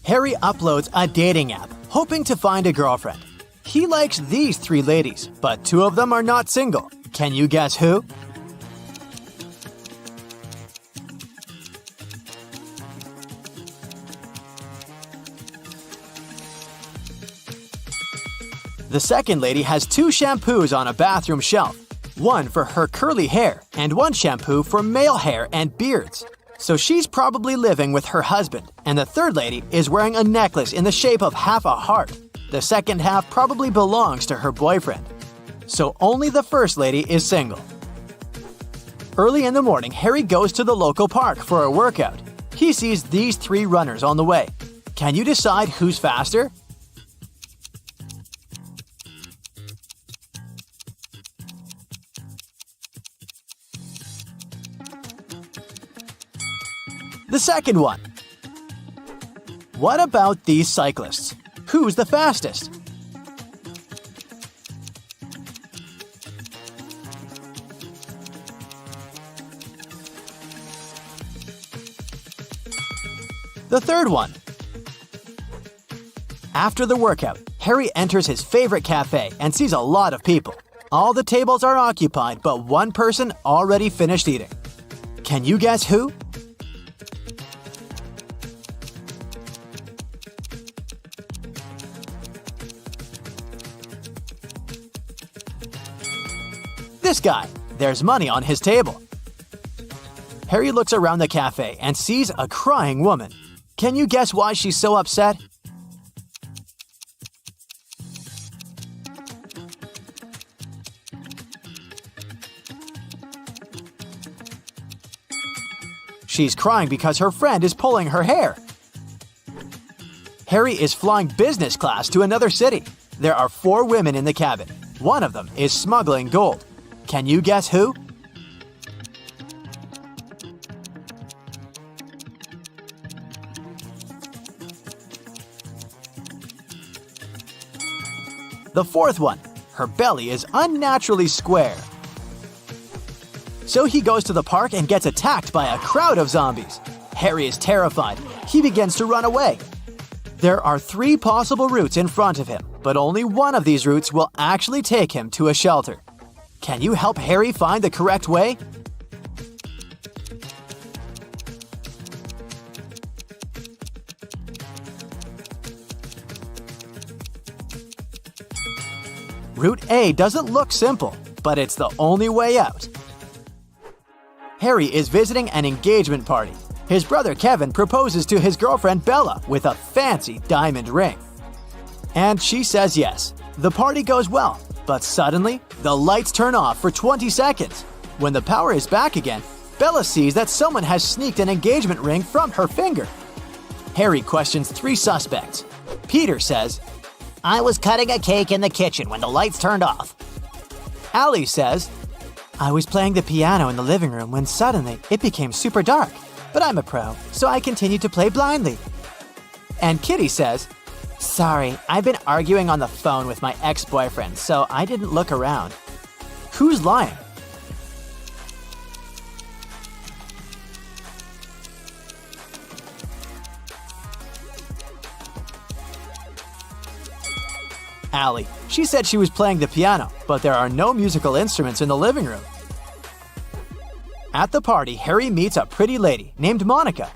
Harry uploads a dating app, hoping to find a girlfriend. He likes these 3 ladies, but 2 of them are not single. Can you guess who? The second lady has 2 shampoos on a bathroom shelf. One for her curly hair and one shampoo for male hair and beards. So she's probably living with her husband, and the third lady is wearing a necklace in the shape of half a heart. The second half probably belongs to her boyfriend. So only the first lady is single. Early in the morning, Harry goes to the local park for a workout. He sees these 3 runners on the way. Can you decide who's faster? The second one. What about these cyclists? Who's the fastest? The third one. After the workout, Harry enters his favorite cafe and sees a lot of people. All the tables are occupied, but one person already finished eating. Can you guess who? This guy. There's money on his table. Harry looks around the cafe and sees a crying woman. Can you guess why she's so upset? She's crying because her friend is pulling her hair. Harry is flying business class to another city. There are 4 women in the cabin. One of them is smuggling gold. Can you guess who? The fourth one. Her belly is unnaturally square. So he goes to the park and gets attacked by a crowd of zombies. Harry is terrified. He begins to run away. There are 3 possible routes in front of him, but only one of these routes will actually take him to a shelter. Can you help Harry find the correct way? Route A doesn't look simple, but it's the only way out. Harry is visiting an engagement party. His brother Kevin proposes to his girlfriend Bella with a fancy diamond ring. And she says yes. The party goes well, but suddenly, the lights turn off for 20 seconds. When the power is back again, Bella sees that someone has sneaked an engagement ring from her finger. Harry questions 3 suspects. Peter says, I was cutting a cake in the kitchen when the lights turned off. Allie says, I was playing the piano in the living room when suddenly it became super dark, but I'm a pro, so I continued to play blindly. And Kitty says, sorry, I've been arguing on the phone with my ex-boyfriend, so I didn't look around. Who's lying? Allie. She said she was playing the piano, but there are no musical instruments in the living room. At the party, Harry meets a pretty lady named Monica.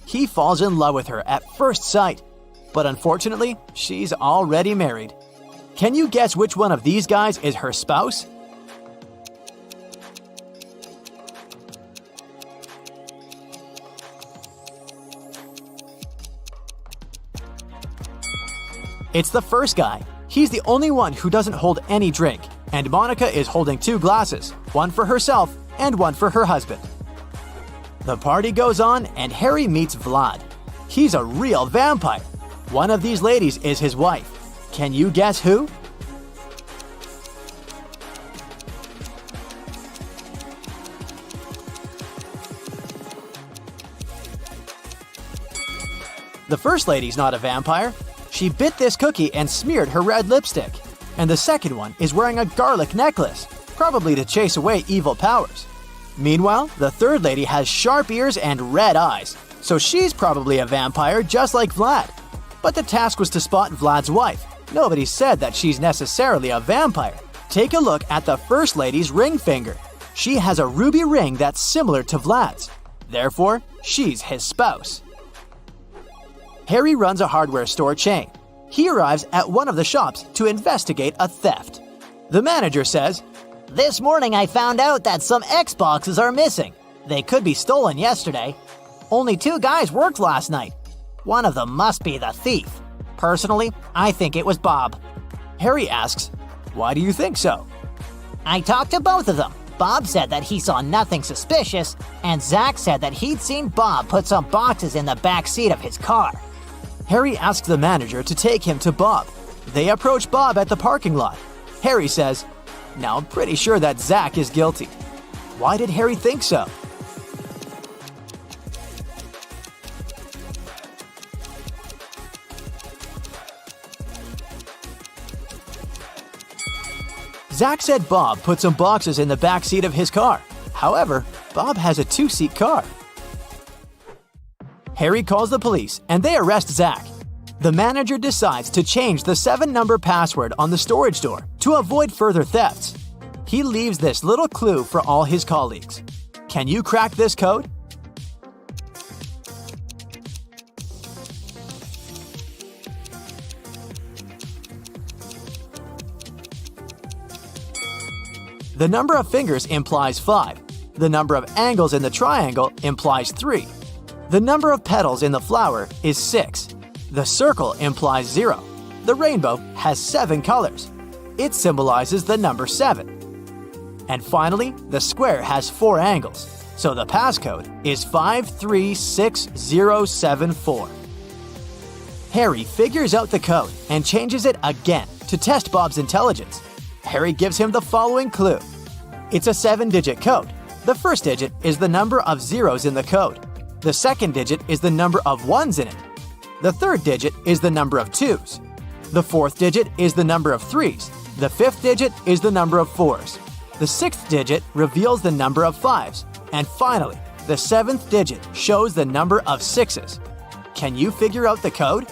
He falls in love with her at first sight, but unfortunately, she's already married. Can you guess which one of these guys is her spouse? It's the first guy. He's the only one who doesn't hold any drink, and Monica is holding 2 glasses, one for herself and one for her husband. The party goes on, and Harry meets Vlad. He's a real vampire. One of these ladies is his wife. Can you guess who? The first lady's not a vampire. She bit this cookie and smeared her red lipstick. And the second one is wearing a garlic necklace, probably to chase away evil powers. Meanwhile, the third lady has sharp ears and red eyes, so she's probably a vampire just like Vlad. But the task was to spot Vlad's wife. Nobody said that she's necessarily a vampire. Take a look at the First Lady's ring finger. She has a ruby ring that's similar to Vlad's. Therefore, she's his spouse. Harry runs a hardware store chain. He arrives at one of the shops to investigate a theft. The manager says, This morning I found out that some Xboxes are missing. They could be stolen yesterday. Only 2 guys worked last night. One of them must be the thief. Personally, I think it was Bob. Harry asks, why do you think so? I talked to both of them. Bob said that he saw nothing suspicious, and Zach said that he'd seen Bob put some boxes in the back seat of his car. Harry asks the manager to take him to Bob. They approach Bob at the parking lot. Harry says, now I'm pretty sure that Zach is guilty. Why did Harry think so? Zach said Bob put some boxes in the back seat of his car. However, Bob has a 2-seat car. Harry calls the police and they arrest Zach. The manager decides to change the 7-number password on the storage door to avoid further thefts. He leaves this little clue for all his colleagues. Can you crack this code? The number of fingers implies 5. The number of angles in the triangle implies 3. The number of petals in the flower is 6. The circle implies 0. The rainbow has 7 colors. It symbolizes the number 7. And finally, the square has 4 angles, so the passcode is 536074. Harry figures out the code and changes it again to test Bob's intelligence. Harry gives him the following clue. It's a 7-digit code. The first digit is the number of zeros in the code. The second digit is the number of ones in it. The third digit is the number of 2s. The fourth digit is the number of 3s. The fifth digit is the number of 4s. The sixth digit reveals the number of 5s. And finally, the 7th digit shows the number of 6s. Can you figure out the code?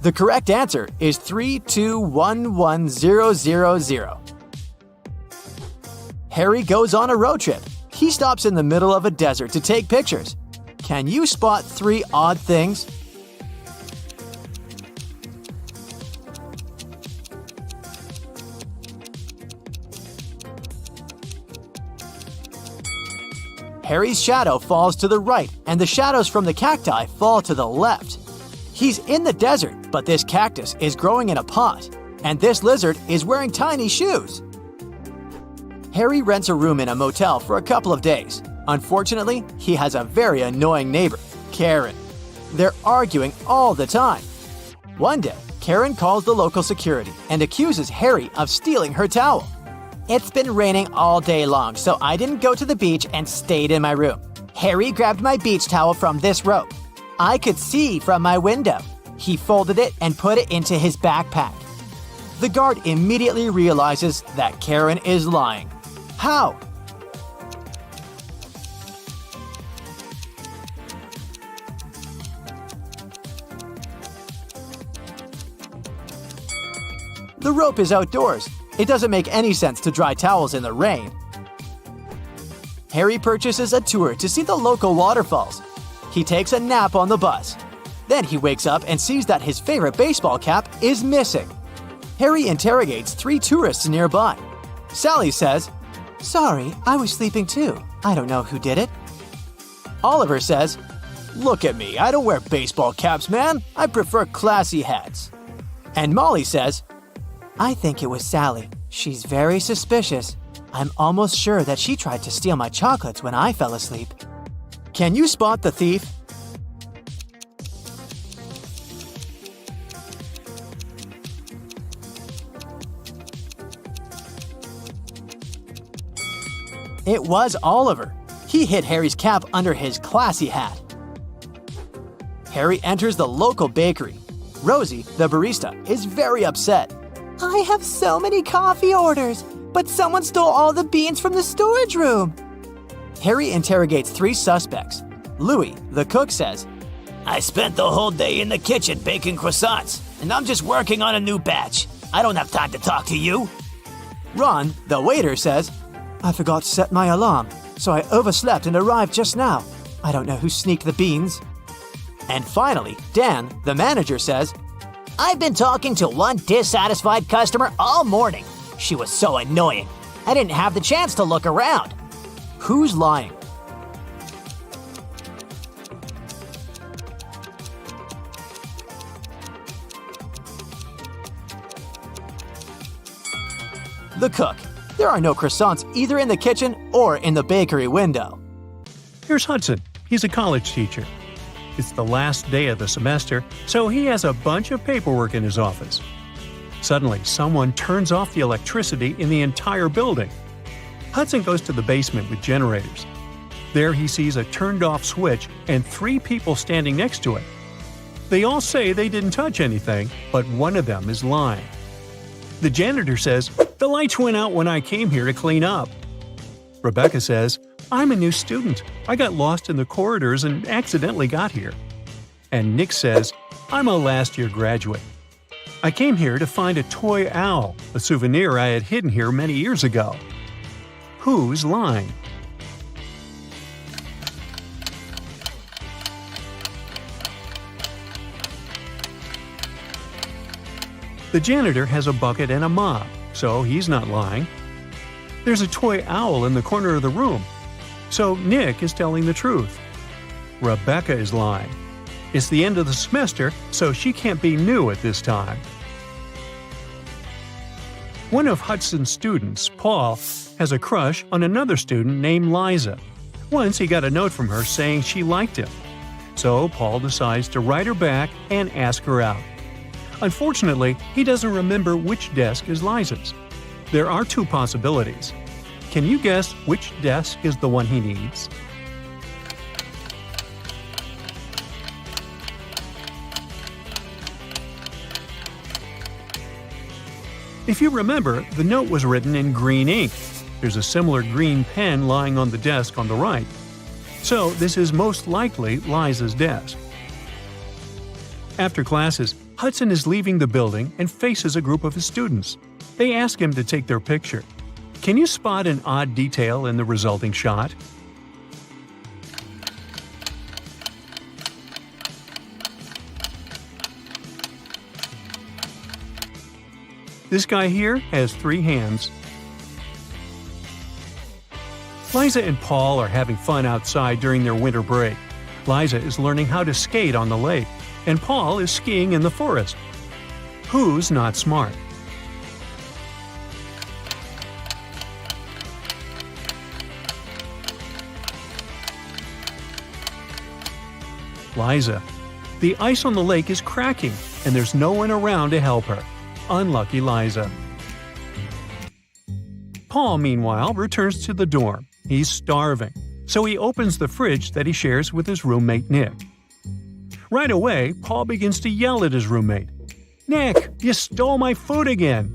The correct answer is 3211000. Harry goes on a road trip. He stops in the middle of a desert to take pictures. Can you spot 3 odd things? Harry's shadow falls to the right, and the shadows from the cacti fall to the left. He's in the desert, but this cactus is growing in a pot, and this lizard is wearing tiny shoes. Harry rents a room in a motel for a couple of days. Unfortunately, he has a very annoying neighbor, Karen. They're arguing all the time. One day, Karen calls the local security and accuses Harry of stealing her towel. It's been raining all day long, so I didn't go to the beach and stayed in my room. Harry grabbed my beach towel from this rope. I could see from my window. He folded it and put it into his backpack. The guard immediately realizes that Karen is lying. How? The rope is outdoors. It doesn't make any sense to dry towels in the rain. Harry purchases a tour to see the local waterfalls. He takes a nap on the bus. Then he wakes up and sees that his favorite baseball cap is missing. Harry interrogates 3 tourists nearby. Sally says, "Sorry, I was sleeping too. I don't know who did it." Oliver says, "Look at me, I don't wear baseball caps, man. I prefer classy hats." And Molly says, "I think it was Sally. She's very suspicious. I'm almost sure that she tried to steal my chocolates when I fell asleep." Can you spot the thief? It was Oliver. He hid Harry's cap under his classy hat. Harry enters the local bakery. Rosie, the barista, is very upset. "I have so many coffee orders. But someone stole all the beans from the storage room. Harry interrogates 3 suspects. Louis, the cook, says, I spent the whole day in the kitchen baking croissants, and I'm just working on a new batch. I don't have time to talk to you. Ron, the waiter, says, I forgot to set my alarm, so I overslept and arrived just now. I don't know who sneaked the beans. And finally, Dan, the manager, says, I've been talking to one dissatisfied customer all morning. She was so annoying. I didn't have the chance to look around. Who's lying? The cook. There are no croissants either in the kitchen or in the bakery window. Here's Hudson. He's a college teacher. It's the last day of the semester, so he has a bunch of paperwork in his office. Suddenly, someone turns off the electricity in the entire building. Hudson goes to the basement with generators. There he sees a turned-off switch and 3 people standing next to it. They all say they didn't touch anything, but one of them is lying. The janitor says, the lights went out when I came here to clean up. Rebecca says, I'm a new student. I got lost in the corridors and accidentally got here. And Nick says, I'm a last-year graduate. I came here to find a toy owl, a souvenir I had hidden here many years ago. Who's lying? The janitor has a bucket and a mop, so he's not lying. There's a toy owl in the corner of the room, so Nick is telling the truth. Rebecca is lying. It's the end of the semester, so she can't be new at this time. One of Hudson's students, Paul, has a crush on another student named Liza. Once he got a note from her saying she liked him. So Paul decides to write her back and ask her out. Unfortunately, he doesn't remember which desk is Liza's. There are 2 possibilities. Can you guess which desk is the one he needs? If you remember, the note was written in green ink. There's a similar green pen lying on the desk on the right. So this is most likely Liza's desk. After classes, Hudson is leaving the building and faces a group of his students. They ask him to take their picture. Can you spot an odd detail in the resulting shot? This guy here has 3 hands. Liza and Paul are having fun outside during their winter break. Liza is learning how to skate on the lake, and Paul is skiing in the forest. Who's not smart? Liza. The ice on the lake is cracking, and there's no one around to help her. Unlucky Liza. Paul, meanwhile, returns to the dorm. He's starving, so he opens the fridge that he shares with his roommate Nick. Right away, Paul begins to yell at his roommate. "Nick, you stole my food again!"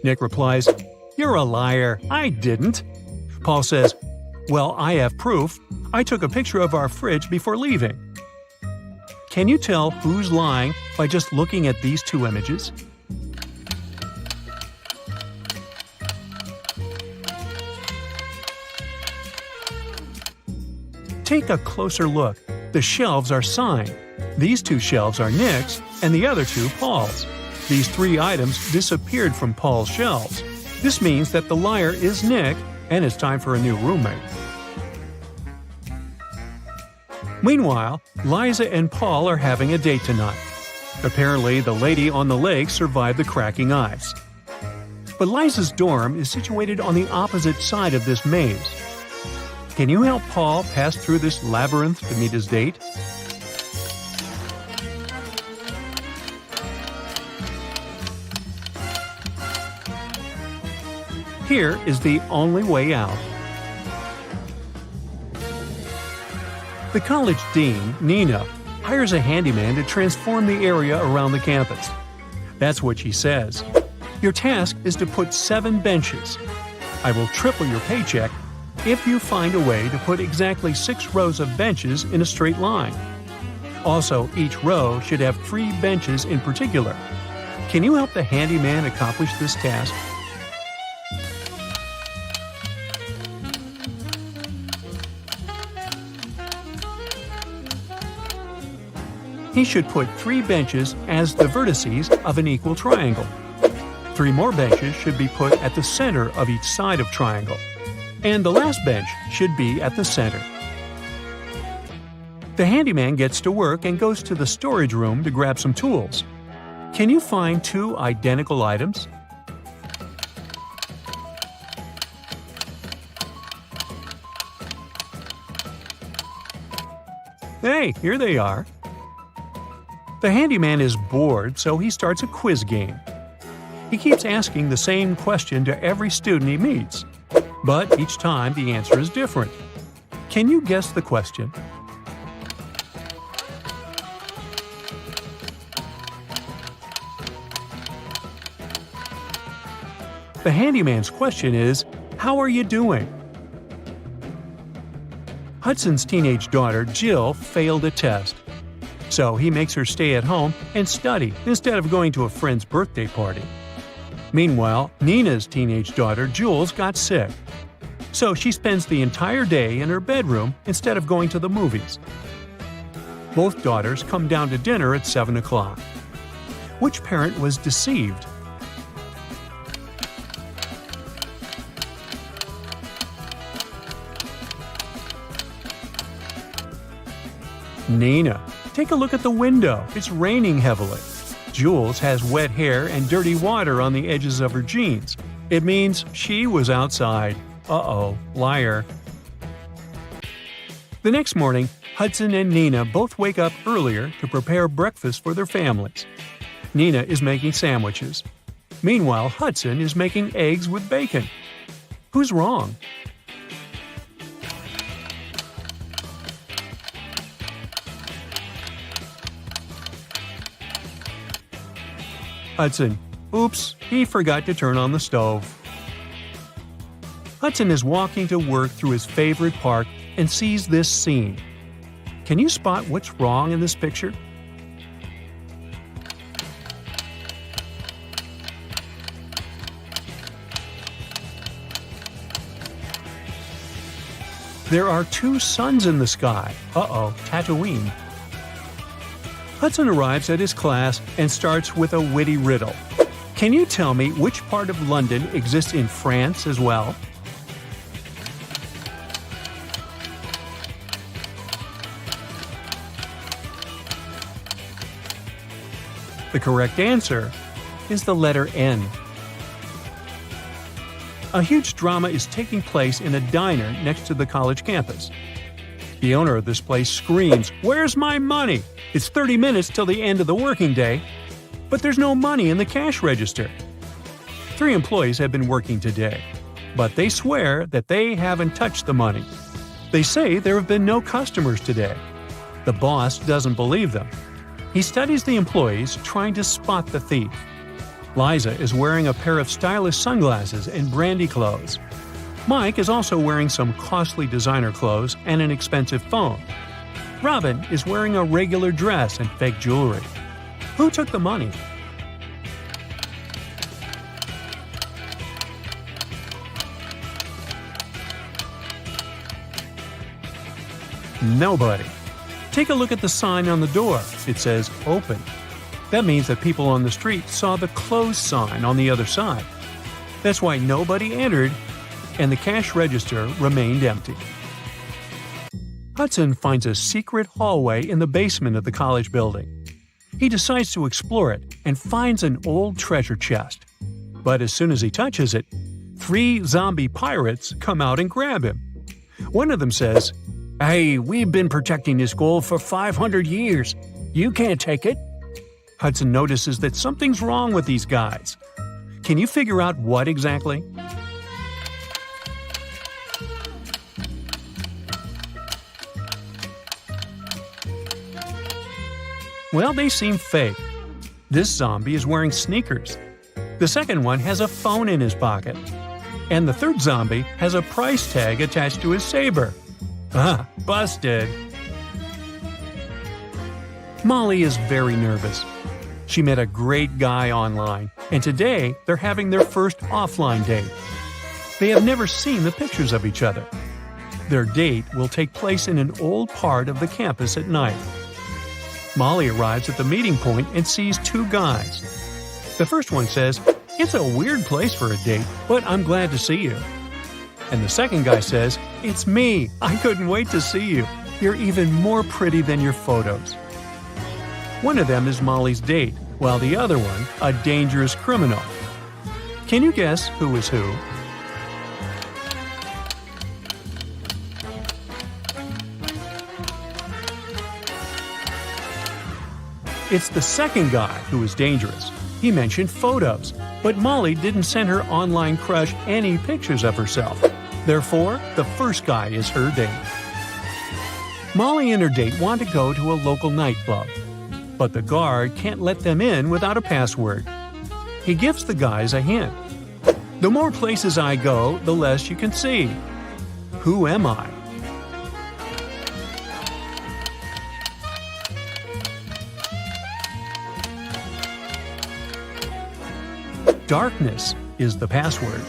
Nick replies, "You're a liar. I didn't." Paul says, "Well, I have proof. I took a picture of our fridge before leaving." Can you tell who's lying by just looking at these 2 images? Take a closer look. The shelves are signed. These 2 shelves are Nick's and the other 2 Paul's. These 3 items disappeared from Paul's shelves. This means that the liar is Nick and it's time for a new roommate. Meanwhile, Liza and Paul are having a date tonight. Apparently, the lady on the lake survived the cracking ice. But Liza's dorm is situated on the opposite side of this maze. Can you help Paul pass through this labyrinth to meet his date? Here is the only way out. The college dean, Nina, hires a handyman to transform the area around the campus. That's what she says. Your task is to put 7 benches. I will triple your paycheck if you find a way to put exactly 6 rows of benches in a straight line. Also, each row should have 3 benches in particular. Can you help the handyman accomplish this task? He should put 3 benches as the vertices of an equal triangle. 3 more benches should be put at the center of each side of triangle. And the last bench should be at the center. The handyman gets to work and goes to the storage room to grab some tools. Can you find 2 identical items? Hey, here they are. The handyman is bored, so he starts a quiz game. He keeps asking the same question to every student he meets, but each time the answer is different. Can you guess the question? The handyman's question is, "How are you doing?" Hudson's teenage daughter, Jill, failed a test. So he makes her stay at home and study instead of going to a friend's birthday party. Meanwhile, Nina's teenage daughter, Jules, got sick. So she spends the entire day in her bedroom instead of going to the movies. Both daughters come down to dinner at 7 o'clock. Which parent was deceived? Nina. Take a look at the window. It's raining heavily. Jules has wet hair and dirty water on the edges of her jeans. It means she was outside. Uh-oh, liar. The next morning, Hudson and Nina both wake up earlier to prepare breakfast for their families. Nina is making sandwiches. Meanwhile, Hudson is making eggs with bacon. Who's wrong? Hudson. Oops, he forgot to turn on the stove. Hudson is walking to work through his favorite park and sees this scene. Can you spot what's wrong in this picture? There are 2 suns in the sky. Uh-oh, Tatooine. Hudson arrives at his class and starts with a witty riddle. Can you tell me which part of London exists in France as well? The correct answer is the letter N. A huge drama is taking place in a diner next to the college campus. The owner of this place screams, "Where's my money? It's 30 minutes till the end of the working day." But there's no money in the cash register. 3 employees have been working today, but they swear that they haven't touched the money. They say there have been no customers today. The boss doesn't believe them. He studies the employees, trying to spot the thief. Liza is wearing a pair of stylish sunglasses and brandy clothes. Mike is also wearing some costly designer clothes and an expensive phone. Robin is wearing a regular dress and fake jewelry. Who took the money? Nobody. Take a look at the sign on the door. It says "Open." That means that people on the street saw the closed sign on the other side. That's why nobody entered, and the cash register remained empty. Hudson finds a secret hallway in the basement of the college building. He decides to explore it and finds an old treasure chest. But as soon as he touches it, 3 zombie pirates come out and grab him. One of them says, "Hey, we've been protecting this gold for 500 years. You can't take it." Hudson notices that something's wrong with these guys. Can you figure out what exactly? Well, they seem fake. This zombie is wearing sneakers. The second one has a phone in his pocket. And the third zombie has a price tag attached to his saber. Ah, busted! Molly is very nervous. She met a great guy online, and today they're having their first offline date. They have never seen the pictures of each other. Their date will take place in an old part of the campus at night. Molly arrives at the meeting point and sees two guys. The first one says, "It's a weird place for a date, but I'm glad to see you." And the second guy says, "It's me. I couldn't wait to see you. You're even more pretty than your photos." One of them is Molly's date, while the other one, a dangerous criminal. Can you guess who is who? It's the second guy who is dangerous. He mentioned photos, but Molly didn't send her online crush any pictures of herself. Therefore, the first guy is her date. Molly and her date want to go to a local nightclub, but the guard can't let them in without a password. He gives the guys a hint. "The more places I go, the less you can see. Who am I?" Darkness is the password.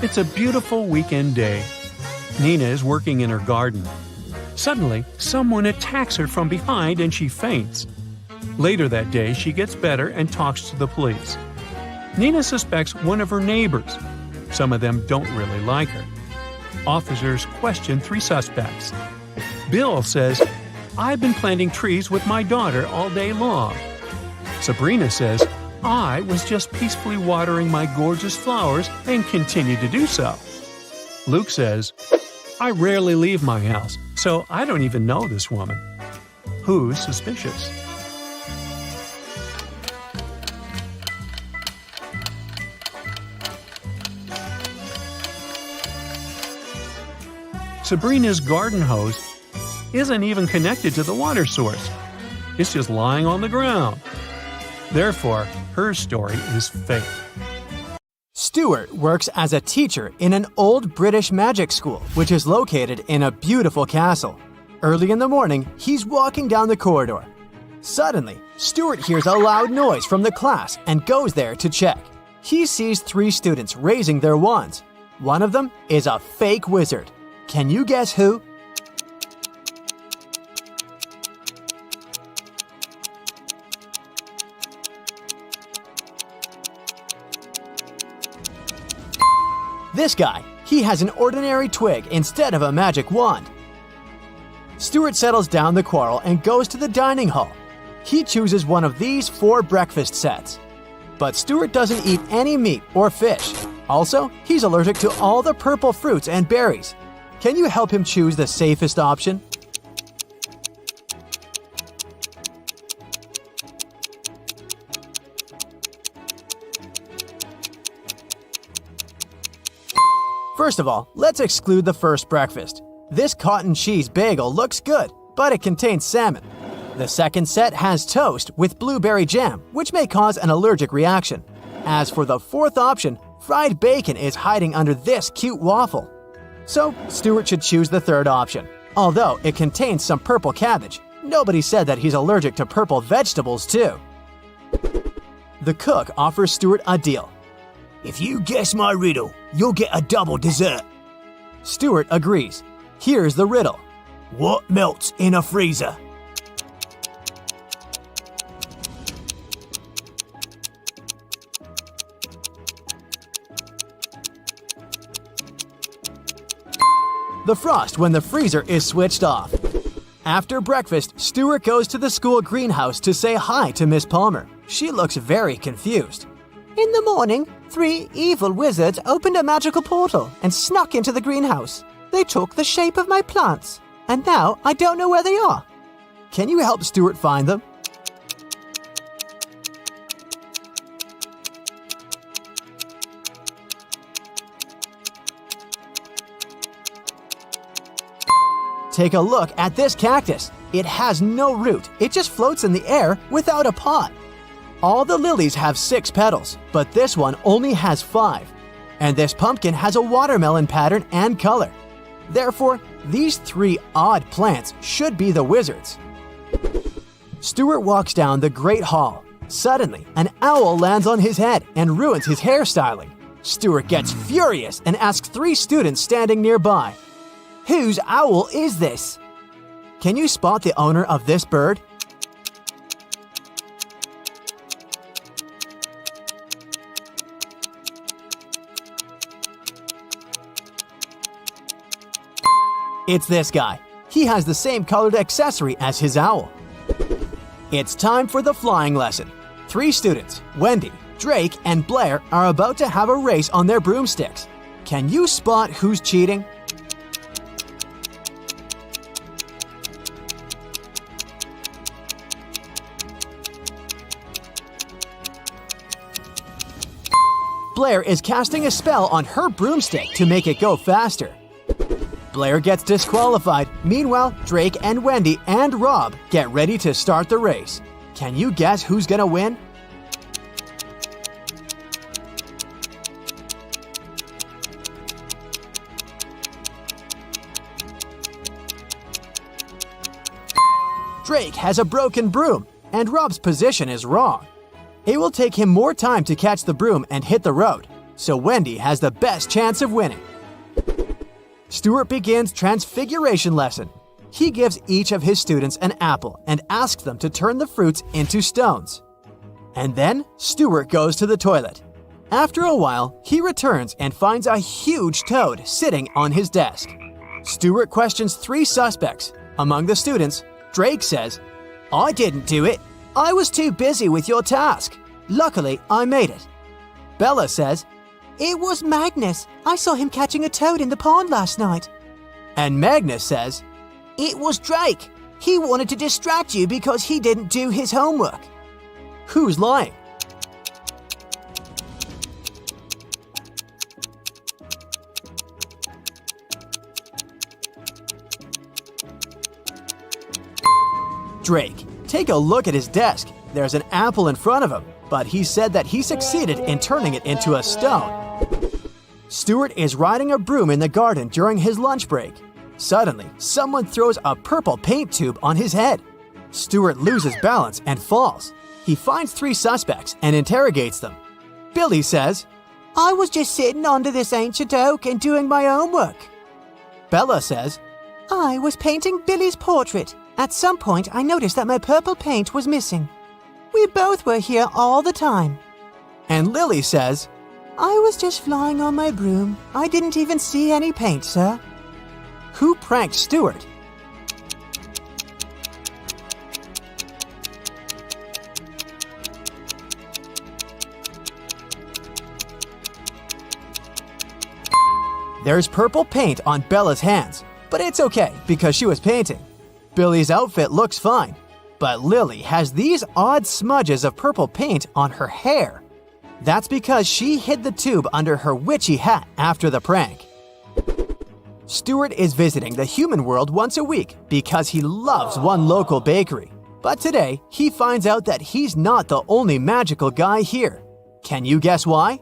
It's a beautiful weekend day. Nina is working in her garden. Suddenly, someone attacks her from behind and she faints. Later that day, she gets better and talks to the police. Nina suspects one of her neighbors. Some of them don't really like her. Officers question 3 suspects. Bill says, "I've been planting trees with my daughter all day long." Sabrina says, "I was just peacefully watering my gorgeous flowers and continue to do so." Luke says, "I rarely leave my house, so I don't even know this woman." Who's suspicious? Sabrina's garden hose isn't even connected to the water source. It's just lying on the ground. Therefore, her story is fake. Stuart works as a teacher in an old British magic school, which is located in a beautiful castle. Early in the morning, he's walking down the corridor. Suddenly, Stuart hears a loud noise from the class and goes there to check. He sees 3 students raising their wands. One of them is a fake wizard. Can you guess who? This guy, he has an ordinary twig instead of a magic wand. Stuart settles down the quarrel and goes to the dining hall. He chooses one of these 4 breakfast sets. But Stuart doesn't eat any meat or fish. Also, he's allergic to all the purple fruits and berries. Can you help him choose the safest option? First of all, let's exclude the first breakfast. This cotton cheese bagel looks good, but it contains salmon. The second set has toast with blueberry jam, which may cause an allergic reaction. As for the fourth option, fried bacon is hiding under this cute waffle. So, Stuart should choose the third option. Although it contains some purple cabbage, nobody said that he's allergic to purple vegetables too. The cook offers Stuart a deal. "If you guess my riddle, you'll get a double dessert." Stuart agrees. Here's the riddle. What melts in a freezer? The frost when the freezer is switched off. After breakfast, Stuart goes to the school greenhouse to say hi to Miss Palmer. She looks very confused. "In the morning, 3 evil wizards opened a magical portal and snuck into the greenhouse. They took the shape of my plants, and now I don't know where they are." Can you help Stuart find them? Take a look at this cactus. It has no root. It just floats in the air without a pot. All the lilies have 6 petals, but this one only has 5. And this pumpkin has a watermelon pattern and color. Therefore, these 3 odd plants should be the wizards. Stuart walks down the Great Hall. Suddenly, an owl lands on his head and ruins his hairstyling. Stuart gets furious and asks 3 students standing nearby, "Whose owl is this?" Can you spot the owner of this bird? It's this guy. He has the same colored accessory as his owl. It's time for the flying lesson. 3 students, Wendy, Drake, and Blair, are about to have a race on their broomsticks. Can you spot who's cheating? Blair is casting a spell on her broomstick to make it go faster. Blair gets disqualified. Meanwhile, Drake and Wendy and Rob get ready to start the race. Can you guess who's gonna win? Drake has a broken broom, and Rob's position is wrong. It will take him more time to catch the broom and hit the road, so Wendy has the best chance of winning. Stuart begins Transfiguration lesson. He gives each of his students an apple and asks them to turn the fruits into stones. And then Stuart goes to the toilet. After a while, he returns and finds a huge toad sitting on his desk. Stuart questions 3 suspects. Among the students, Drake says, "I didn't do it. I was too busy with your task. Luckily, I made it." Bella says, "It was Magnus. I saw him catching a toad in the pond last night." And Magnus says, "It was Drake. He wanted to distract you because he didn't do his homework." Who's lying? Drake. Take a look at his desk. There's an apple in front of him, but he said that he succeeded in turning it into a stone. Stuart is riding a broom in the garden during his lunch break. Suddenly, someone throws a purple paint tube on his head. Stuart loses balance and falls. He finds 3 suspects and interrogates them. Billy says, "I was just sitting under this ancient oak and doing my homework." Bella says, "I was painting Billy's portrait. At some point, I noticed that my purple paint was missing. We both were here all the time." And Lily says, "I was just flying on my broom. I didn't even see any paint, sir." Who pranked Stuart? There's purple paint on Bella's hands, but it's okay because she was painting. Billy's outfit looks fine, but Lily has these odd smudges of purple paint on her hair. That's because she hid the tube under her witchy hat after the prank. Stuart is visiting the human world once a week because he loves one local bakery. But today, he finds out that he's not the only magical guy here. Can you guess why?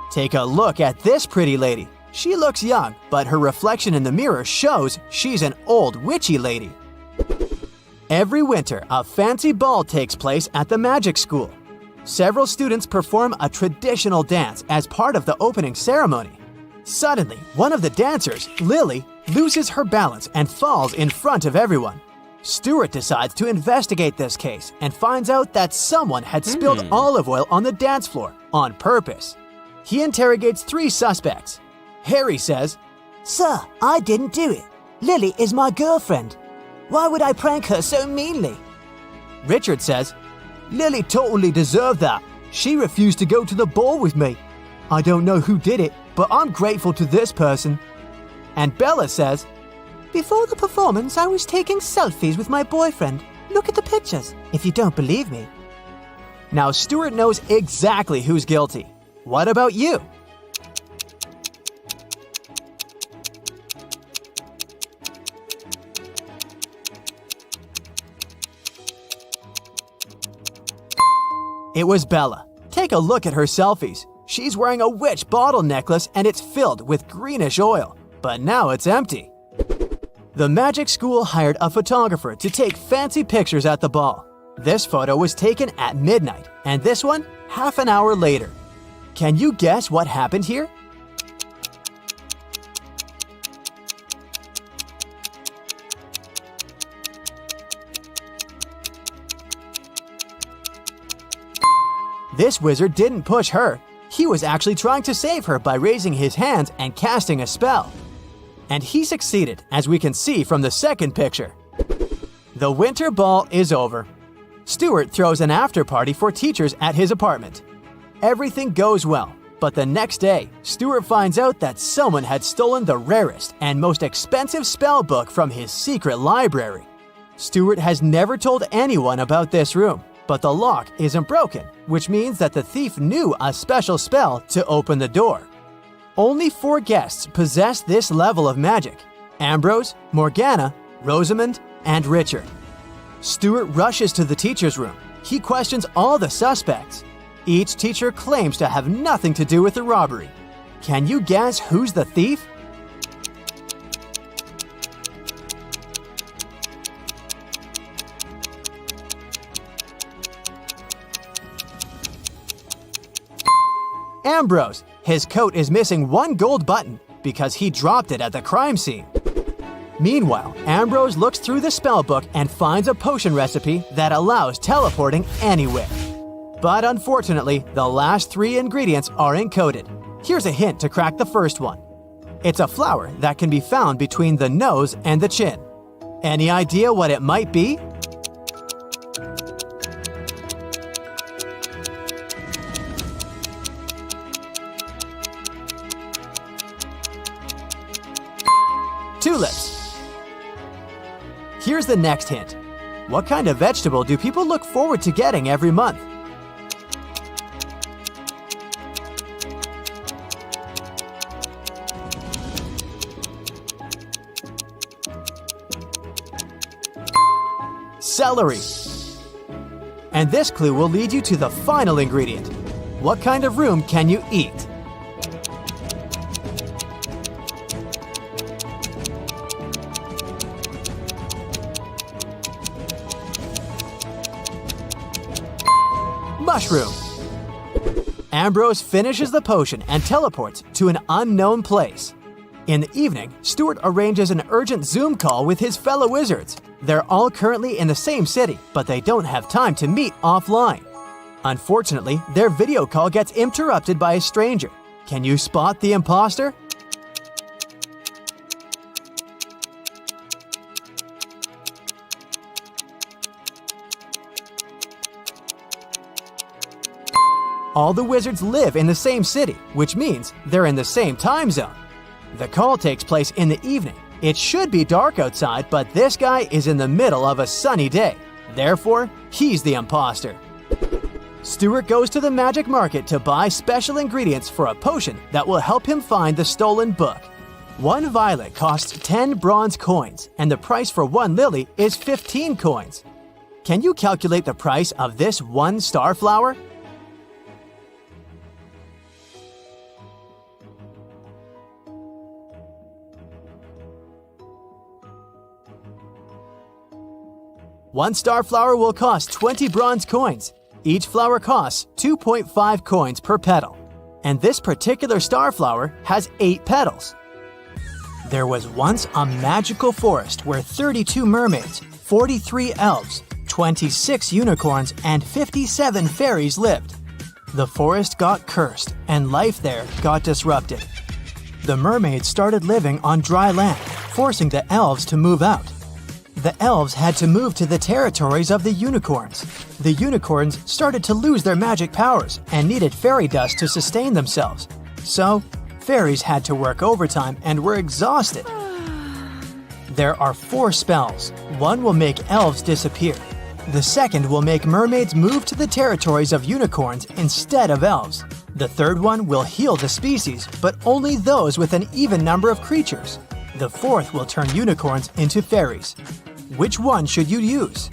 Take a look at this pretty lady. She looks young, but her reflection in the mirror shows she's an old witchy lady. Every winter, a fancy ball takes place at the magic school. Several students perform a traditional dance as part of the opening ceremony. Suddenly, one of the dancers, Lily, loses her balance and falls in front of everyone. Stuart decides to investigate this case and finds out that someone had spilled olive oil on the dance floor on purpose. He interrogates 3 suspects. Harry says, "Sir, I didn't do it. Lily is my girlfriend. Why would I prank her so meanly?" Richard says, "Lily totally deserved that. She refused to go to the ball with me. I don't know who did it, but I'm grateful to this person." And Bella says, "Before the performance, I was taking selfies with my boyfriend. Look at the pictures, if you don't believe me." Now Stuart knows exactly who's guilty. What about you? It was Bella. Take a look at her selfies. She's wearing a witch bottle necklace and it's filled with greenish oil, but now it's empty. The magic school hired a photographer to take fancy pictures at the ball. This photo was taken at midnight, and this one half an hour later. Can you guess what happened here? This wizard didn't push her. He was actually trying to save her by raising his hands and casting a spell. And he succeeded, as we can see from the second picture. The winter ball is over. Stuart throws an after party for teachers at his apartment. Everything goes well, but the next day, Stuart finds out that someone had stolen the rarest and most expensive spell book from his secret library. Stuart has never told anyone about this room, but the lock isn't broken, which means that the thief knew a special spell to open the door. Only 4 guests possess this level of magic: Ambrose, Morgana, Rosamond, and Richard. Stuart rushes to the teacher's room. He questions all the suspects. Each teacher claims to have nothing to do with the robbery. Can you guess who's the thief? Ambrose. His coat is missing 1 gold button because he dropped it at the crime scene. Meanwhile, Ambrose looks through the spellbook and finds a potion recipe that allows teleporting anywhere. But unfortunately, the last 3 ingredients are encoded. Here's a hint to crack the first one. It's a flower that can be found between the nose and the chin. Any idea what it might be? Tulips. Here's the next hint. What kind of vegetable do people look forward to getting every month? Celery. And this clue will lead you to the final ingredient. What kind of room can you eat? Mushroom. Ambrose finishes the potion and teleports to an unknown place. In the evening, Stuart arranges an urgent Zoom call with his fellow wizards. They're all currently in the same city, but they don't have time to meet offline. Unfortunately, their video call gets interrupted by a stranger. Can you spot the imposter? All the wizards live in the same city, which means they're in the same time zone. The call takes place in the evening. It should be dark outside, but this guy is in the middle of a sunny day. Therefore, he's the imposter. Stuart goes to the magic market to buy special ingredients for a potion that will help him find the stolen book. 1 violet costs 10 bronze coins, and the price for 1 lily is 15 coins. Can you calculate the price of this 1 star flower? One star flower will cost 20 bronze coins. Each flower costs 2.5 coins per petal. And this particular star flower has 8 petals. There was once a magical forest where 32 mermaids, 43 elves, 26 unicorns, and 57 fairies lived. The forest got cursed, and life there got disrupted. The mermaids started living on dry land, forcing the elves to move out. The elves had to move to the territories of the unicorns. The unicorns started to lose their magic powers and needed fairy dust to sustain themselves. So, fairies had to work overtime and were exhausted. There are 4 spells. One will make elves disappear. The second will make mermaids move to the territories of unicorns instead of elves. The third one will heal the species, but only those with an even number of creatures. The fourth will turn unicorns into fairies. Which one should you use?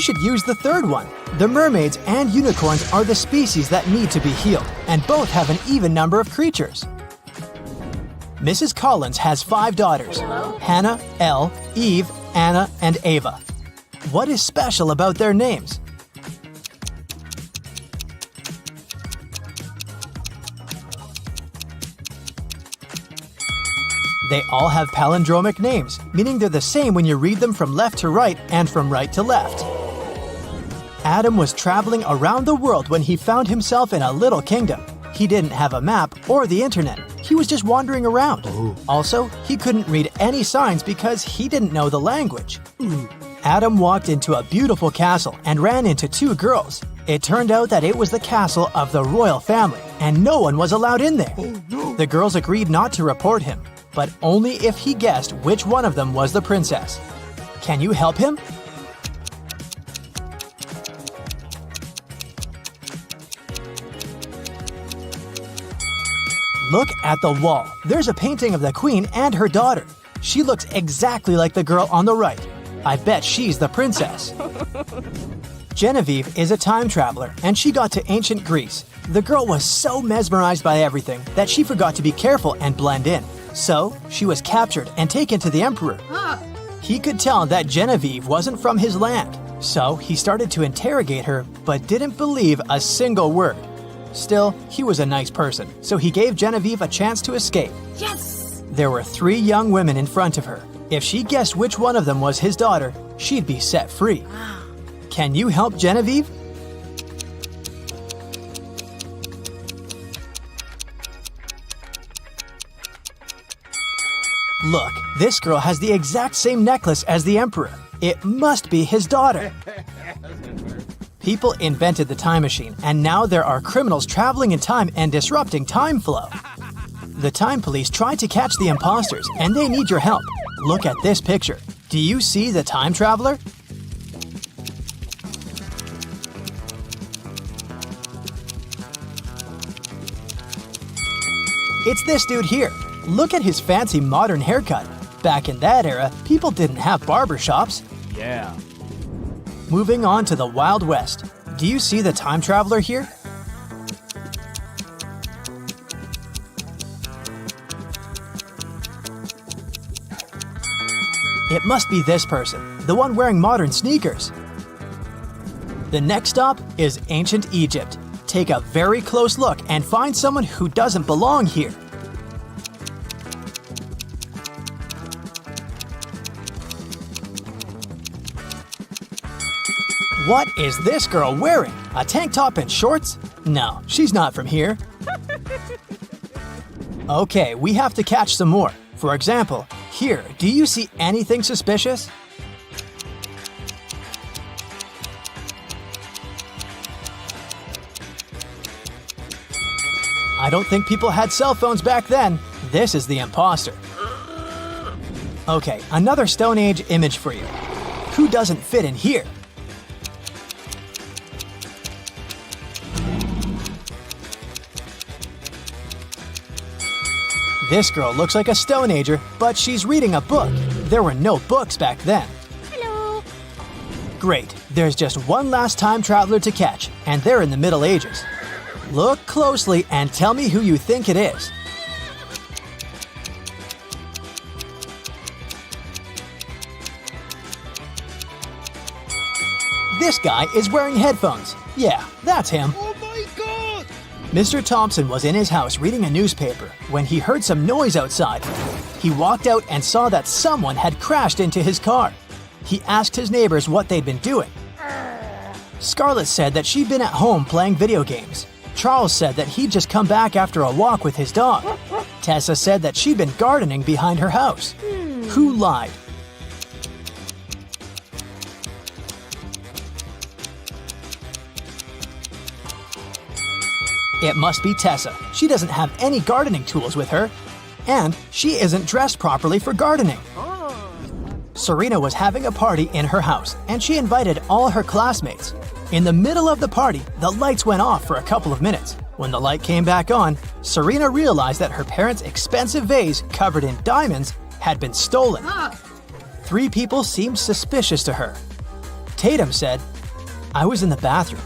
should use the third one. The mermaids and unicorns are the species that need to be healed, and both have an even number of creatures. Mrs. Collins has 5 daughters: Hannah, Elle, Eve, Anna, and Ava. What is special about their names? They all have palindromic names, meaning they're the same when you read them from left to right and from right to left. Adam was traveling around the world when he found himself in a little kingdom. He didn't have a map or the internet. He was just wandering around. Also, he couldn't read any signs because he didn't know the language. Adam walked into a beautiful castle and ran into 2 girls. It turned out that it was the castle of the royal family, and no one was allowed in there. The girls agreed not to report him, but only if he guessed which one of them was the princess. Can you help him? Look at the wall. There's a painting of the queen and her daughter. She looks exactly like the girl on the right. I bet she's the princess. Genevieve is a time traveler, and she got to ancient Greece. The girl was so mesmerized by everything that she forgot to be careful and blend in. So, she was captured and taken to the emperor. He could tell that Genevieve wasn't from his land, so he started to interrogate her but didn't believe a single word. Still, he was a nice person, so he gave Genevieve a chance to escape. Yes! There were 3 young women in front of her. If she guessed which one of them was his daughter, she'd be set free. Can you help Genevieve? Look, this girl has the exact same necklace as the emperor. It must be his daughter. People invented the time machine, and now there are criminals traveling in time and disrupting time flow. The time police tried to catch the imposters, and they need your help. Look at this picture. Do you see the time traveler? It's this dude here. Look at his fancy modern haircut. Back in that era, people didn't have barbershops. Yeah. Moving on to the Wild West. Do you see the time traveler here? It must be this person, the one wearing modern sneakers. The next stop is ancient Egypt. Take a very close look and find someone who doesn't belong here. What is this girl wearing? A tank top and shorts? No, she's not from here. Okay, we have to catch some more. For example, here, do you see anything suspicious? I don't think people had cell phones back then. This is the imposter. Okay, another Stone Age image for you. Who doesn't fit in here? This girl looks like a Stone Ager, but she's reading a book. There were no books back then. Hello. Great, there's just one last time traveler to catch, and they're in the Middle Ages. Look closely and tell me who you think it is. This guy is wearing headphones. Yeah, that's him. Oh my god! Mr. Thompson was in his house reading a newspaper when he heard some noise outside. He walked out and saw that someone had crashed into his car. He asked his neighbors what they'd been doing. Scarlett said that she'd been at home playing video games. Charles said that he'd just come back after a walk with his dog. Tessa said that she'd been gardening behind her house. Who lied? It must be Tessa. She doesn't have any gardening tools with her. And she isn't dressed properly for gardening. Serena was having a party in her house, and she invited all her classmates. In the middle of the party, the lights went off for a couple of minutes. When the light came back on, Serena realized that her parents' expensive vase covered in diamonds had been stolen. 3 people seemed suspicious to her. Tatum said, I was in the bathroom.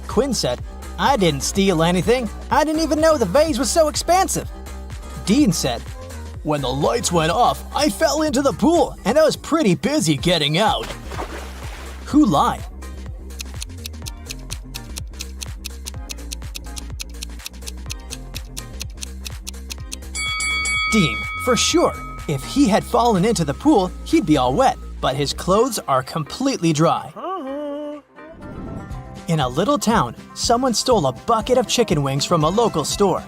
Quinn said, I didn't steal anything. I didn't even know the vase was so expansive. Dean said, when the lights went off, I fell into the pool and I was pretty busy getting out. Who lied? Dean, for sure. If he had fallen into the pool, he'd be all wet, but his clothes are completely dry. In a little town, someone stole a bucket of chicken wings from a local store.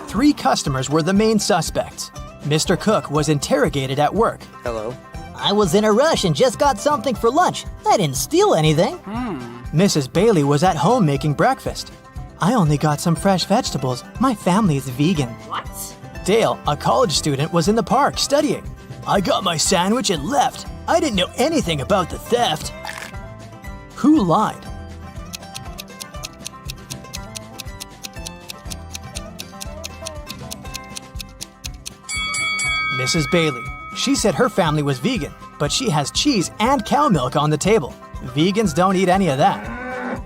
3 customers were the main suspects. Mr. Cook was interrogated at work. Hello. I was in a rush and just got something for lunch. I didn't steal anything. Mrs. Bailey was at home making breakfast. I only got some fresh vegetables. My family is vegan. What? Dale, a college student, was in the park studying. I got my sandwich and left. I didn't know anything about the theft. Who lied? Mrs. Bailey. She said her family was vegan, but she has cheese and cow milk on the table. Vegans don't eat any of that.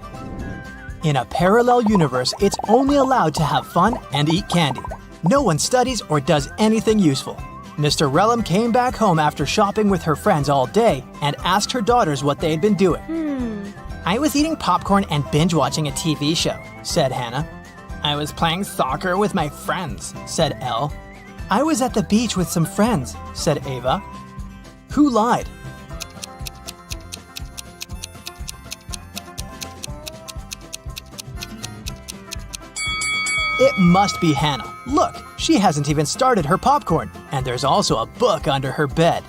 In a parallel universe, it's only allowed to have fun and eat candy. No one studies or does anything useful. Mr. Relum came back home after shopping with her friends all day and asked her daughters what they'd been doing. I was eating popcorn and binge watching a TV show, said Hannah. I was playing soccer with my friends, said Elle. I was at the beach with some friends, said Ava. Who lied? It must be Hannah. Look, she hasn't even started her popcorn, and there's also a book under her bed.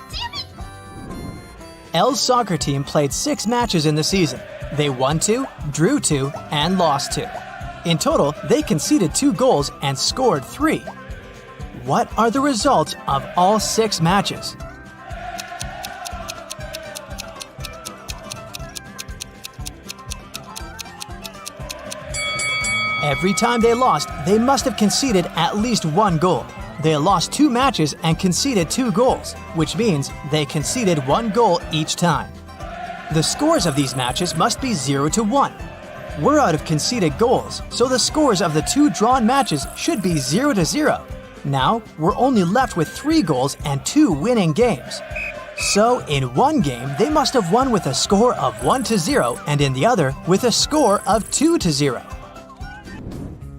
Elle's soccer team played 6 matches in the season. They won 2, drew 2, and lost 2. In total, they conceded 2 goals and scored 3. What are the results of all 6 matches? Every time they lost, they must have conceded at least 1 goal. They lost 2 matches and conceded 2 goals, which means they conceded 1 goal each time. The scores of these matches must be 0-1. We're out of conceded goals, so the scores of the 2 drawn matches should be 0-0. Now, we're only left with 3 goals and 2 winning games. So, in one game, they must have won with a score of 1-0 and in the other with a score of 2-0.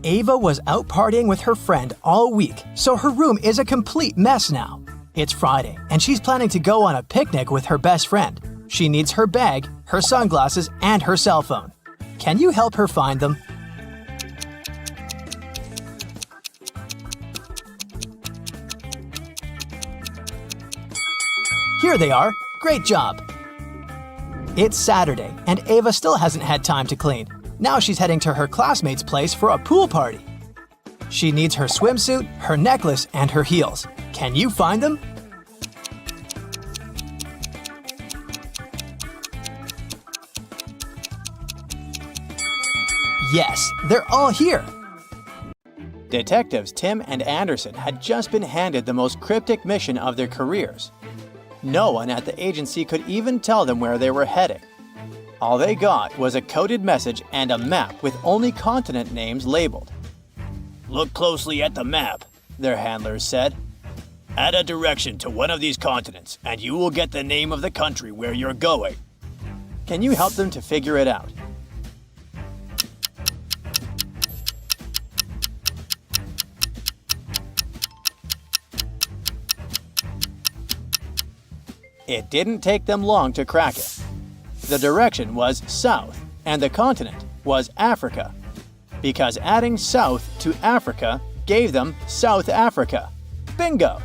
Ava was out partying with her friend all week, so her room is a complete mess now. It's Friday, and she's planning to go on a picnic with her best friend. She needs her bag, her sunglasses, and her cell phone. Can you help her find them? Here they are. Great job. It's Saturday, and Ava still hasn't had time to clean. Now she's heading to her classmate's place for a pool party. She needs her swimsuit, her necklace, and her heels. Can you find them? Yes, they're all here. Detectives Tim and Anderson had just been handed the most cryptic mission of their careers. No one at the agency could even tell them where they were heading. All they got was a coded message and a map with only continent names labeled. Look closely at the map, their handlers said. Add a direction to one of these continents, and you will get the name of the country where you're going. Can you help them to figure it out? It didn't take them long to crack it. The direction was south, and the continent was Africa, because adding south to Africa gave them South Africa. Bingo!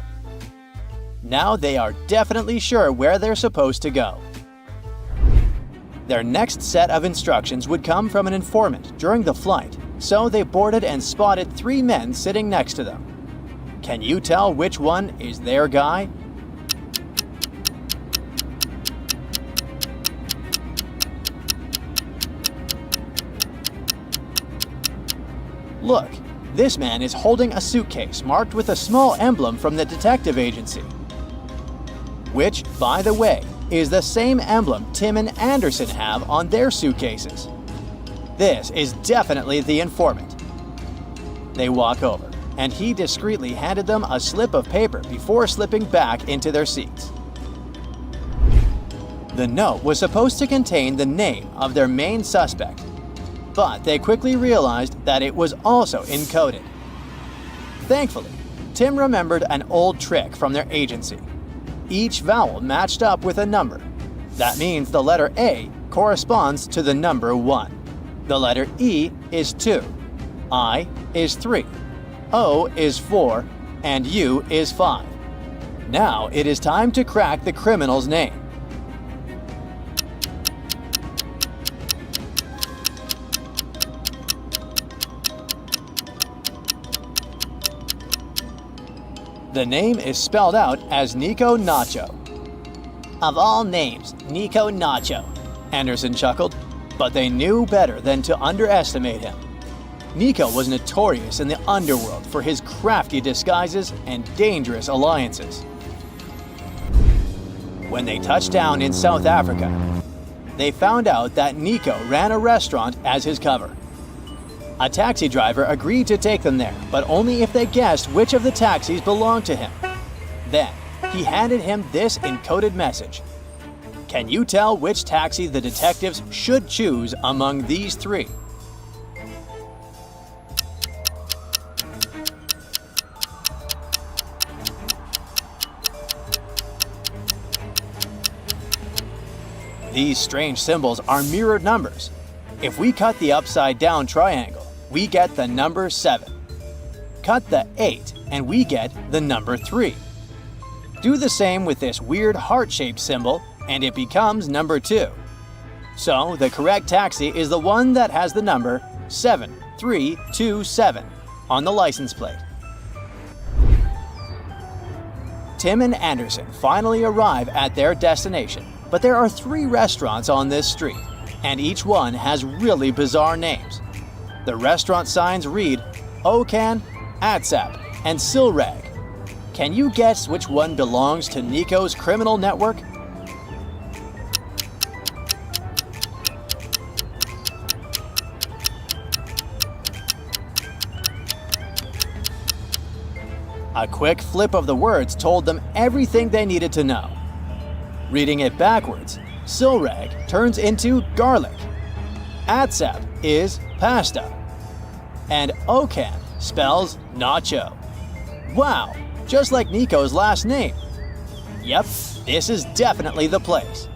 Now they are definitely sure where they're supposed to go. Their next set of instructions would come from an informant during the flight, so they boarded and spotted 3 men sitting next to them. Can you tell which one is their guy? Look, this man is holding a suitcase marked with a small emblem from the detective agency. Which, by the way, is the same emblem Tim and Anderson have on their suitcases. This is definitely the informant. They walk over, and he discreetly handed them a slip of paper before slipping back into their seats. The note was supposed to contain the name of their main suspect, but they quickly realized that it was also encoded. Thankfully, Tim remembered an old trick from their agency. Each vowel matched up with a number. That means the letter A corresponds to the number 1. The letter E is 2, I is 3, O is 4, and U is 5. Now it is time to crack the criminal's name. The name is spelled out as Nico Nacho. Of all names, Nico Nacho. Anderson chuckled, but they knew better than to underestimate him. Nico was notorious in the underworld for his crafty disguises and dangerous alliances. When they touched down in South Africa, they found out that Nico ran a restaurant as his cover. A taxi driver agreed to take them there, but only if they guessed which of the taxis belonged to him. Then, he handed him this encoded message. Can you tell which taxi the detectives should choose among these 3? These strange symbols are mirrored numbers. If we cut the upside-down triangle, we get the number 7. Cut the 8, and we get the number 3. Do the same with this weird heart-shaped symbol, and it becomes number 2. So, the correct taxi is the one that has the number 7327 on the license plate. Tim and Anderson finally arrive at their destination, but there are 3 restaurants on this street, and each one has really bizarre names. The restaurant signs read Okan, Atsap, and Silrag. Can you guess which one belongs to Nico's criminal network? A quick flip of the words told them everything they needed to know. Reading it backwards, Silrag turns into garlic. Atsap is pasta. And Okan spells nacho. Wow, just like Nico's last name. Yep, this is definitely the place.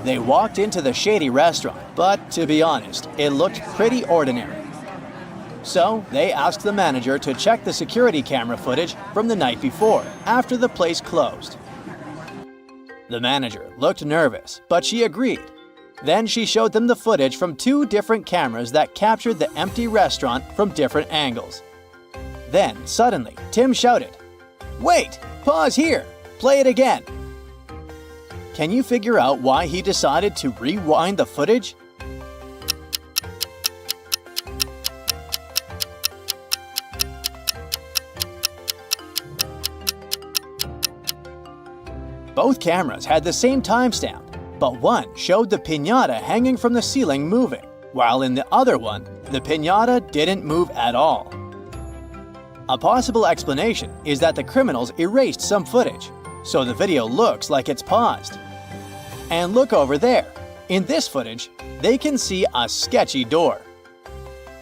They walked into the shady restaurant, but to be honest, it looked pretty ordinary. So they asked the manager to check the security camera footage from the night before, after the place closed. The manager looked nervous, but she agreed. Then she showed them the footage from 2 different cameras that captured the empty restaurant from different angles. Then, suddenly, Tim shouted, "Wait! Pause here! Play it again!" Can you figure out why he decided to rewind the footage? Both cameras had the same timestamp, but one showed the piñata hanging from the ceiling moving, while in the other one, the piñata didn't move at all. A possible explanation is that the criminals erased some footage, so the video looks like it's paused. And look over there. In this footage, they can see a sketchy door.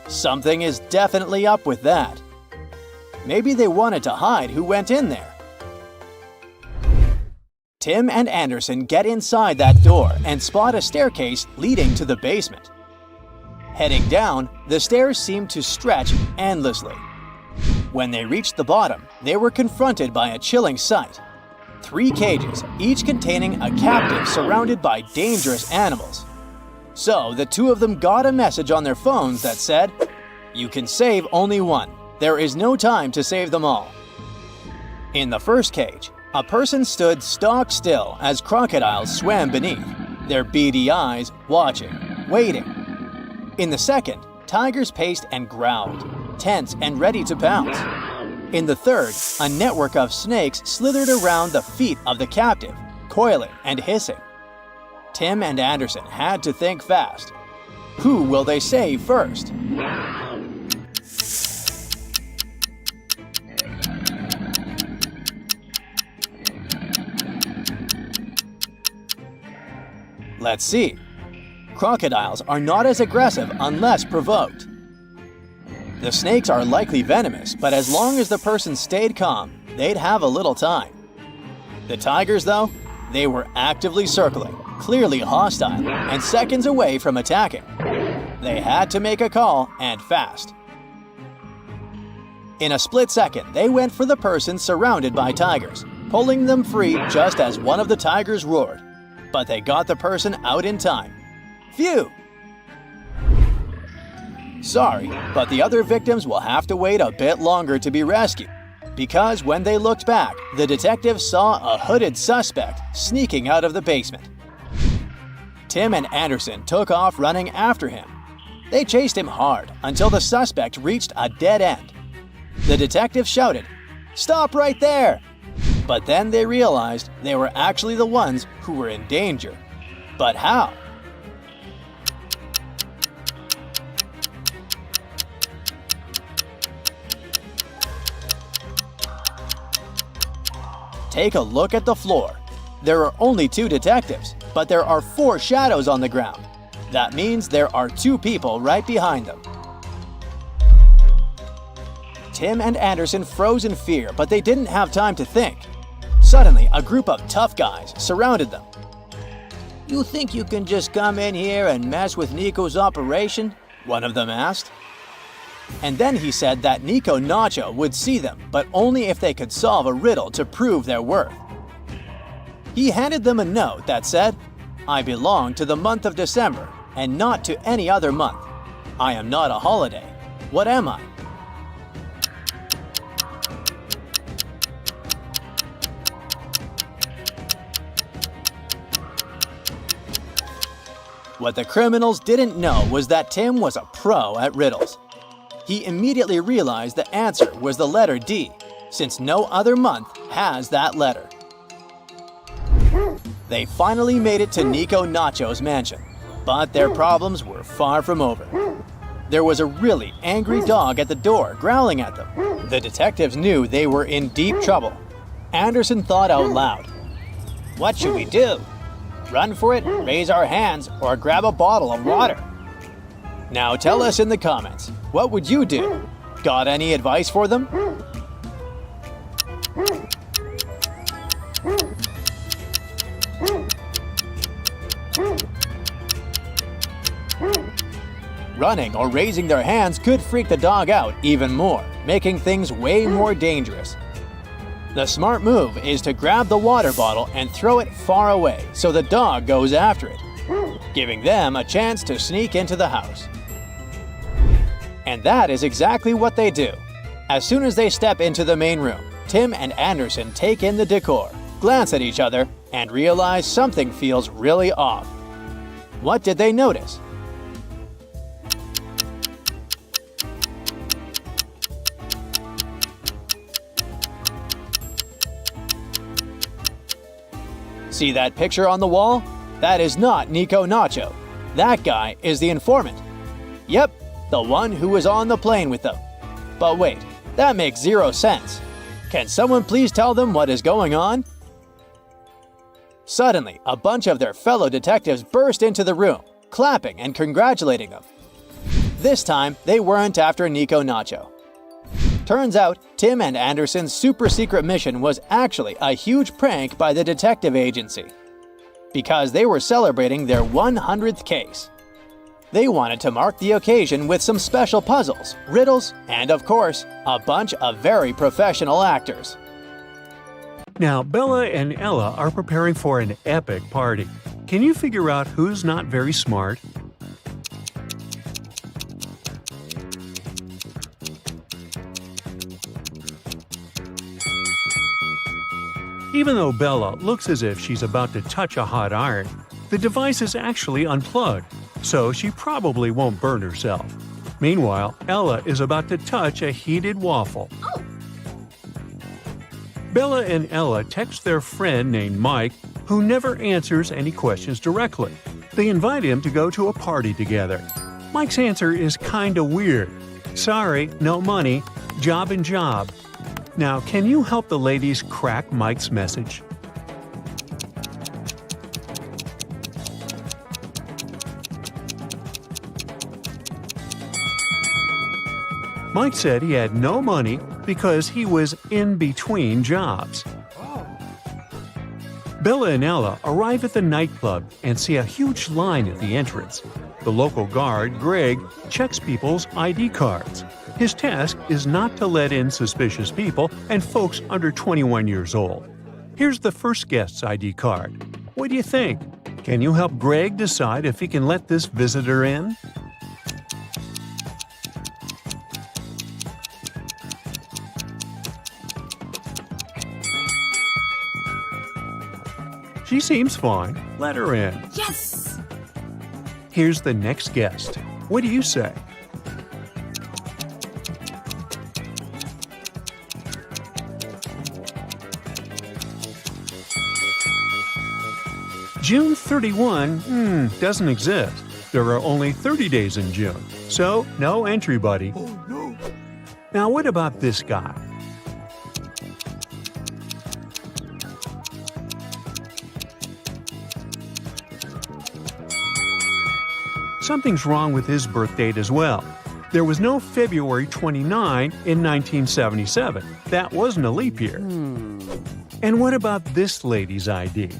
Something is definitely up with that. Maybe they wanted to hide who went in there. Tim and Anderson get inside that door and spot a staircase leading to the basement. Heading down, the stairs seemed to stretch endlessly. When they reached the bottom, they were confronted by a chilling sight. 3 cages, each containing a captive surrounded by dangerous animals. So the 2 of them got a message on their phones that said, "You can save only one. There is no time to save them all." In the first cage, a person stood stock still as crocodiles swam beneath, their beady eyes watching, waiting. In the second, tigers paced and growled, tense and ready to pounce. In the third, a network of snakes slithered around the feet of the captive, coiling and hissing. Tim and Anderson had to think fast. Who will they save first? Let's see. Crocodiles are not as aggressive unless provoked. The snakes are likely venomous, but as long as the person stayed calm, they'd have a little time. The tigers, though, they were actively circling, clearly hostile, and seconds away from attacking. They had to make a call, and fast. In a split second, they went for the person surrounded by tigers, pulling them free just as one of the tigers roared. But they got the person out in time. Phew! Sorry, but the other victims will have to wait a bit longer to be rescued, because when they looked back, the detectives saw a hooded suspect sneaking out of the basement. Tim and Anderson took off running after him. They chased him hard until the suspect reached a dead end. The detectives shouted, "Stop right there!" But then they realized they were actually the ones who were in danger. But how? Take a look at the floor. There are only 2 detectives, but there are 4 shadows on the ground. That means there are 2 people right behind them. Tim and Anderson froze in fear, but they didn't have time to think. Suddenly, a group of tough guys surrounded them. "You think you can just come in here and mess with Nico's operation?" one of them asked. And then he said that Nico Nacho would see them, but only if they could solve a riddle to prove their worth. He handed them a note that said, "I belong to the month of December, and not to any other month. I am not a holiday. What am I?" What the criminals didn't know was that Tim was a pro at riddles. He immediately realized the answer was the letter D, since no other month has that letter. They finally made it to Nico Nacho's mansion, but their problems were far from over. There was a really angry dog at the door growling at them. The detectives knew they were in deep trouble. Anderson thought out loud. "What should we do? Run for it, raise our hands, or grab a bottle of water?" Now tell us in the comments, what would you do? Got any advice for them? Running or raising their hands could freak the dog out even more, making things way more dangerous. The smart move is to grab the water bottle and throw it far away so the dog goes after it, giving them a chance to sneak into the house. And that is exactly what they do. As soon as they step into the main room, Tim and Anderson take in the decor, glance at each other, and realize something feels really off. What did they notice? See that picture on the wall? That is not Nico Nacho. That guy is the informant. Yep, the one who was on the plane with them. But wait, that makes 0 sense. Can someone please tell them what is going on? Suddenly, a bunch of their fellow detectives burst into the room, clapping and congratulating them. This time, they weren't after Nico Nacho. Turns out, Tim and Anderson's super secret mission was actually a huge prank by the detective agency, because they were celebrating their 100th case. They wanted to mark the occasion with some special puzzles, riddles, and of course, a bunch of very professional actors. Now, Bella and Ella are preparing for an epic party. Can you figure out who's not very smart? Even though Bella looks as if she's about to touch a hot iron, the device is actually unplugged, so she probably won't burn herself. Meanwhile, Ella is about to touch a heated waffle. Bella and Ella text their friend named Mike, who never answers any questions directly. They invite him to go to a party together. Mike's answer is kinda weird. Sorry, no money, job and job. Now, can you help the ladies crack Mike's message? Mike said he had no money because he was in between jobs. Bella and Ella arrive at the nightclub and see a huge line at the entrance. The local guard, Greg, checks people's ID cards. His task is not to let in suspicious people and folks under 21 years old. Here's the first guest's ID card. What do you think? Can you help Greg decide if he can let this visitor in? She seems fine. Let her in. Yes! Here's the next guest. What do you say? June 31 doesn't exist. There are only 30 days in June, so no entry, buddy. Oh no! Now what about this guy? Something's wrong with his birth date as well. There was no February 29 in 1977. That wasn't a leap year. And what about this lady's ID?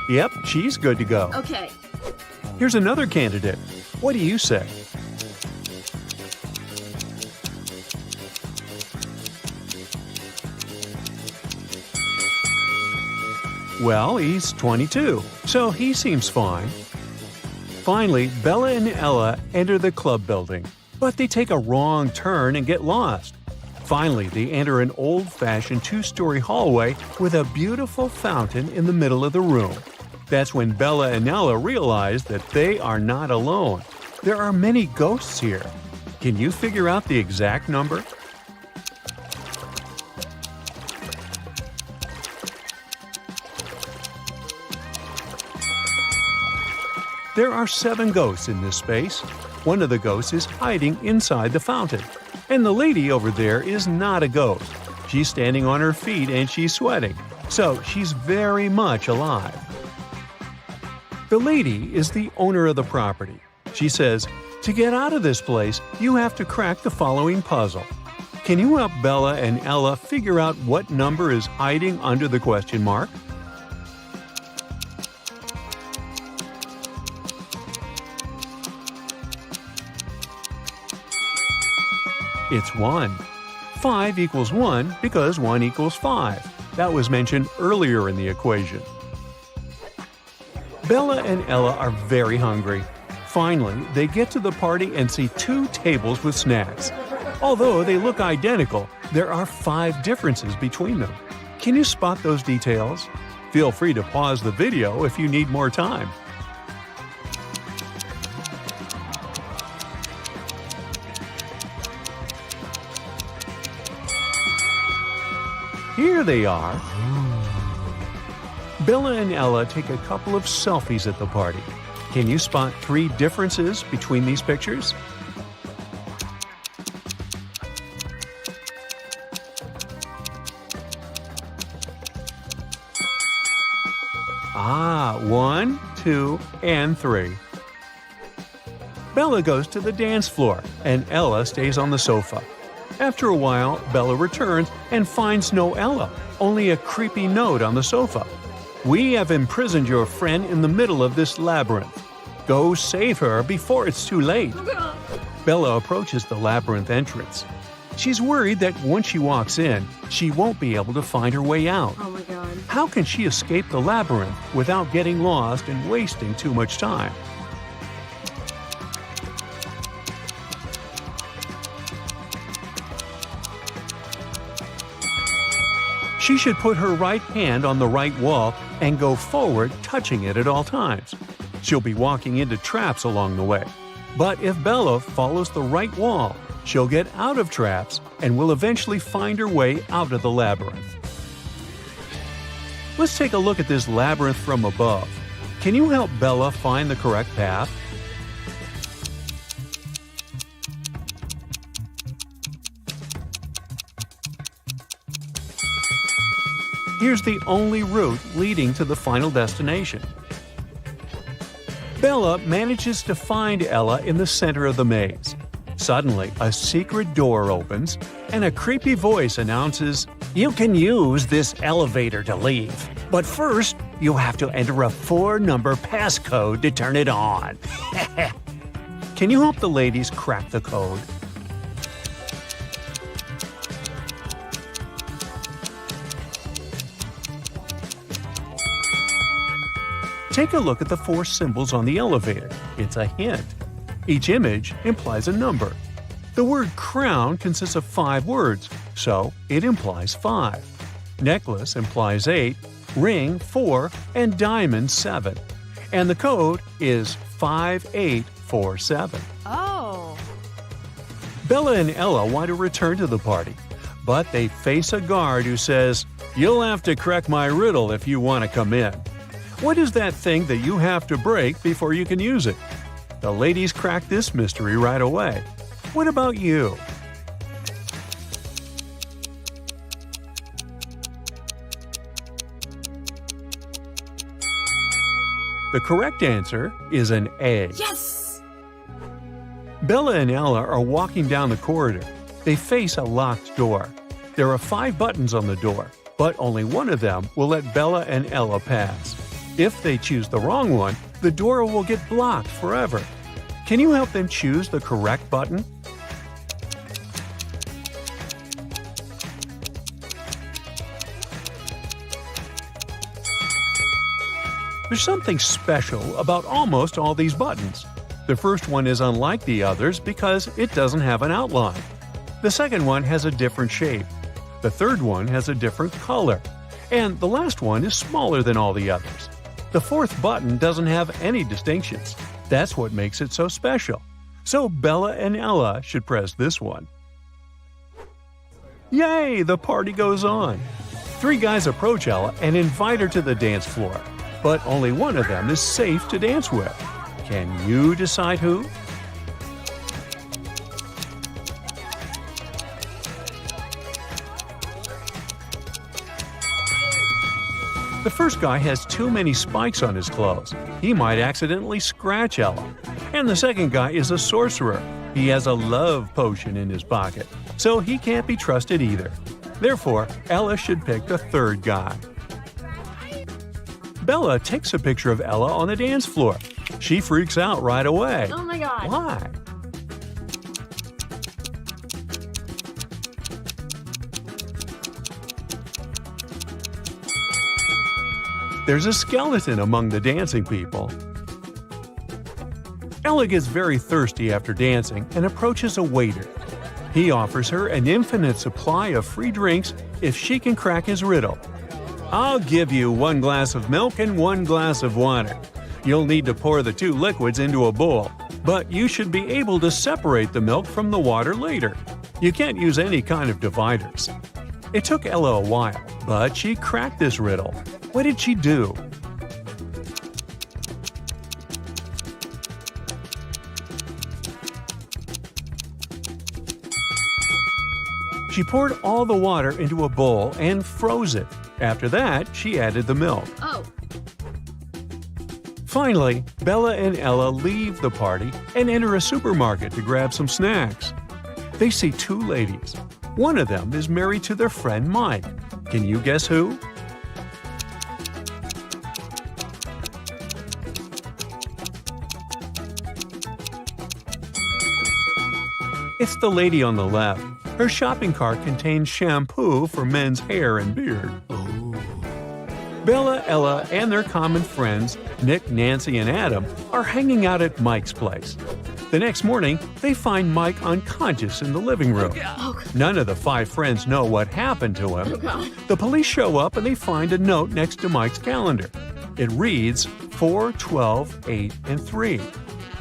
Yep, she's good to go. Okay. Here's another candidate. What do you say? Well, he's 22, so he seems fine. Finally, Bella and Ella enter the club building, but they take a wrong turn and get lost. Finally, they enter an old-fashioned two-story hallway with a beautiful fountain in the middle of the room. That's when Bella and Ella realize that they are not alone. There are many ghosts here. Can you figure out the exact number? There are 7 ghosts in this space. One of the ghosts is hiding inside the fountain. And the lady over there is not a ghost. She's standing on her feet and she's sweating. So she's very much alive. The lady is the owner of the property. She says, "To get out of this place, you have to crack the following puzzle. Can you help Bella and Ella figure out what number is hiding under the question mark?" It's 1. 5 equals 1 because 1 equals 5. That was mentioned earlier in the equation. Bella and Ella are very hungry. Finally, they get to the party and see 2 tables with snacks. Although they look identical, there are 5 differences between them. Can you spot those details? Feel free to pause the video if you need more time. Here they are. Bella and Ella take a couple of selfies at the party. Can you spot 3 differences between these pictures? Ah, 1, 2, and 3. Bella goes to the dance floor, and Ella stays on the sofa. After a while, Bella returns and finds no Ella, only a creepy note on the sofa. "We have imprisoned your friend in the middle of this labyrinth. Go save her before it's too late." Bella approaches the labyrinth entrance. She's worried that once she walks in, she won't be able to find her way out. Oh my god. How can she escape the labyrinth without getting lost and wasting too much time? She should put her right hand on the right wall and go forward, touching it at all times. She'll be walking into traps along the way. But if Bella follows the right wall, she'll get out of traps and will eventually find her way out of the labyrinth. Let's take a look at this labyrinth from above. Can you help Bella find the correct path? Here's the only route leading to the final destination. Bella manages to find Ella in the center of the maze. Suddenly, a secret door opens, and a creepy voice announces, "You can use this elevator to leave, but first, you have to enter a 4-number passcode to turn it on." Can you help the ladies crack the code? Take a look at the 4 symbols on the elevator. It's a hint. Each image implies a number. The word crown consists of 5 words, so it implies 5. Necklace implies 8, ring 4, and diamond 7. And the code is 5847. Oh. Bella and Ella want to return to the party, but they face a guard who says, "You'll have to crack my riddle if you want to come in." What is that thing that you have to break before you can use it? The ladies crack this mystery right away. What about you? The correct answer is an A. Yes! Bella and Ella are walking down the corridor. They face a locked door. There are 5 buttons on the door, but only one of them will let Bella and Ella pass. If they choose the wrong one, the door will get blocked forever. Can you help them choose the correct button? There's something special about almost all these buttons. The first one is unlike the others because it doesn't have an outline. The second one has a different shape. The third one has a different color. And the last one is smaller than all the others. The fourth button doesn't have any distinctions. That's what makes it so special. So Bella and Ella should press this one. Yay! The party goes on. 3 guys approach Ella and invite her to the dance floor. But only one of them is safe to dance with. Can you decide who? The first guy has too many spikes on his clothes. He might accidentally scratch Ella. And the second guy is a sorcerer. He has a love potion in his pocket, so he can't be trusted either. Therefore, Ella should pick the third guy. Bella takes a picture of Ella on the dance floor. She freaks out right away. Oh my god. Why? There's a skeleton among the dancing people. Ella gets very thirsty after dancing and approaches a waiter. He offers her an infinite supply of free drinks if she can crack his riddle. "I'll give you 1 glass of milk and 1 glass of water. You'll need to pour the 2 liquids into a bowl, but you should be able to separate the milk from the water later. You can't use any kind of dividers." It took Ella a while, but she cracked this riddle. What did she do? She poured all the water into a bowl and froze it. After that, she added the milk. Oh. Finally, Bella and Ella leave the party and enter a supermarket to grab some snacks. They see 2 ladies. One of them is married to their friend Mike. Can you guess who? It's the lady on the left. Her shopping cart contains shampoo for men's hair and beard. Bella, Ella, and their common friends, Nick, Nancy, and Adam, are hanging out at Mike's place. The next morning, they find Mike unconscious in the living room. None of the 5 friends know what happened to him. The police show up and they find a note next to Mike's calendar. It reads 4, 12, 8, and 3.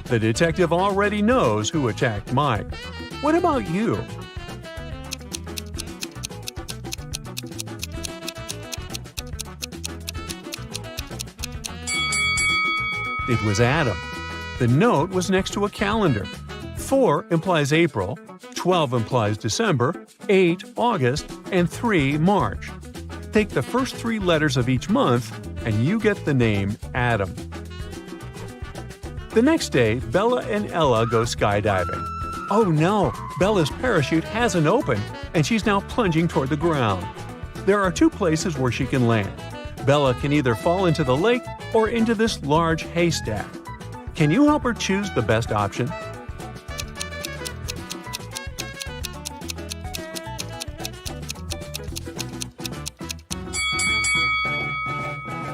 The detective already knows who attacked Mike. What about you? It was Adam. The note was next to a calendar. 4 implies April, 12 implies December, 8 August, and 3 March. Take the first 3 letters of each month, and you get the name Adam. The next day, Bella and Ella go skydiving. Oh no, Bella's parachute hasn't opened, and she's now plunging toward the ground. There are 2 places where she can land. Bella can either fall into the lake or into this large haystack. Can you help her choose the best option?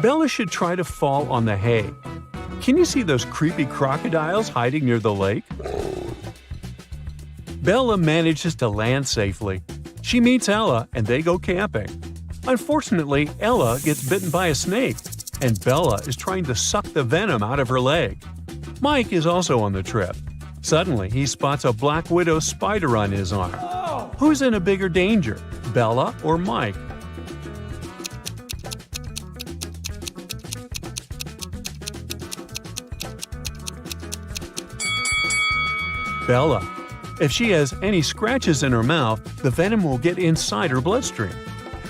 Bella should try to fall on the hay. Can you see those creepy crocodiles hiding near the lake? Bella manages to land safely. She meets Ella and they go camping. Unfortunately, Ella gets bitten by a snake, and Bella is trying to suck the venom out of her leg. Mike is also on the trip. Suddenly, he spots a Black Widow spider on his arm. Who's in a bigger danger, Bella or Mike? Bella. If she has any scratches in her mouth, the venom will get inside her bloodstream.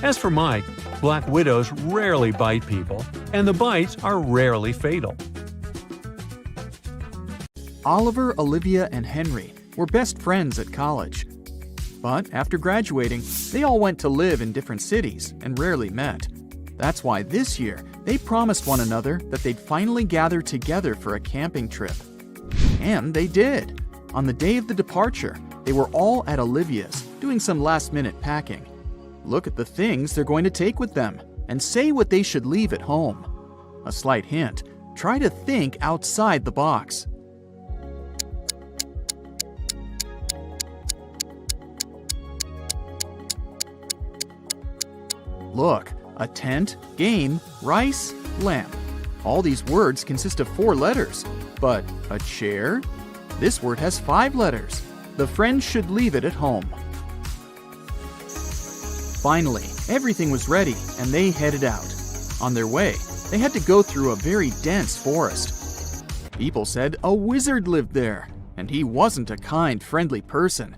As for Mike, Black Widows rarely bite people, and the bites are rarely fatal. Oliver, Olivia, and Henry were best friends at college. But after graduating, they all went to live in different cities and rarely met. That's why this year, they promised one another that they'd finally gather together for a camping trip. And they did. On the day of the departure, they were all at Olivia's, doing some last-minute packing. Look at the things they're going to take with them, and say what they should leave at home. A slight hint, try to think outside the box. Look, a tent, game, rice, lamp. All these words consist of 4 letters. But a chair? This word has 5 letters. The friends should leave it at home. Finally, everything was ready and they headed out. On their way, they had to go through a very dense forest. People said a wizard lived there, and he wasn't a kind, friendly person.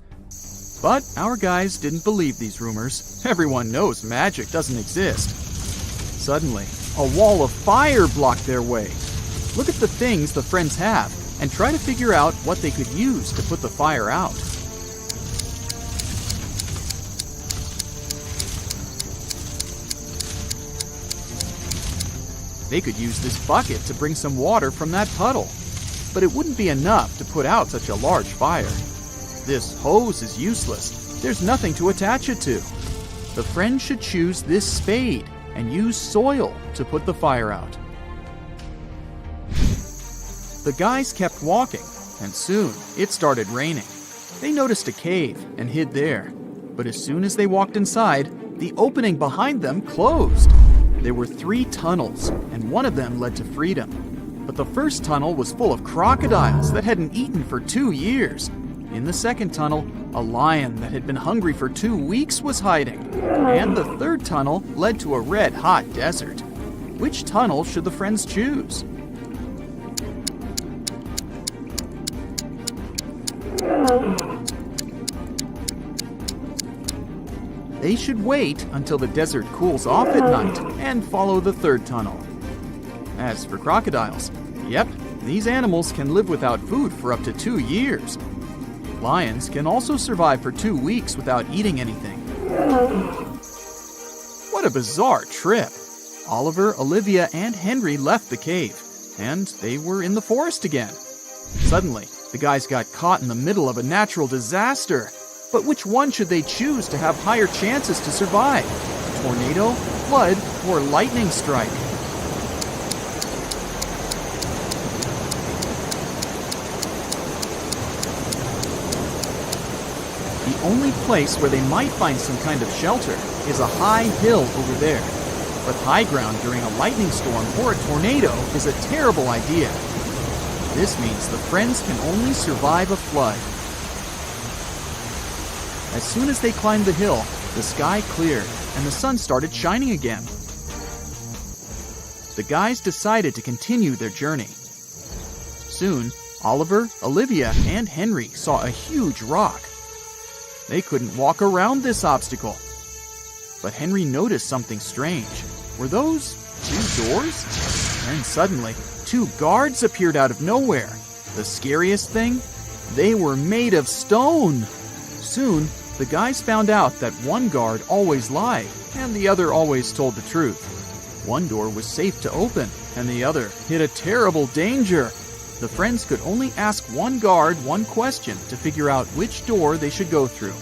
But our guys didn't believe these rumors. Everyone knows magic doesn't exist. Suddenly, a wall of fire blocked their way. Look at the things the friends have and try to figure out what they could use to put the fire out. They could use this bucket to bring some water from that puddle, but it wouldn't be enough to put out such a large fire. This hose is useless. There's nothing to attach it to. The friends should choose this spade and use soil to put the fire out. The guys kept walking, and soon it started raining. They noticed a cave and hid there, but as soon as they walked inside, the opening behind them closed. There were 3 tunnels, and one of them led to freedom. But the first tunnel was full of crocodiles that hadn't eaten for 2 years. In the second tunnel, a lion that had been hungry for 2 weeks was hiding. And the third tunnel led to a red-hot desert. Which tunnel should the friends choose? They should wait until the desert cools off at night and follow the third tunnel. As for crocodiles, yep, these animals can live without food for up to 2 years. Lions can also survive for 2 weeks without eating anything. What a bizarre trip! Oliver, Olivia, and Henry left the cave, and they were in the forest again. Suddenly, the guys got caught in the middle of a natural disaster. But which one should they choose to have higher chances to survive? Tornado, flood, or lightning strike? The only place where they might find some kind of shelter is a high hill over there. But high ground during a lightning storm or a tornado is a terrible idea. This means the friends can only survive a flood. As soon as they climbed the hill, the sky cleared and the sun started shining again. The guys decided to continue their journey. Soon, Oliver, Olivia, and Henry saw a huge rock. They couldn't walk around this obstacle. But Henry noticed something strange. Were those 2 doors? And suddenly, 2 guards appeared out of nowhere. The scariest thing? They were made of stone. Soon, the guys found out that one guard always lied, and the other always told the truth. One door was safe to open, and the other hid a terrible danger. The friends could only ask one guard one question to figure out which door they should go through.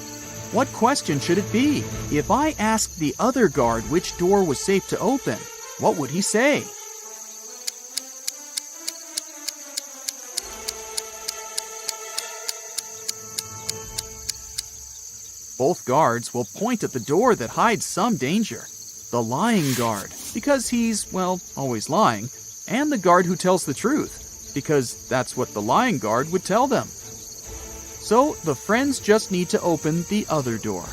What question should it be? If I asked the other guard which door was safe to open, what would he say? Both guards will point at the door that hides some danger. The lying guard, because he's, well, always lying, and the guard who tells the truth, because that's what the lying guard would tell them. So the friends just need to open the other door.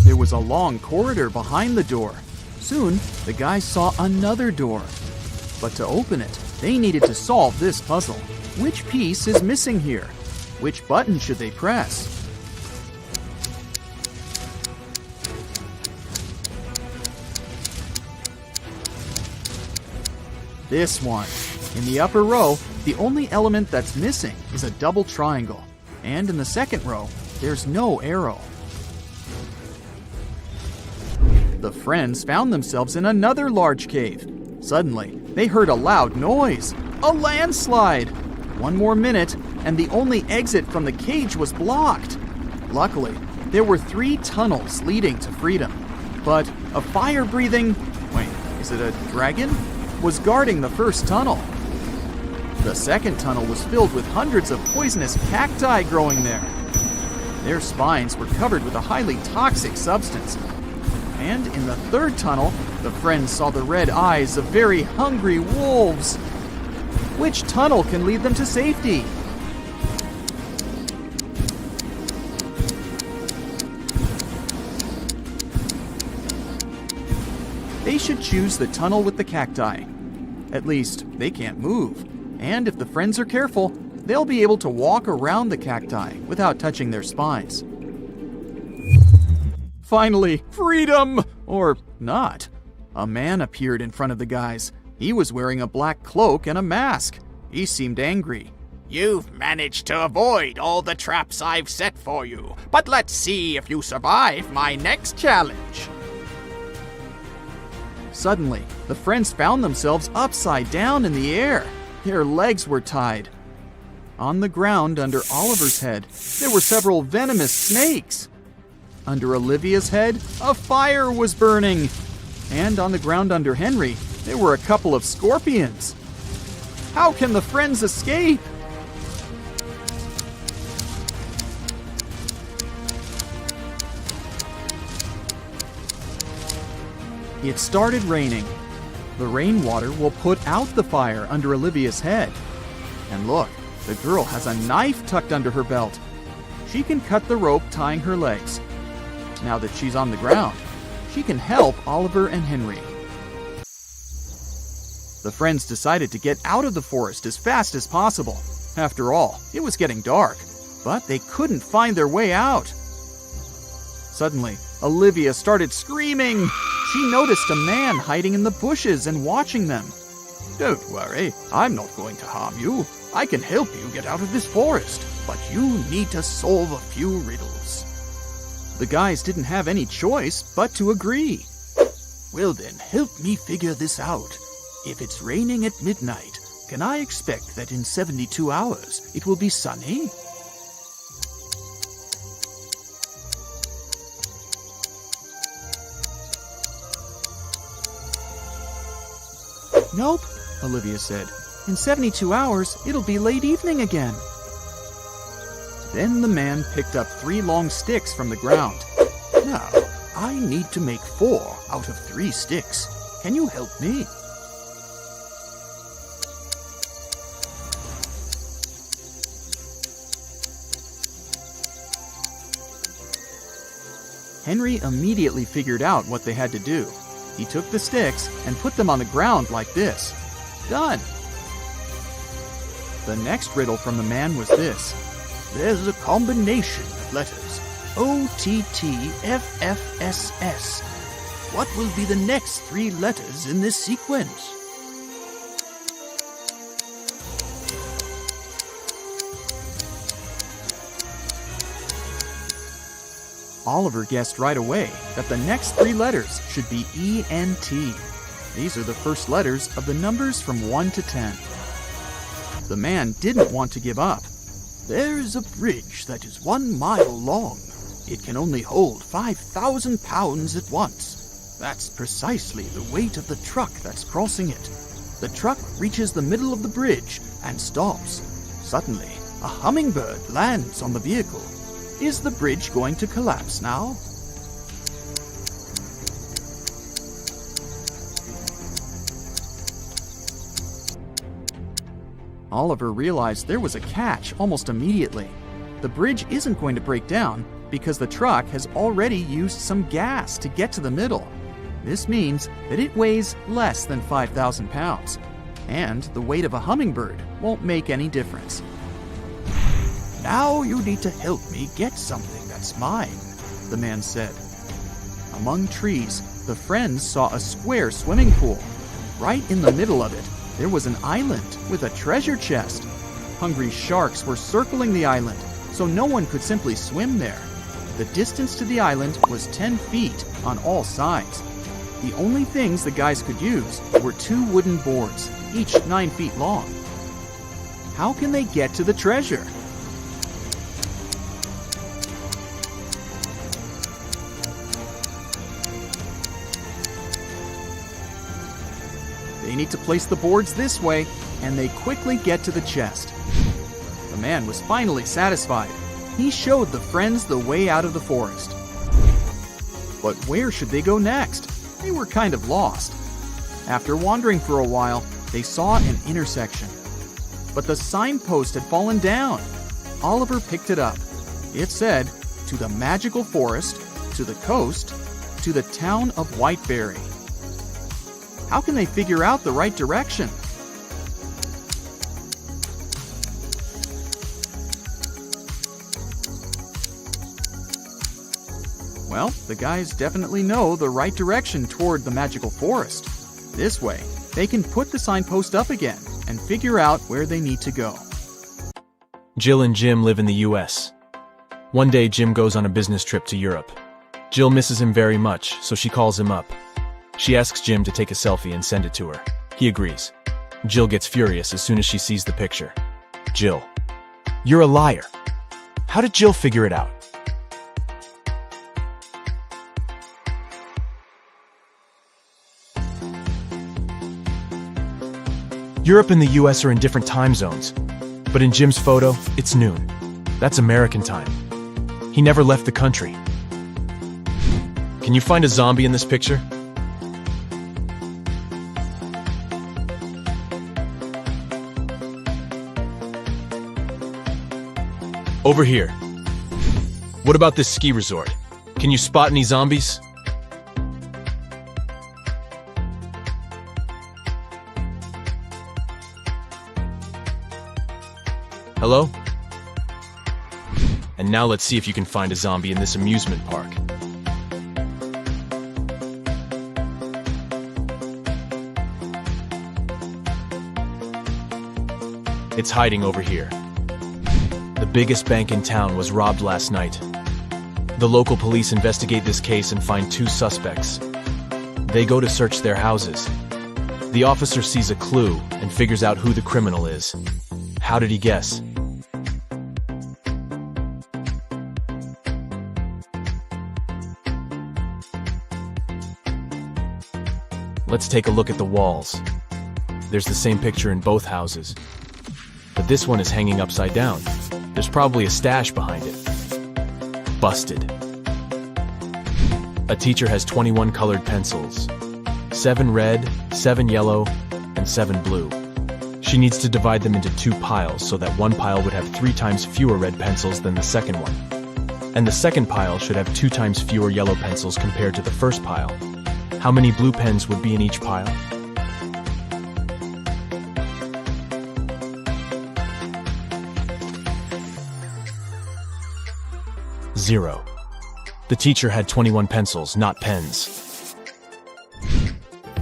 There was a long corridor behind the door. Soon, the guys saw another door. But to open it, they needed to solve this puzzle. Which piece is missing here? Which button should they press? This one. In the upper row, the only element that's missing is a double triangle. And in the second row, there's no arrow. The friends found themselves in another large cave. Suddenly, they heard a loud noise. A landslide! One more minute, and the only exit from the cage was blocked. Luckily, there were 3 tunnels leading to freedom. But a fire-breathing... wait, is it a dragon? Was guarding the first tunnel. The second tunnel was filled with hundreds of poisonous cacti growing there. Their spines were covered with a highly toxic substance. And in the third tunnel, the friends saw the red eyes of very hungry wolves. Which tunnel can lead them to safety? They should choose the tunnel with the cacti. At least, they can't move. And if the friends are careful, they'll be able to walk around the cacti without touching their spines. Finally, freedom! Or not. A man appeared in front of the guys. He was wearing a black cloak and a mask. He seemed angry. You've managed to avoid all the traps I've set for you, but let's see if you survive my next challenge. Suddenly, the friends found themselves upside down in the air. Their legs were tied. On the ground under Oliver's head, there were several venomous snakes. Under Olivia's head, a fire was burning. And on the ground under Henry, there were a couple of scorpions. How can the friends escape? It started raining. The rainwater will put out the fire under Olivia's head. And look, the girl has a knife tucked under her belt. She can cut the rope tying her legs. Now that she's on the ground, she can help Oliver and Henry. The friends decided to get out of the forest as fast as possible. After all, it was getting dark, but they couldn't find their way out. Suddenly, Olivia started screaming. She noticed a man hiding in the bushes and watching them. Don't worry, I'm not going to harm you. I can help you get out of this forest, but you need to solve a few riddles. The guys didn't have any choice but to agree. Well then, help me figure this out. If it's raining at midnight, can I expect that in 72 hours it will be sunny? Nope, Olivia said. In 72 hours, it'll be late evening again. Then the man picked up 3 long sticks from the ground. Now, I need to make 4 out of 3 sticks. Can you help me? Henry immediately figured out what they had to do. He took the sticks and put them on the ground like this. Done! The next riddle from the man was this. There's a combination of letters. OTTFFSS. What will be the next 3 letters in this sequence? Oliver guessed right away that the next 3 letters should be ENT. These are the first letters of the numbers from 1 to 10. The man didn't want to give up. There is a bridge that is 1 mile long. It can only hold 5,000 pounds at once. That's precisely the weight of the truck that's crossing it. The truck reaches the middle of the bridge and stops. Suddenly, a hummingbird lands on the vehicle. Is the bridge going to collapse now? Oliver realized there was a catch almost immediately. The bridge isn't going to break down because the truck has already used some gas to get to the middle. This means that it weighs less than 5,000 pounds, and the weight of a hummingbird won't make any difference. Now you need to help me get something that's mine, the man said. Among trees, the friends saw a square swimming pool. Right in the middle of it, there was an island with a treasure chest. Hungry sharks were circling the island, so no one could simply swim there. The distance to the island was 10 feet on all sides. The only things the guys could use were 2 wooden boards, each 9 feet long. How can they get to the treasure? They need to place the boards this way, and they quickly get to the chest. The man was finally satisfied. He showed the friends the way out of the forest. But where should they go next? They were kind of lost. After wandering for a while, they saw an intersection. But the signpost had fallen down. Oliver picked it up. It said, "To the magical forest, to the coast, to the town of Whiteberry." How can they figure out the right direction? Well, the guys definitely know the right direction toward the magical forest. This way, they can put the signpost up again and figure out where they need to go. Jill and Jim live in the US. One day, Jim goes on a business trip to Europe. Jill misses him very much, so she calls him up. She asks Jim to take a selfie and send it to her. He agrees. Jill gets furious as soon as she sees the picture. Jill, you're a liar. How did Jill figure it out? Europe and the US are in different time zones, but in Jim's photo, it's noon. That's American time. He never left the country. Can you find a zombie in this picture? Over here. What about this ski resort? Can you spot any zombies? Hello? And now let's see if you can find a zombie in this amusement park. It's hiding over here. The biggest bank in town was robbed last night. The local police investigate this case and find 2 suspects. They go to search their houses. The officer sees a clue and figures out who the criminal is. How did he guess? Let's take a look at the walls. There's the same picture in both houses. But this one is hanging upside down. There's probably a stash behind it. Busted. A teacher has 21 colored pencils. 7 red, 7 yellow, and 7 blue. She needs to divide them into 2 piles so that one pile would have 3 times fewer red pencils than the second one. And the second pile should have 2 times fewer yellow pencils compared to the first pile. How many blue pens would be in each pile? 0. The teacher had 21 pencils, not pens.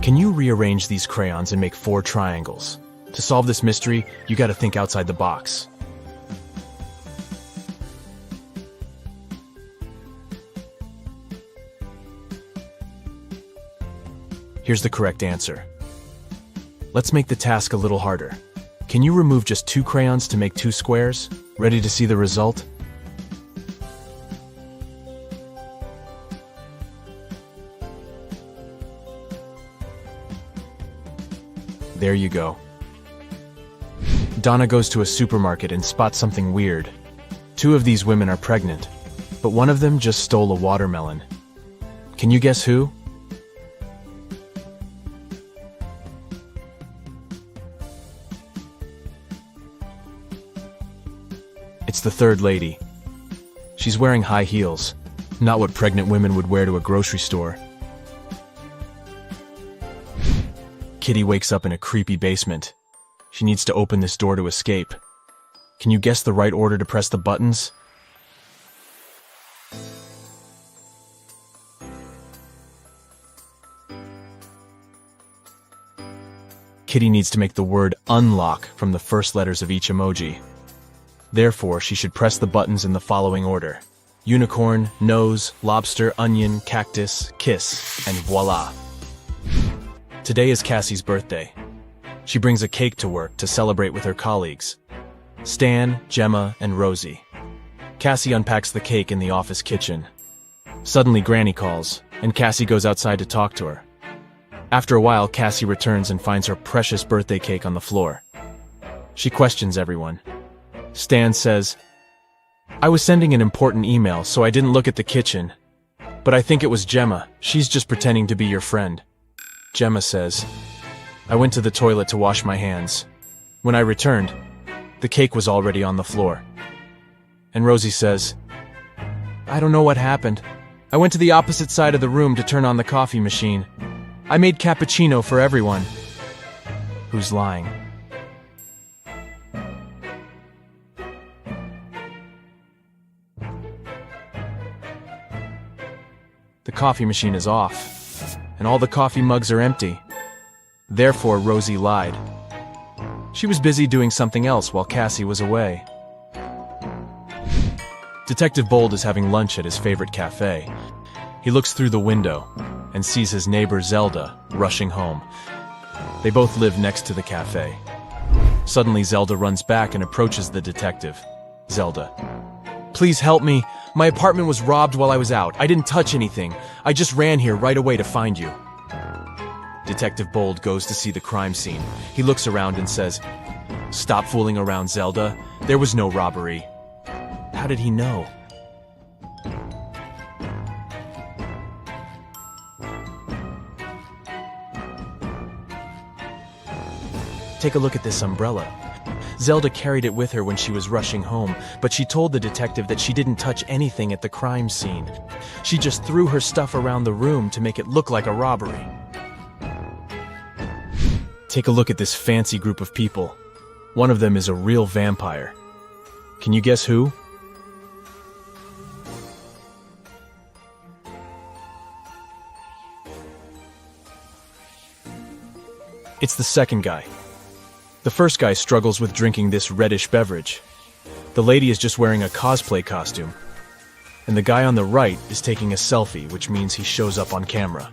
Can you rearrange these crayons and make 4 triangles? To solve this mystery, you gotta think outside the box. Here's the correct answer. Let's make the task a little harder. Can you remove just 2 crayons to make 2 squares? Ready to see the result? There you go. Donna goes to a supermarket and spots something weird. 2 of these women are pregnant, but one of them just stole a watermelon. Can you guess who? It's the third lady. She's wearing high heels, not what pregnant women would wear to a grocery store. Kitty wakes up in a creepy basement. She needs to open this door to escape. Can you guess the right order to press the buttons? Kitty needs to make the word unlock from the first letters of each emoji. Therefore, she should press the buttons in the following order: unicorn, nose, lobster, onion, cactus, kiss, and voila. Today is Cassie's birthday. She brings a cake to work to celebrate with her colleagues, Stan, Gemma, and Rosie. Cassie unpacks the cake in the office kitchen. Suddenly, Granny calls, and Cassie goes outside to talk to her. After a while, Cassie returns and finds her precious birthday cake on the floor. She questions everyone. Stan says, "I was sending an important email, so I didn't look at the kitchen. But I think it was Gemma. She's just pretending to be your friend." Gemma says, "I went to the toilet to wash my hands. When I returned, the cake was already on the floor." And Rosie says, "I don't know what happened. I went to the opposite side of the room to turn on the coffee machine. I made cappuccino for everyone." Who's lying? The coffee machine is off, and all the coffee mugs are empty. Therefore, Rosie lied. She was busy doing something else while Cassie was away. Detective Bold is having lunch at his favorite cafe. He looks through the window and sees his neighbor Zelda rushing home. They both live next to the cafe. Suddenly, Zelda runs back and approaches the detective. Zelda: "Please help me. My apartment was robbed while I was out. I didn't touch anything. I just ran here right away to find you." Detective Bold goes to see the crime scene. He looks around and says, "Stop fooling around, Zelda. There was no robbery." How did he know? Take a look at this umbrella. Zelda carried it with her when she was rushing home, but she told the detective that she didn't touch anything at the crime scene. She just threw her stuff around the room to make it look like a robbery. Take a look at this fancy group of people. One of them is a real vampire. Can you guess who? It's the second guy. The first guy struggles with drinking this reddish beverage. The lady is just wearing a cosplay costume. And the guy on the right is taking a selfie, which means he shows up on camera.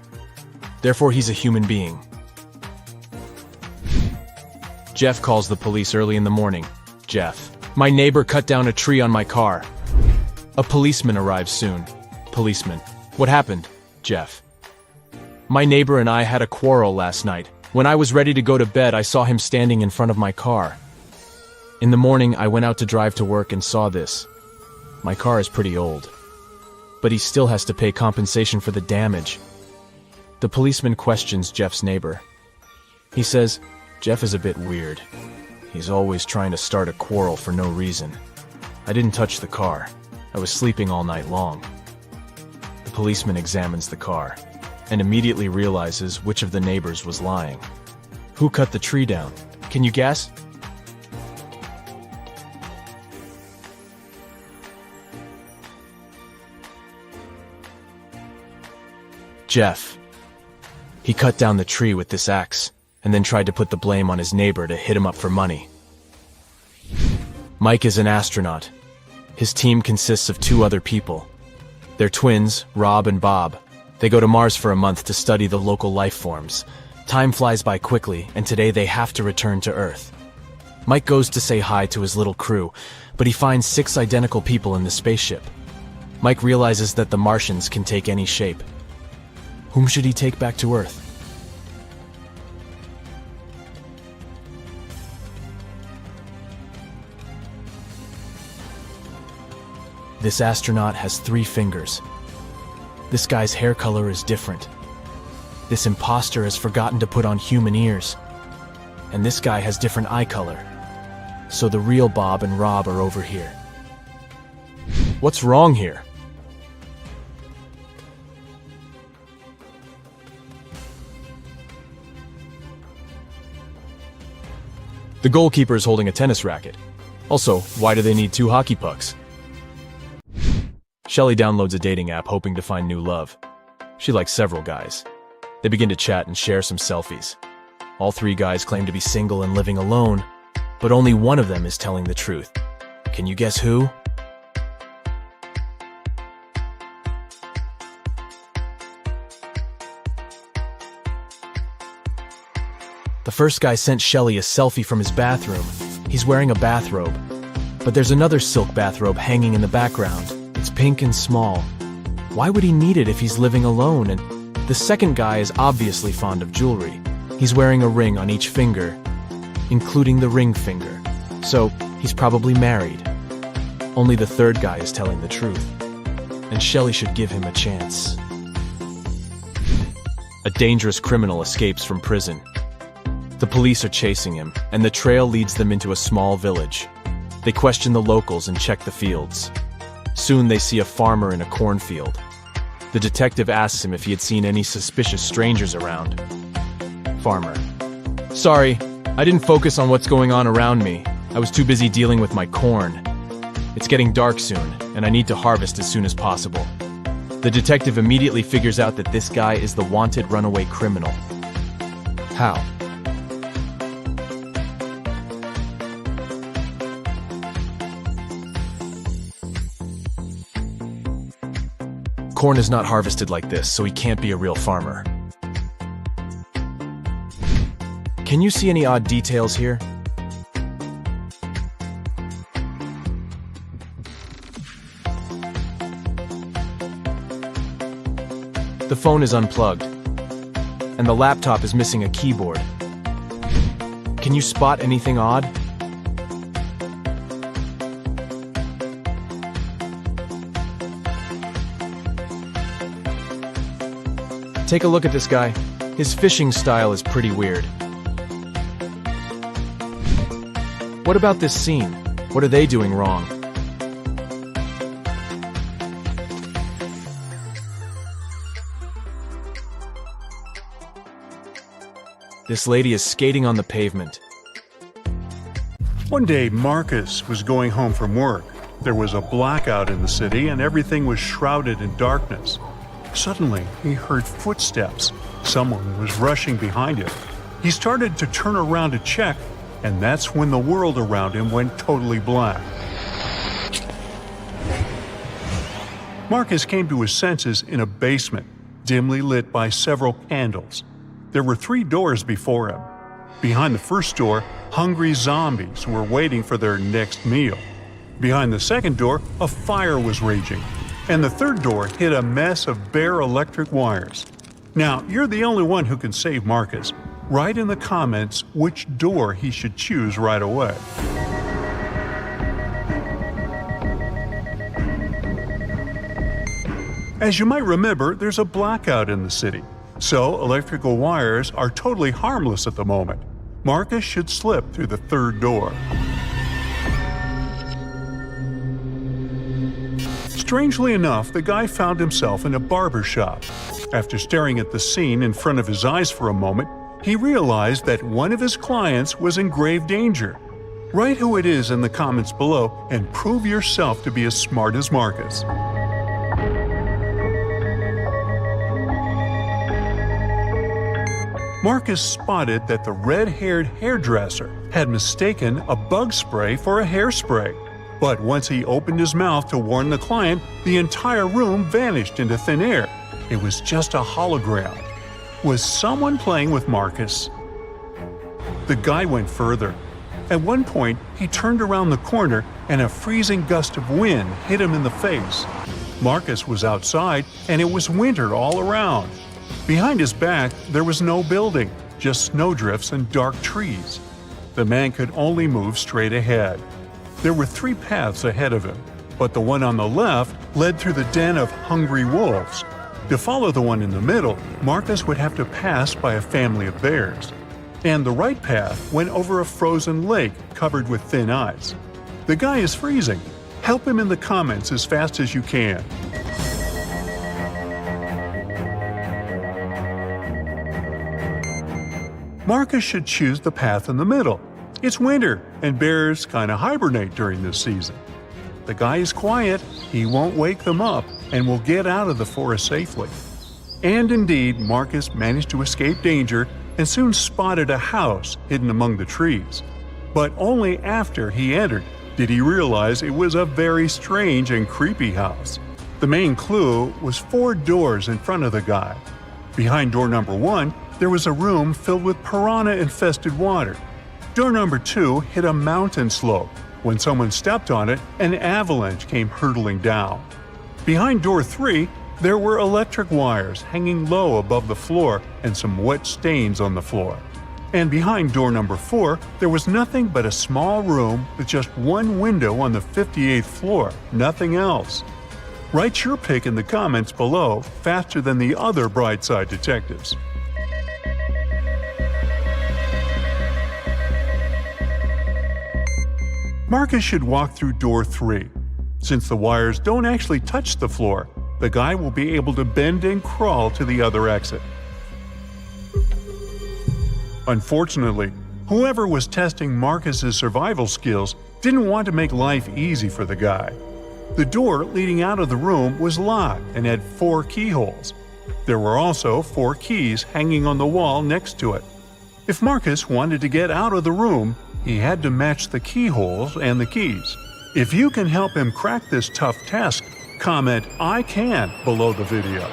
Therefore, he's a human being. Jeff calls the police early in the morning. Jeff: "My neighbor cut down a tree on my car." A policeman arrives soon. Policeman: "What happened?" Jeff: "My neighbor and I had a quarrel last night. When I was ready to go to bed, I saw him standing in front of my car. In the morning, I went out to drive to work and saw this. My car is pretty old, but he still has to pay compensation for the damage." The policeman questions Jeff's neighbor. He says, "Jeff is a bit weird. He's always trying to start a quarrel for no reason. I didn't touch the car. I was sleeping all night long. The policeman examines the car and immediately realizes which of the neighbors was lying. Who cut the tree down? Can you guess? Jeff. He cut down the tree with this axe and then tried to put the blame on his neighbor to hit him up for money. Mike is an astronaut. His team consists of 2 other people. They're twins, Rob and Bob. They go to Mars for a month to study the local life forms. Time flies by quickly, and today they have to return to Earth. Mike goes to say hi to his little crew, but he finds 6 identical people in the spaceship. Mike realizes that the Martians can take any shape. Whom should he take back to Earth? This astronaut has 3 fingers. This guy's hair color is different. This imposter has forgotten to put on human ears. And this guy has different eye color. So the real Bob and Rob are over here. What's wrong here? The goalkeeper is holding a tennis racket. Also, why do they need 2 hockey pucks? Shelly downloads a dating app hoping to find new love. She likes several guys. They begin to chat and share some selfies. All 3 guys claim to be single and living alone, but only one of them is telling the truth. Can you guess who? The first guy sent Shelly a selfie from his bathroom. He's wearing a bathrobe. But there's another silk bathrobe hanging in the background. It's pink and small. Why would he need it if he's living alone? And the second guy is obviously fond of jewelry. He's wearing a ring on each finger, including the ring finger. So he's probably married. Only the third guy is telling the truth. And Shelly should give him a chance. A dangerous criminal escapes from prison. The police are chasing him, and the trail leads them into a small village. They question the locals and check the fields. Soon they see a farmer in a cornfield. The detective asks him if he had seen any suspicious strangers around. Farmer: sorry, I didn't focus on what's going on around me. I was too busy dealing with my corn. It's getting dark soon, and I need to harvest as soon as possible. The detective immediately figures out that this guy is the wanted runaway criminal. How? Corn is not harvested like this, so he can't be a real farmer. Can you see any odd details here? The phone is unplugged, and the laptop is missing a keyboard. Can you spot anything odd? Take a look at this guy. His fishing style is pretty weird. What about this scene? What are they doing wrong? This lady is skating on the pavement. One day, Marcus was going home from work. There was a blackout in the city and everything was shrouded in darkness. Suddenly, he heard footsteps. Someone was rushing behind him. He started to turn around to check, and that's when the world around him went totally black. Marcus came to his senses in a basement, dimly lit by several candles. There were 3 doors before him. Behind the first door, hungry zombies were waiting for their next meal. Behind the second door, a fire was raging. And the third door hid a mess of bare electric wires. Now, you're the only one who can save Marcus. Write in the comments which door he should choose right away. As you might remember, there's a blackout in the city, so electrical wires are totally harmless at the moment. Marcus should slip through the third door. Strangely enough, the guy found himself in a barber shop. After staring at the scene in front of his eyes for a moment, he realized that one of his clients was in grave danger. Write who it is in the comments below and prove yourself to be as smart as Marcus. Marcus spotted that the red-haired hairdresser had mistaken a bug spray for a hairspray. But once he opened his mouth to warn the client, the entire room vanished into thin air. It was just a hologram. Was someone playing with Marcus? The guy went further. At one point, he turned around the corner and a freezing gust of wind hit him in the face. Marcus was outside and it was winter all around. Behind his back, there was no building, just snowdrifts and dark trees. The man could only move straight ahead. There were 3 paths ahead of him, but the one on the left led through the den of hungry wolves. To follow the one in the middle, Marcus would have to pass by a family of bears. And the right path went over a frozen lake covered with thin ice. The guy is freezing. Help him in the comments as fast as you can. Marcus should choose the path in the middle. It's winter, and bears kinda hibernate during this season. The guy is quiet, he won't wake them up, and will get out of the forest safely. And indeed, Marcus managed to escape danger and soon spotted a house hidden among the trees. But only after he entered did he realize it was a very strange and creepy house. The main clue was 4 doors in front of the guy. Behind door number 1, there was a room filled with piranha-infested water. Door number 2 hit a mountain slope. When someone stepped on it, an avalanche came hurtling down. Behind door 3, there were electric wires hanging low above the floor and some wet stains on the floor. And behind door number 4, there was nothing but a small room with just one window on the 58th floor, nothing else. Write your pick in the comments below faster than the other Brightside detectives. Marcus should walk through door 3. Since the wires don't actually touch the floor, the guy will be able to bend and crawl to the other exit. Unfortunately, whoever was testing Marcus's survival skills didn't want to make life easy for the guy. The door leading out of the room was locked and had 4 keyholes. There were also 4 keys hanging on the wall next to it. If Marcus wanted to get out of the room, he had to match the keyholes and the keys. If you can help him crack this tough task, comment "I can" below the video.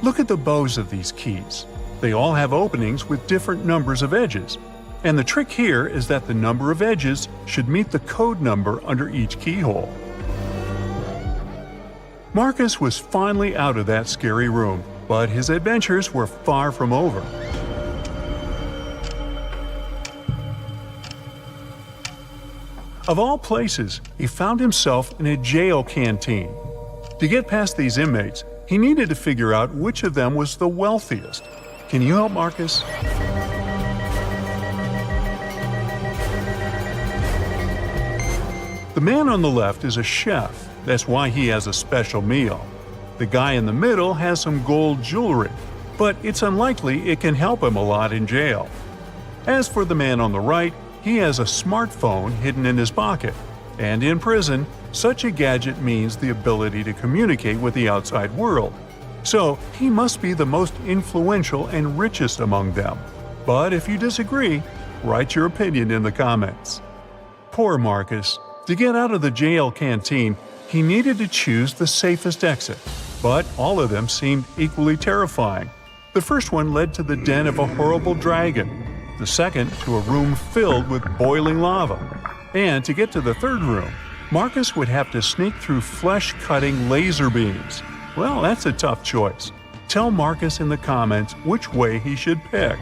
Look at the bows of these keys. They all have openings with different numbers of edges. And the trick here is that the number of edges should meet the code number under each keyhole. Marcus was finally out of that scary room, but his adventures were far from over. Of all places, he found himself in a jail canteen. To get past these inmates, he needed to figure out which of them was the wealthiest. Can you help Marcus? The man on the left is a chef. That's why he has a special meal. The guy in the middle has some gold jewelry, but it's unlikely it can help him a lot in jail. As for the man on the right, he has a smartphone hidden in his pocket. And in prison, such a gadget means the ability to communicate with the outside world. So he must be the most influential and richest among them. But if you disagree, write your opinion in the comments. Poor Marcus. To get out of the jail canteen, he needed to choose the safest exit. But all of them seemed equally terrifying. The first one led to the den of a horrible dragon. The second to a room filled with boiling lava. And to get to the third room, Marcus would have to sneak through flesh-cutting laser beams. Well, that's a tough choice. Tell Marcus in the comments which way he should pick.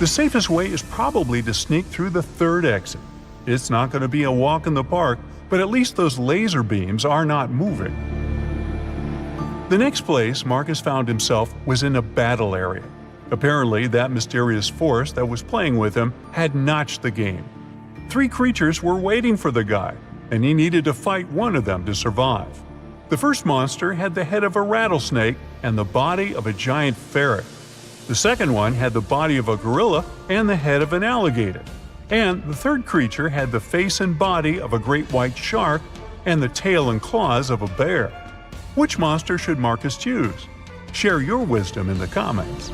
The safest way is probably to sneak through the third exit. It's not going to be a walk in the park, but at least those laser beams are not moving. The next place Marcus found himself was in a battle area. Apparently, that mysterious force that was playing with him had notched the game. 3 creatures were waiting for the guy, and he needed to fight one of them to survive. The first monster had the head of a rattlesnake and the body of a giant ferret. The second one had the body of a gorilla and the head of an alligator. And the third creature had the face and body of a great white shark and the tail and claws of a bear. Which monster should Marcus choose? Share your wisdom in the comments.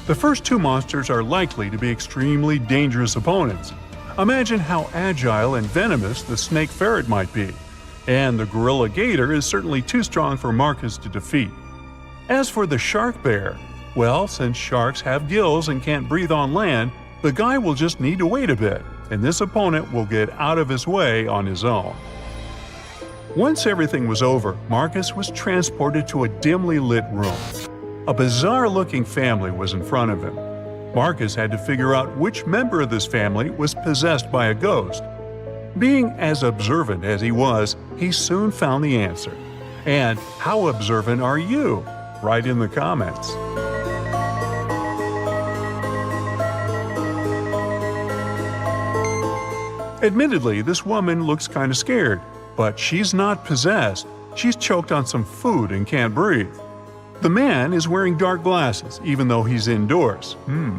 The first 2 monsters are likely to be extremely dangerous opponents. Imagine how agile and venomous the snake ferret might be. And the gorilla gator is certainly too strong for Marcus to defeat. As for the shark bear, well, since sharks have gills and can't breathe on land, the guy will just need to wait a bit, and this opponent will get out of his way on his own. Once everything was over, Marcus was transported to a dimly lit room. A bizarre-looking family was in front of him. Marcus had to figure out which member of this family was possessed by a ghost. Being as observant as he was, he soon found the answer. And how observant are you? Write in the comments. Admittedly, this woman looks kind of scared, but she's not possessed. She's choked on some food and can't breathe. The man is wearing dark glasses, even though he's indoors.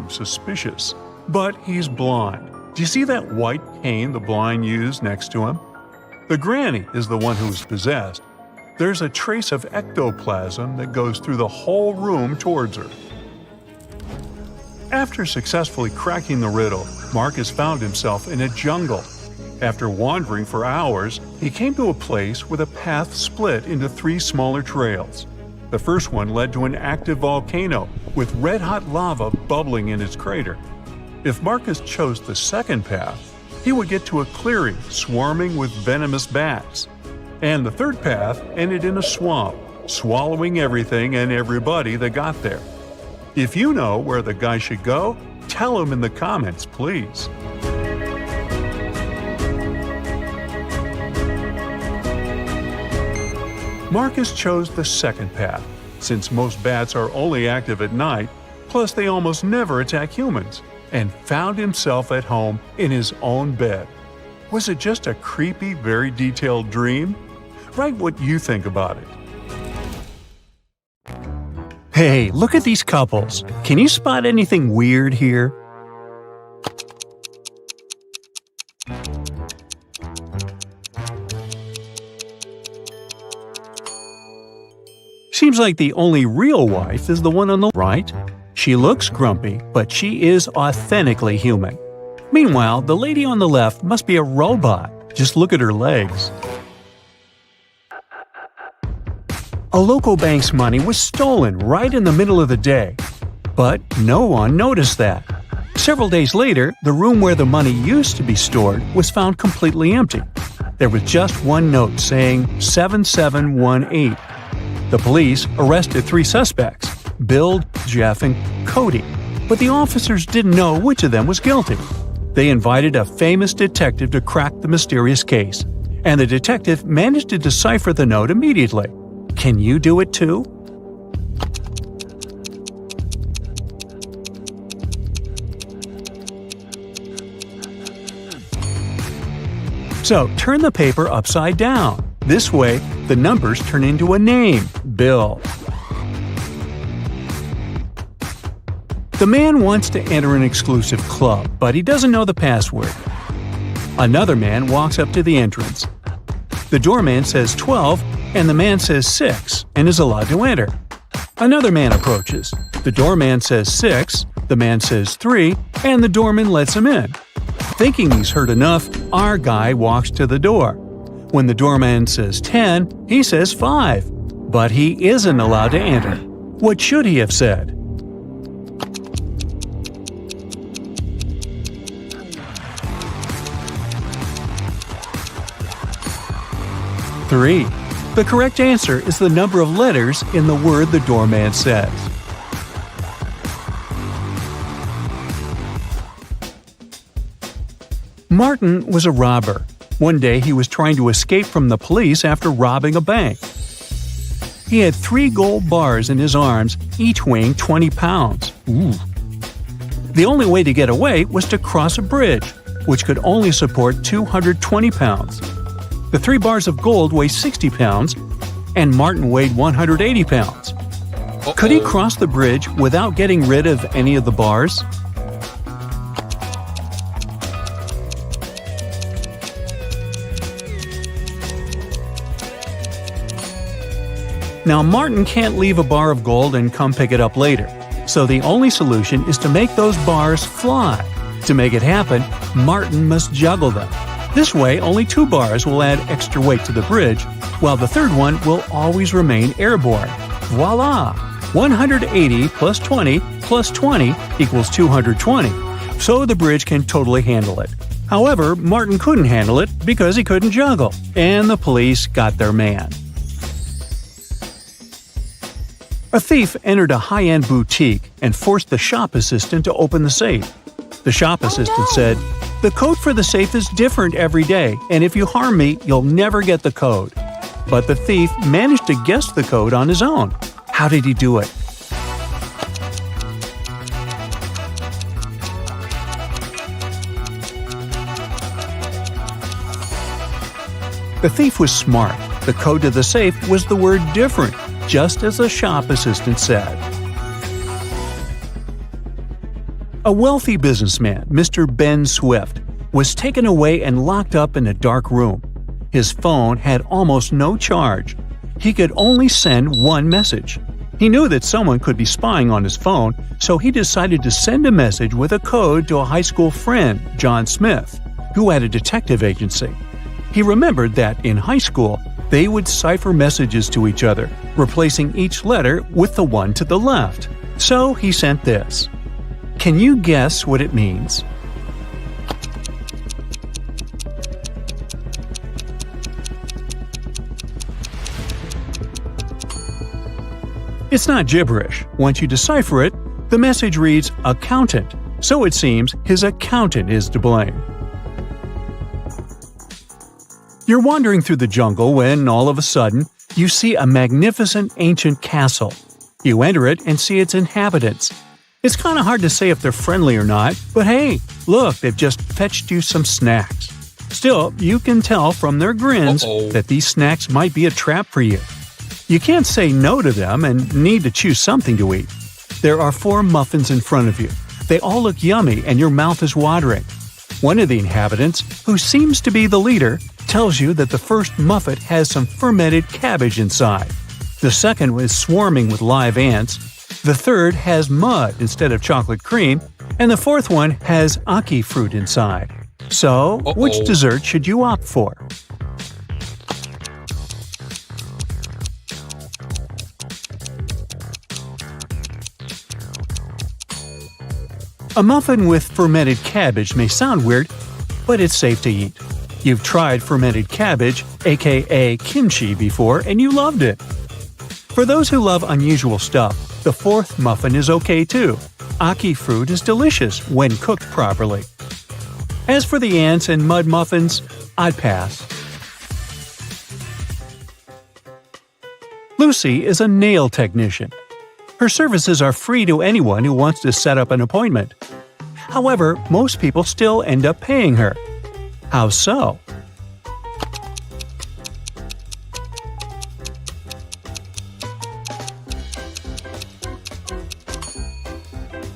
Suspicious. But he's blind. Do you see that white cane the blind use next to him? The granny is the one who is possessed. There's a trace of ectoplasm that goes through the whole room towards her. After successfully cracking the riddle, Marcus found himself in a jungle. After wandering for hours, he came to a place where the path split into 3 smaller trails. The first one led to an active volcano with red-hot lava bubbling in its crater. If Marcus chose the second path, he would get to a clearing swarming with venomous bats. And the third path ended in a swamp, swallowing everything and everybody that got there. If you know where the guy should go, tell him in the comments, please. Marcus chose the second path, since most bats are only active at night, plus they almost never attack humans, and found himself at home in his own bed. Was it just a creepy, very detailed dream? Write what you think about it. Hey, look at these couples. Can you spot anything weird here? Seems like the only real wife is the one on the right. She looks grumpy, but she is authentically human. Meanwhile, the lady on the left must be a robot. Just look at her legs. A local bank's money was stolen right in the middle of the day. But no one noticed that. Several days later, the room where the money used to be stored was found completely empty. There was just one note saying 7718. The police arrested 3 suspects, Bill, Jeff, and Cody, but the officers didn't know which of them was guilty. They invited a famous detective to crack the mysterious case, and the detective managed to decipher the note immediately. Can you do it too? So turn the paper upside down. This way, the numbers turn into a name, Bill. The man wants to enter an exclusive club, but he doesn't know the password. Another man walks up to the entrance. The doorman says 12, and the man says 6, and is allowed to enter. Another man approaches. The doorman says 6, the man says 3, and the doorman lets him in. Thinking he's heard enough, our guy walks to the door. When the doorman says 10, he says 5. But he isn't allowed to enter. What should he have said? Three. The correct answer is the number of letters in the word the doorman says. Martin was a robber. One day he was trying to escape from the police after robbing a bank. He had 3 gold bars in his arms, each weighing 20 pounds. Ooh. The only way to get away was to cross a bridge, which could only support 220 pounds. The 3 bars of gold weigh 60 pounds, and Martin weighed 180 pounds. Could he cross the bridge without getting rid of any of the bars? Now, Martin can't leave a bar of gold and come pick it up later, so the only solution is to make those bars fly. To make it happen, Martin must juggle them. This way, only 2 bars will add extra weight to the bridge, while the third one will always remain airborne. Voila! 180 plus 20 plus 20 equals 220, so the bridge can totally handle it. However, Martin couldn't handle it because he couldn't juggle, and the police got their man. A thief entered a high-end boutique and forced the shop assistant to open the safe. The shop assistant said, "The code for the safe is different every day, and if you harm me, you'll never get the code." But the thief managed to guess the code on his own. How did he do it? The thief was smart. The code to the safe was the word "different," just as the shop assistant said. A wealthy businessman, Mr. Ben Swift, was taken away and locked up in a dark room. His phone had almost no charge. He could only send one message. He knew that someone could be spying on his phone, so he decided to send a message with a code to a high school friend, John Smith, who had a detective agency. He remembered that in high school, they would cipher messages to each other, replacing each letter with the one to the left. So he sent this. Can you guess what it means? It's not gibberish. Once you decipher it, the message reads accountant, so it seems his accountant is to blame. You're wandering through the jungle when, all of a sudden, you see a magnificent ancient castle. You enter it and see its inhabitants. It's kind of hard to say if they're friendly or not, but hey, look, they've just fetched you some snacks. Still, you can tell from their grins that these snacks might be a trap for you. You can't say no to them and need to choose something to eat. There are 4 muffins in front of you. They all look yummy and your mouth is watering. One of the inhabitants, who seems to be the leader, tells you that the first muffin has some fermented cabbage inside. The second is swarming with live ants. The third has mud instead of chocolate cream. And the fourth one has aki fruit inside. So, which dessert should you opt for? A muffin with fermented cabbage may sound weird, but it's safe to eat. You've tried fermented cabbage, aka kimchi, before and you loved it. For those who love unusual stuff, the fourth muffin is okay too. Aki fruit is delicious when cooked properly. As for the ants and mud muffins, I'd pass. Lucy is a nail technician. Her services are free to anyone who wants to set up an appointment. However, most people still end up paying her. How so?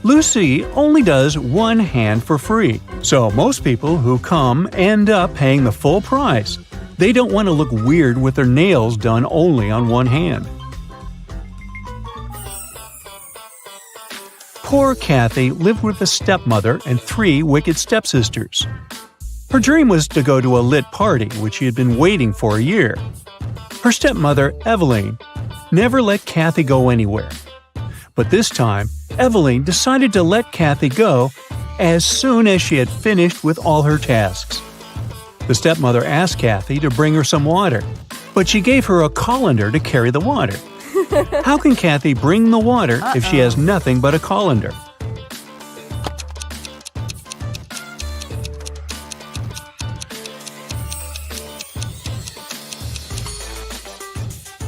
Lucy only does one hand for free, so most people who come end up paying the full price. They don't want to look weird with their nails done only on one hand. Poor Kathy lived with a stepmother and 3 wicked stepsisters. Her dream was to go to a lit party, which she had been waiting for a year. Her stepmother, Eveline, never let Kathy go anywhere. But this time, Eveline decided to let Kathy go as soon as she had finished with all her tasks. The stepmother asked Kathy to bring her some water, but she gave her a colander to carry the water. How can Kathy bring the water if she has nothing but a colander?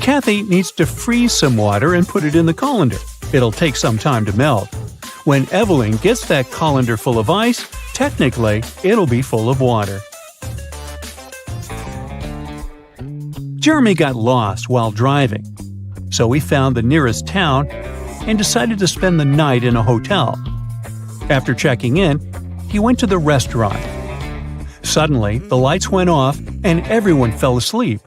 Kathy needs to freeze some water and put it in the colander. It'll take some time to melt. When Evelyn gets that colander full of ice, technically, it'll be full of water. Jeremy got lost while driving, so he found the nearest town and decided to spend the night in a hotel. After checking in, he went to the restaurant. Suddenly, the lights went off and everyone fell asleep.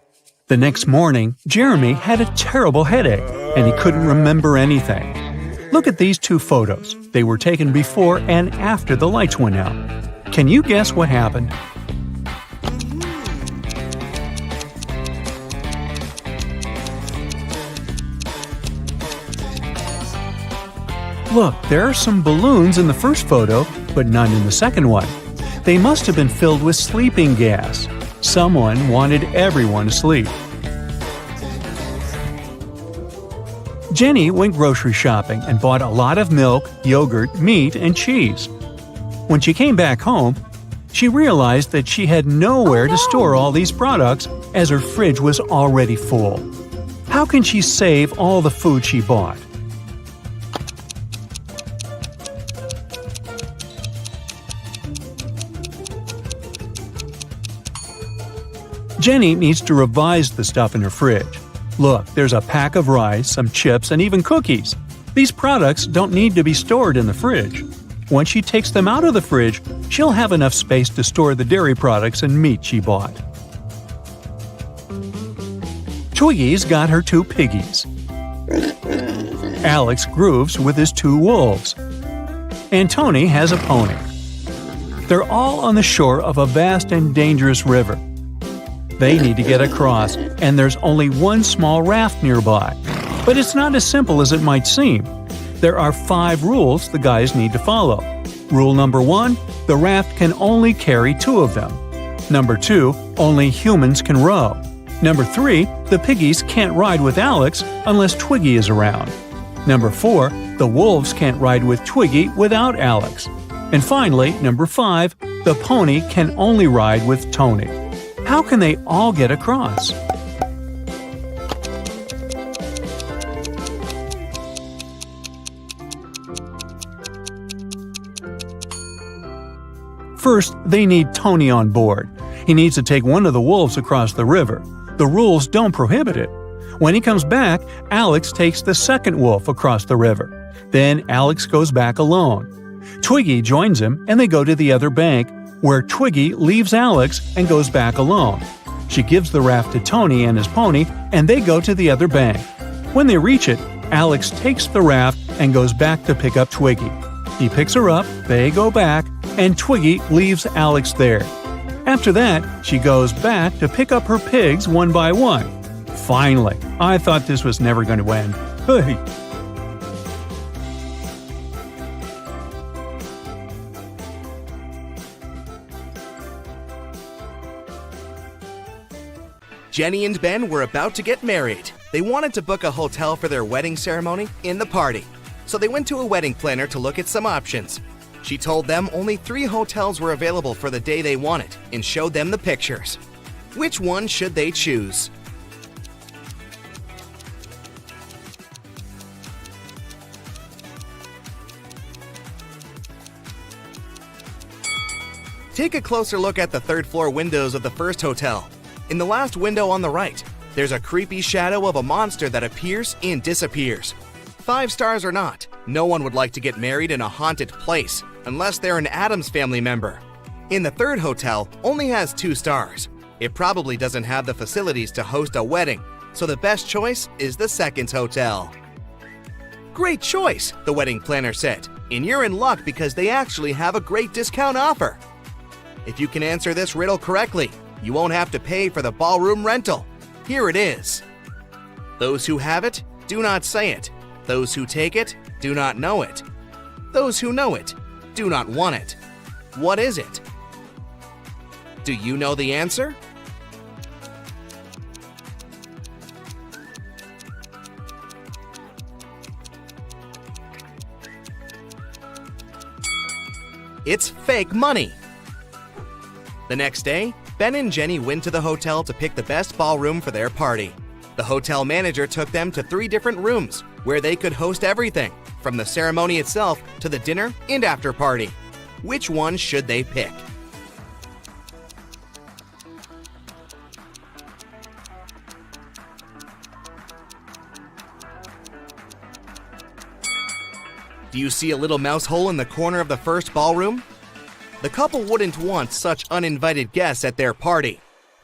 The next morning, Jeremy had a terrible headache and he couldn't remember anything. Look at these two photos. They were taken before and after the lights went out. Can you guess what happened? Look, there are some balloons in the first photo, but none in the second one. They must have been filled with sleeping gas. Someone wanted everyone asleep. Jenny went grocery shopping and bought a lot of milk, yogurt, meat, and cheese. When she came back home, she realized that she had nowhere to store all these products as her fridge was already full. How can she save all the food she bought? Jenny needs to revise the stuff in her fridge. Look, there's a pack of rice, some chips, and even cookies. These products don't need to be stored in the fridge. Once she takes them out of the fridge, she'll have enough space to store the dairy products and meat she bought. Twiggy's got her two piggies. Alex grooves with his two wolves. And Tony has a pony. They're all on the shore of a vast and dangerous river. They need to get across, and there's only one small raft nearby. But it's not as simple as it might seem. There are 5 rules the guys need to follow. Rule number 1, the raft can only carry 2 of them. Number 2, only humans can row. Number 3, the piggies can't ride with Alex unless Twiggy is around. Number 4, the wolves can't ride with Twiggy without Alex. And finally, number 5, the pony can only ride with Tony. How can they all get across? First, they need Tony on board. He needs to take one of the wolves across the river. The rules don't prohibit it. When he comes back, Alex takes the second wolf across the river. Then Alex goes back alone. Twiggy joins him and they go to the other bank, where Twiggy leaves Alex and goes back alone. She gives the raft to Tony and his pony, and they go to the other bank. When they reach it, Alex takes the raft and goes back to pick up Twiggy. He picks her up, they go back, and Twiggy leaves Alex there. After that, she goes back to pick up her pigs one by one. Finally, I thought this was never going to end. Hey! Jenny and Ben were about to get married. They wanted to book a hotel for their wedding ceremony in the party. So they went to a wedding planner to look at some options. She told them only 3 hotels were available for the day they wanted and showed them the pictures. Which one should they choose? Take a closer look at the 3rd floor windows of the first hotel. In the last window on the right, there's a creepy shadow of a monster that appears and disappears. 5 stars or not, no one would like to get married in a haunted place unless they're an Addams Family member. In the 3rd hotel, only has 2 stars. It probably doesn't have the facilities to host a wedding, so the best choice is the 2nd hotel. Great choice, the wedding planner said, and you're in luck because they actually have a great discount offer. If you can answer this riddle correctly, you won't have to pay for the ballroom rental. Here it is. Those who have it, do not say it. Those who take it, do not know it. Those who know it, do not want it. What is it? Do you know the answer? It's fake money. The next day, Ben and Jenny went to the hotel to pick the best ballroom for their party. The hotel manager took them to 3 different rooms where they could host everything, from the ceremony itself to the dinner and after party. Which one should they pick? Do you see a little mouse hole in the corner of the first ballroom? The couple wouldn't want such uninvited guests at their party.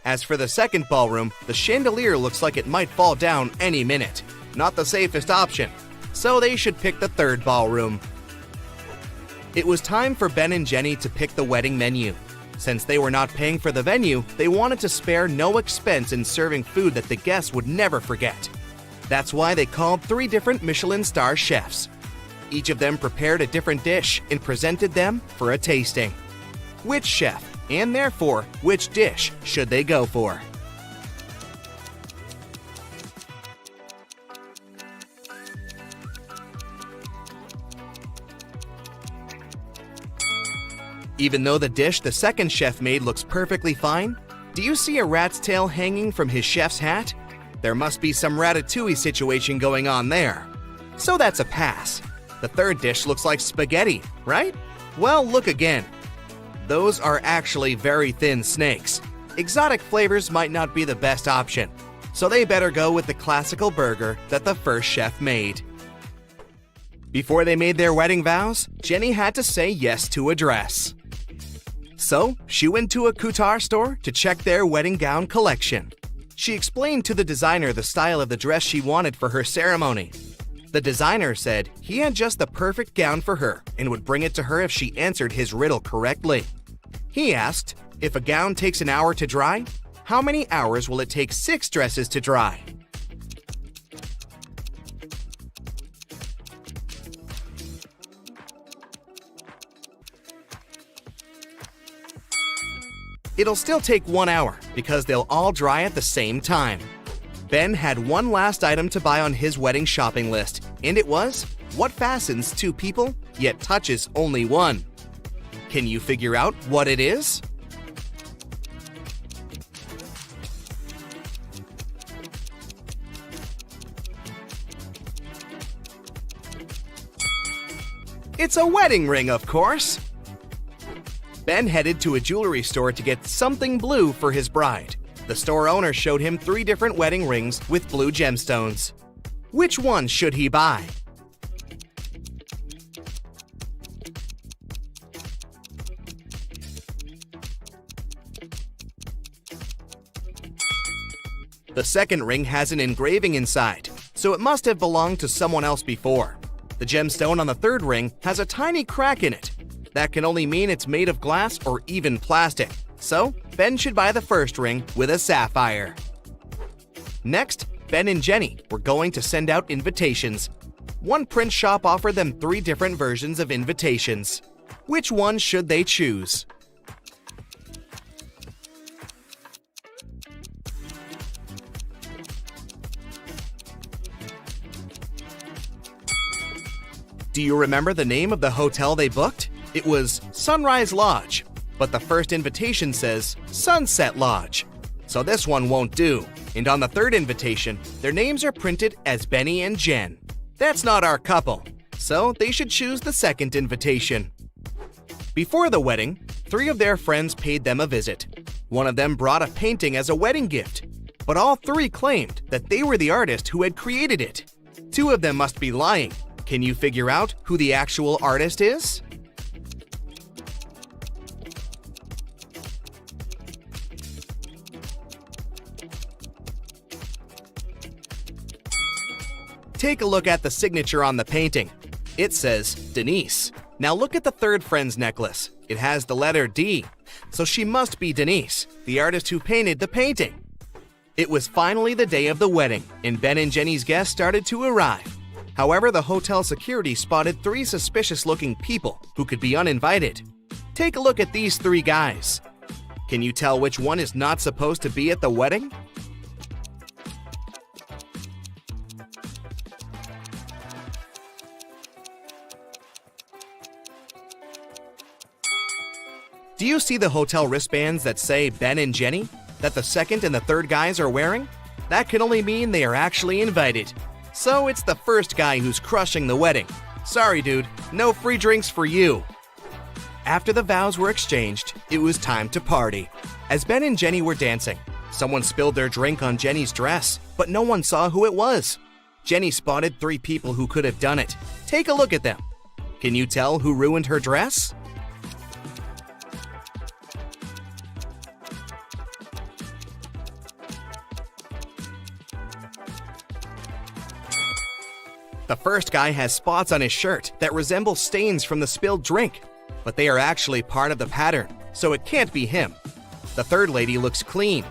As for the second ballroom, the chandelier looks like it might fall down any minute. Not the safest option, so they should pick the third ballroom. It was time for Ben and Jenny to pick the wedding menu. Since they were not paying for the venue, they wanted to spare no expense in serving food that the guests would never forget. That's why they called 3 different Michelin star chefs. Each of them prepared a different dish and presented them for a tasting. Which chef, and therefore which dish, should they go for? Even though the dish the second chef made looks perfectly fine, do you see a rat's tail hanging from his chef's hat? There must be some ratatouille situation going on there. So that's a pass. The third dish looks like spaghetti, right? Well, look again. Those are actually very thin snakes. Exotic flavors might not be the best option, so they better go with the classical burger that the first chef made. Before they made their wedding vows, Jenny had to say yes to a dress. So, she went to a couture store to check their wedding gown collection. She explained to the designer the style of the dress she wanted for her ceremony. The designer said he had just the perfect gown for her and would bring it to her if she answered his riddle correctly. He asked, if a gown takes an hour to dry, how many hours will it take 6 dresses to dry? It'll still take 1 hour because they'll all dry at the same time. Ben had one last item to buy on his wedding shopping list, and it was what fastens 2 people yet touches only one. Can you figure out what it is? It's a wedding ring, of course. Ben headed to a jewelry store to get something blue for his bride. The store owner showed him 3 different wedding rings with blue gemstones. Which one should he buy? The second ring has an engraving inside, so it must have belonged to someone else before. The gemstone on the third ring has a tiny crack in it. That can only mean it's made of glass or even plastic. So, Ben should buy the first ring with a sapphire. Next, Ben and Jenny were going to send out invitations. One print shop offered them 3 different versions of invitations. Which one should they choose? Do you remember the name of the hotel they booked? It was Sunrise Lodge, but the first invitation says Sunset Lodge. So this one won't do. And on the third invitation, their names are printed as Benny and Jen. That's not our couple, so they should choose the second invitation. Before the wedding, 3 of their friends paid them a visit. One of them brought a painting as a wedding gift, but all 3 claimed that they were the artist who had created it. 2 of them must be lying. Can you figure out who the actual artist is? Take a look at the signature on the painting. It says Denise. Now look at the third friend's necklace. It has the letter D, so she must be Denise, the artist who painted the painting. It was finally the day of the wedding, and Ben and Jenny's guests started to arrive. However, the hotel security spotted 3 suspicious-looking people who could be uninvited. Take a look at these 3 guys. Can you tell which one is not supposed to be at the wedding? Do you see the hotel wristbands that say Ben and Jenny that the second and the third guys are wearing? That can only mean they are actually invited. So it's the first guy who's crushing the wedding. Sorry, dude, no free drinks for you. After the vows were exchanged, it was time to party. As Ben and Jenny were dancing, someone spilled their drink on Jenny's dress, but no one saw who it was. Jenny spotted 3 people who could have done it. Take a look at them. Can you tell who ruined her dress? The first guy has spots on his shirt that resemble stains from the spilled drink, but they are actually part of the pattern, so it can't be him. The third lady looks clean,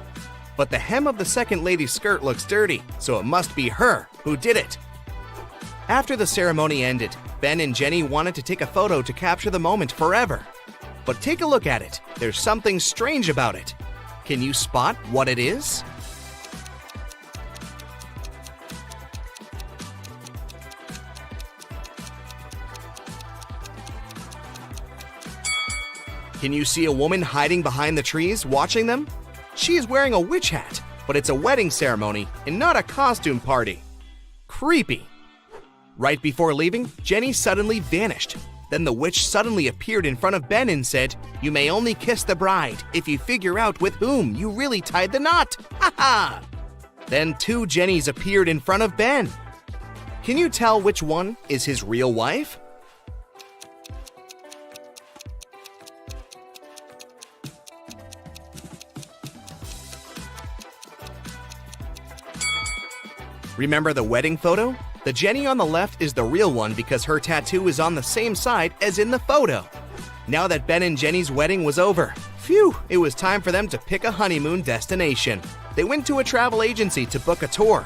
but the hem of the second lady's skirt looks dirty, so it must be her who did it. After the ceremony ended, Ben and Jenny wanted to take a photo to capture the moment forever. But take a look at it. There's something strange about it. Can you spot what it is? Can you see a woman hiding behind the trees watching them? She is wearing a witch hat, but it's a wedding ceremony and not a costume party. Creepy. Right before leaving, Jenny suddenly vanished. Then the witch suddenly appeared in front of Ben and said, "You may only kiss the bride if you figure out with whom you really tied the knot." Ha ha! Then 2 Jennies appeared in front of Ben. Can you tell which one is his real wife? Remember the wedding photo? The Jenny on the left is the real one because her tattoo is on the same side as in the photo. Now that Ben and Jenny's wedding was over, phew, it was time for them to pick a honeymoon destination. They went to a travel agency to book a tour.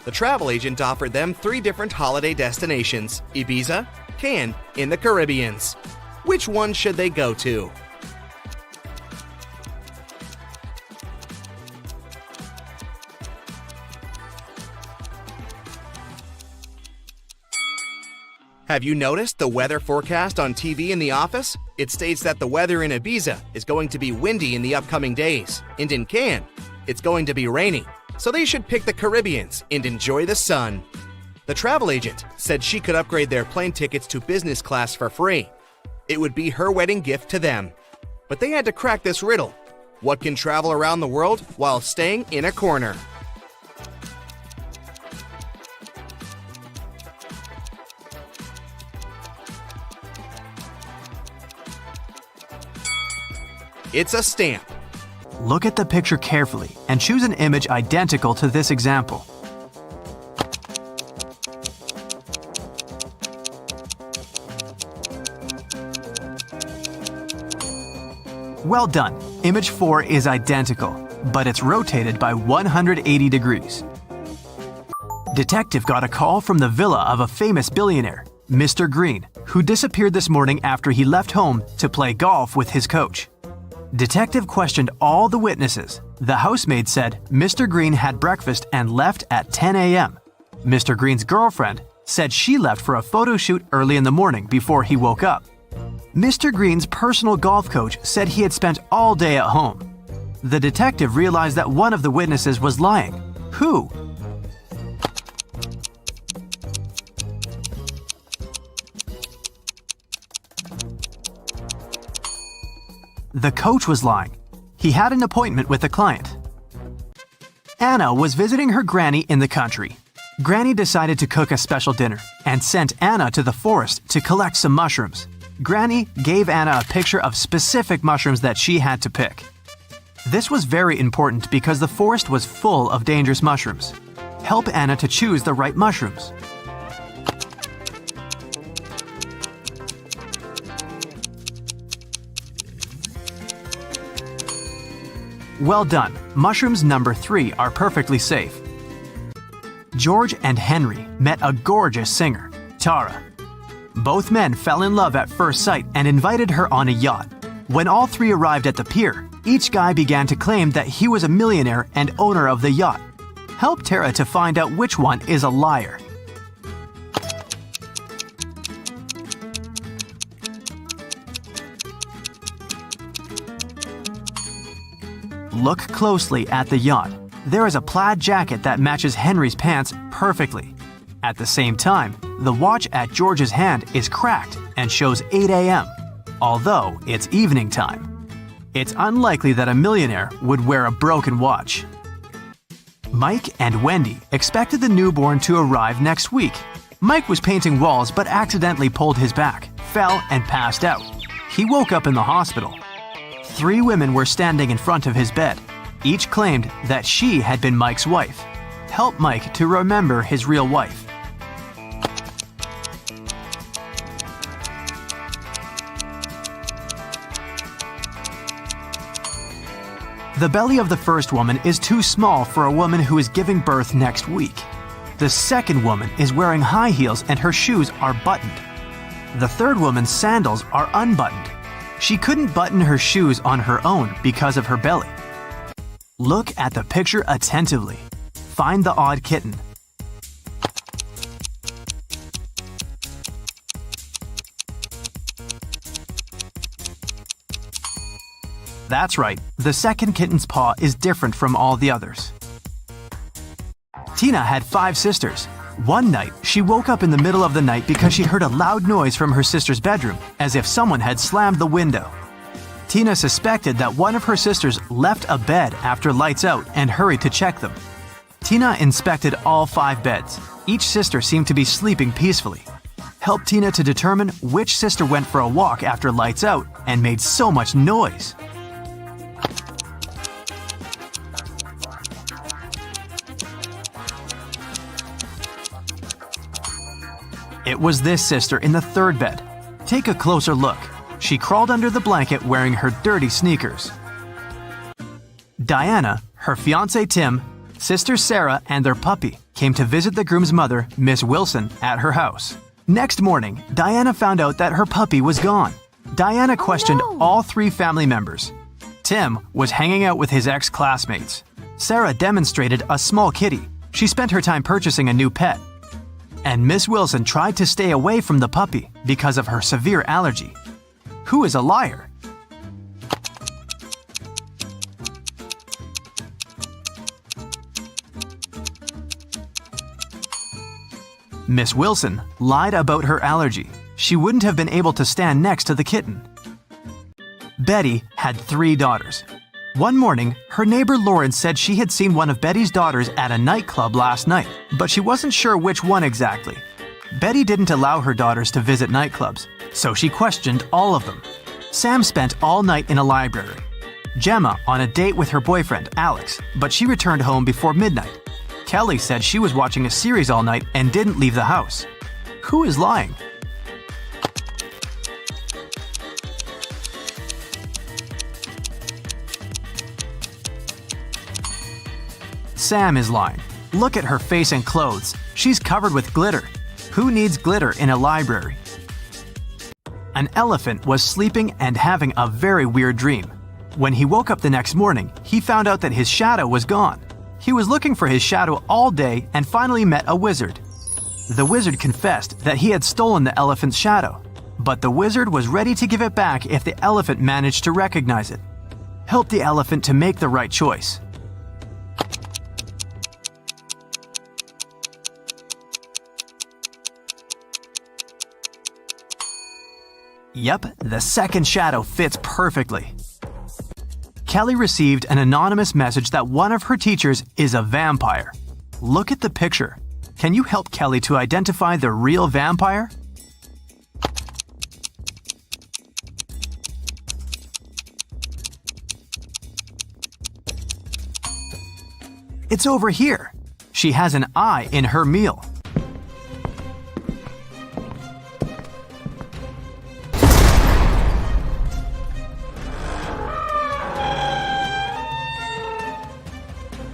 The travel agent offered them 3 different holiday destinations: Ibiza, Cannes, in the Caribbeans. Which one should they go to? Have you noticed the weather forecast on TV in the office? It states that the weather in Ibiza is going to be windy in the upcoming days, and in Cannes, it's going to be rainy. So they should pick the Caribbeans and enjoy the sun. The travel agent said she could upgrade their plane tickets to business class for free. It would be her wedding gift to them. But they had to crack this riddle. What can travel around the world while staying in a corner? It's a stamp. Look at the picture carefully and choose an image identical to this example. Well done. Image 4 is identical, but it's rotated by 180 degrees. Detective got a call from the villa of a famous billionaire, Mr. Green, who disappeared this morning after he left home to play golf with his coach. Detective questioned all the witnesses. The housemaid said Mr. Green had breakfast and left at 10 a.m. Mr. Green's girlfriend said she left for a photo shoot early in the morning before he woke up. Mr. Green's personal golf coach said he had spent all day at home. The detective realized that one of the witnesses was lying. Who? The coach was lying. He had an appointment with a client. Anna was visiting her granny in the country. Granny decided to cook a special dinner and sent Anna to the forest to collect some mushrooms. Granny gave Anna a picture of specific mushrooms that she had to pick. This was very important because the forest was full of dangerous mushrooms. Help Anna to choose the right mushrooms. Well done. Mushrooms number 3 are perfectly safe. George and Henry met a gorgeous singer, Tara. Both men fell in love at first sight and invited her on a yacht. When all 3 arrived at the pier, each guy began to claim that he was a millionaire and owner of the yacht. Help Tara to find out which one is a liar. Look closely at the yacht. There is a plaid jacket that matches Henry's pants perfectly. At the same time, the watch at George's hand is cracked and shows 8 a.m., although it's evening time. It's unlikely that a millionaire would wear a broken watch. Mike and Wendy expected the newborn to arrive next week. Mike was painting walls but accidentally pulled his back, fell, and passed out. He woke up in the hospital. 3 women were standing in front of his bed. Each claimed that she had been Mike's wife. Help Mike to remember his real wife. The belly of the first woman is too small for a woman who is giving birth next week. The second woman is wearing high heels and her shoes are buttoned. The third woman's sandals are unbuttoned. She couldn't button her shoes on her own because of her belly. Look at the picture attentively. Find the odd kitten. That's right, the second kitten's paw is different from all the others. Tina had 5 sisters. One night, she woke up in the middle of the night because she heard a loud noise from her sister's bedroom, as if someone had slammed the window. Tina suspected that one of her sisters left a bed after lights out and hurried to check them. Tina inspected all 5 beds. Each sister seemed to be sleeping peacefully. Helped Tina to determine which sister went for a walk after lights out and made so much noise. It was this sister in the third bed. Take a closer look. She crawled under the blanket wearing her dirty sneakers. Diana, her fiancé Tim, sister Sarah, and their puppy came to visit the groom's mother, Miss Wilson, at her house. Next morning, Diana found out that her puppy was gone. Diana questioned all 3 family members. Tim was hanging out with his ex-classmates. Sarah demonstrated a small kitty. She spent her time purchasing a new pet. And Miss Wilson tried to stay away from the puppy because of her severe allergy. Who is a liar? Miss Wilson lied about her allergy. She wouldn't have been able to stand next to the kitten. Betty had 3 daughters. One morning, her neighbor Lauren said she had seen one of Betty's daughters at a nightclub last night, but she wasn't sure which one exactly. Betty didn't allow her daughters to visit nightclubs, so she questioned all of them. Sam spent all night in a library. Gemma on a date with her boyfriend, Alex, but she returned home before midnight. Kelly said she was watching a series all night and didn't leave the house. Who is lying? Sam is lying. Look at her face and clothes. She's covered with glitter. Who needs glitter in a library? An elephant was sleeping and having a very weird dream. When he woke up the next morning, he found out that his shadow was gone. He was looking for his shadow all day and finally met a wizard. The wizard confessed that he had stolen the elephant's shadow, but the wizard was ready to give it back if the elephant managed to recognize it. Help the elephant to make the right choice. Yep, the second shadow fits perfectly. Kelly received an anonymous message that one of her teachers is a vampire. Look at the picture. Can you help Kelly to identify the real vampire? It's over here. She has an eye in her meal.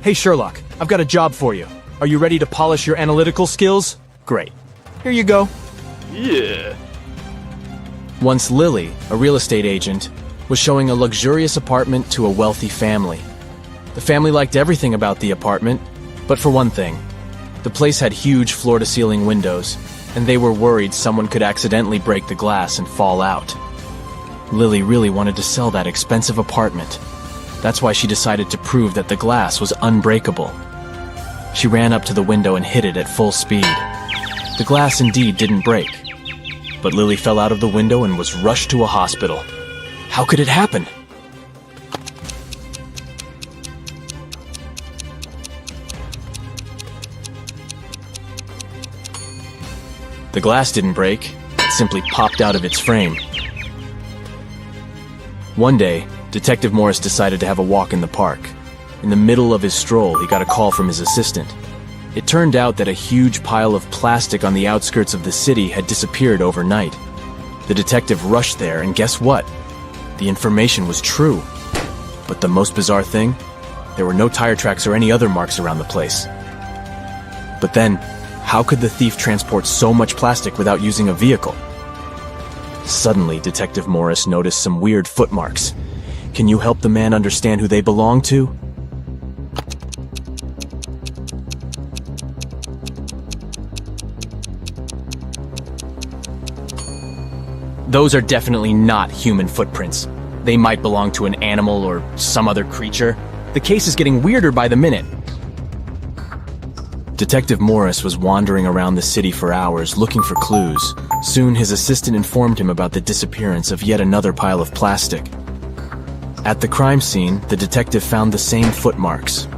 Hey Sherlock, I've got a job for you. Are you ready to polish your analytical skills? Great. Here you go. Yeah. Once Lily, a real estate agent, was showing a luxurious apartment to a wealthy family. The family liked everything about the apartment, but for one thing, the place had huge floor-to-ceiling windows, and they were worried someone could accidentally break the glass and fall out. Lily really wanted to sell that expensive apartment, That's why she decided to prove that the glass was unbreakable. She ran up to the window and hit it at full speed. The glass indeed didn't break, but Lily fell out of the window and was rushed to a hospital. How could it happen? The glass didn't break, it simply popped out of its frame. One day, Detective Morris decided to have a walk in the park. In the middle of his stroll, he got a call from his assistant. It turned out that a huge pile of plastic on the outskirts of the city had disappeared overnight. The detective rushed there, and guess what? The information was true. But the most bizarre thing? There were no tire tracks or any other marks around the place. But then, how could the thief transport so much plastic without using a vehicle? Suddenly, Detective Morris noticed some weird footmarks. Can you help the man understand who they belong to? Those are definitely not human footprints. They might belong to an animal or some other creature. The case is getting weirder by the minute. Detective Morris was wandering around the city for hours looking for clues. Soon his assistant informed him about the disappearance of yet another pile of plastic. At the crime scene, the detective found the same footmarks.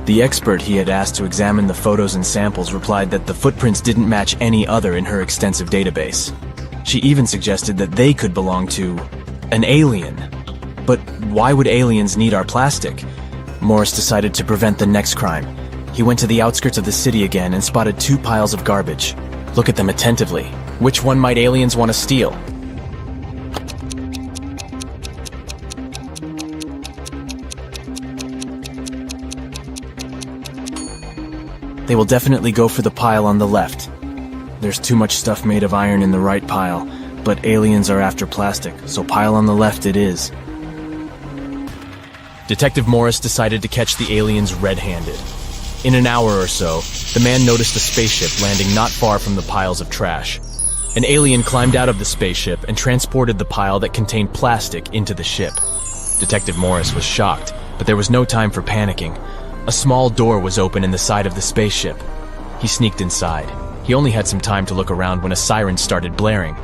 The expert he had asked to examine the photos and samples replied that the footprints didn't match any other in her extensive database. She even suggested that they could belong to an alien. But why would aliens need our plastic? Morris decided to prevent the next crime. He went to the outskirts of the city again and spotted 2 piles of garbage. Look at them attentively. Which one might aliens want to steal? They will definitely go for the pile on the left. There's too much stuff made of iron in the right pile, but aliens are after plastic, so pile on the left it is. Detective Morris decided to catch the aliens red-handed. In an hour or so, the man noticed a spaceship landing not far from the piles of trash. An alien climbed out of the spaceship and transported the pile that contained plastic into the ship. Detective Morris was shocked, but there was no time for panicking. A small door was open in the side of the spaceship. He sneaked inside. He only had some time to look around when a siren started blaring.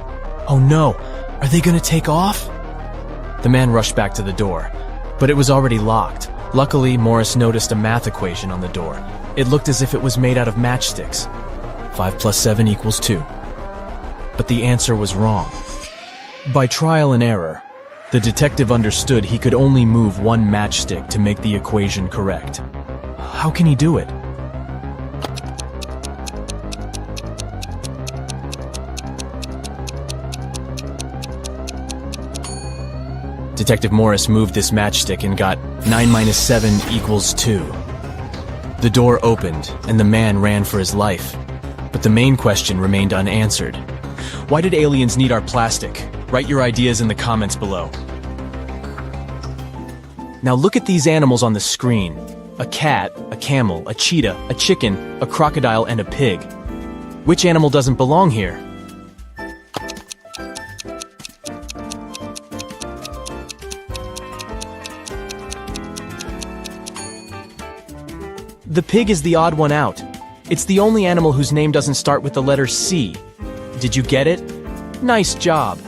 Oh no! Are they gonna take off? The man rushed back to the door, but it was already locked. Luckily, Morris noticed a math equation on the door. It looked as if it was made out of matchsticks. 5 + 7 = 2. But the answer was wrong. By trial and error, the detective understood he could only move one matchstick to make the equation correct. How can he do it? Detective Morris moved this matchstick and got 9 - 7 = 2. The door opened, and the man ran for his life. But the main question remained unanswered. Why did aliens need our plastic? Write your ideas in the comments below. Now look at these animals on the screen. A cat, a camel, a cheetah, a chicken, a crocodile, and a pig. Which animal doesn't belong here? The pig is the odd one out. It's the only animal whose name doesn't start with the letter C. Did you get it? Nice job!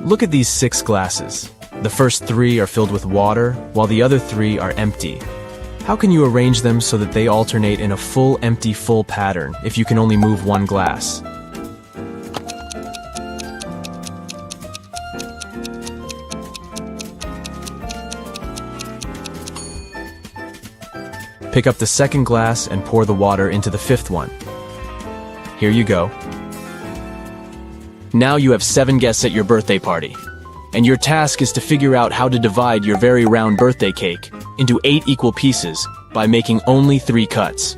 Look at these 6 glasses. The first 3 are filled with water, while the other 3 are empty. How can you arrange them so that they alternate in a full empty full pattern if you can only move one glass? Pick up the second glass and pour the water into the 5th one. Here you go. Now you have 7 guests at your birthday party. And your task is to figure out how to divide your very round birthday cake into 8 equal pieces by making only 3 cuts.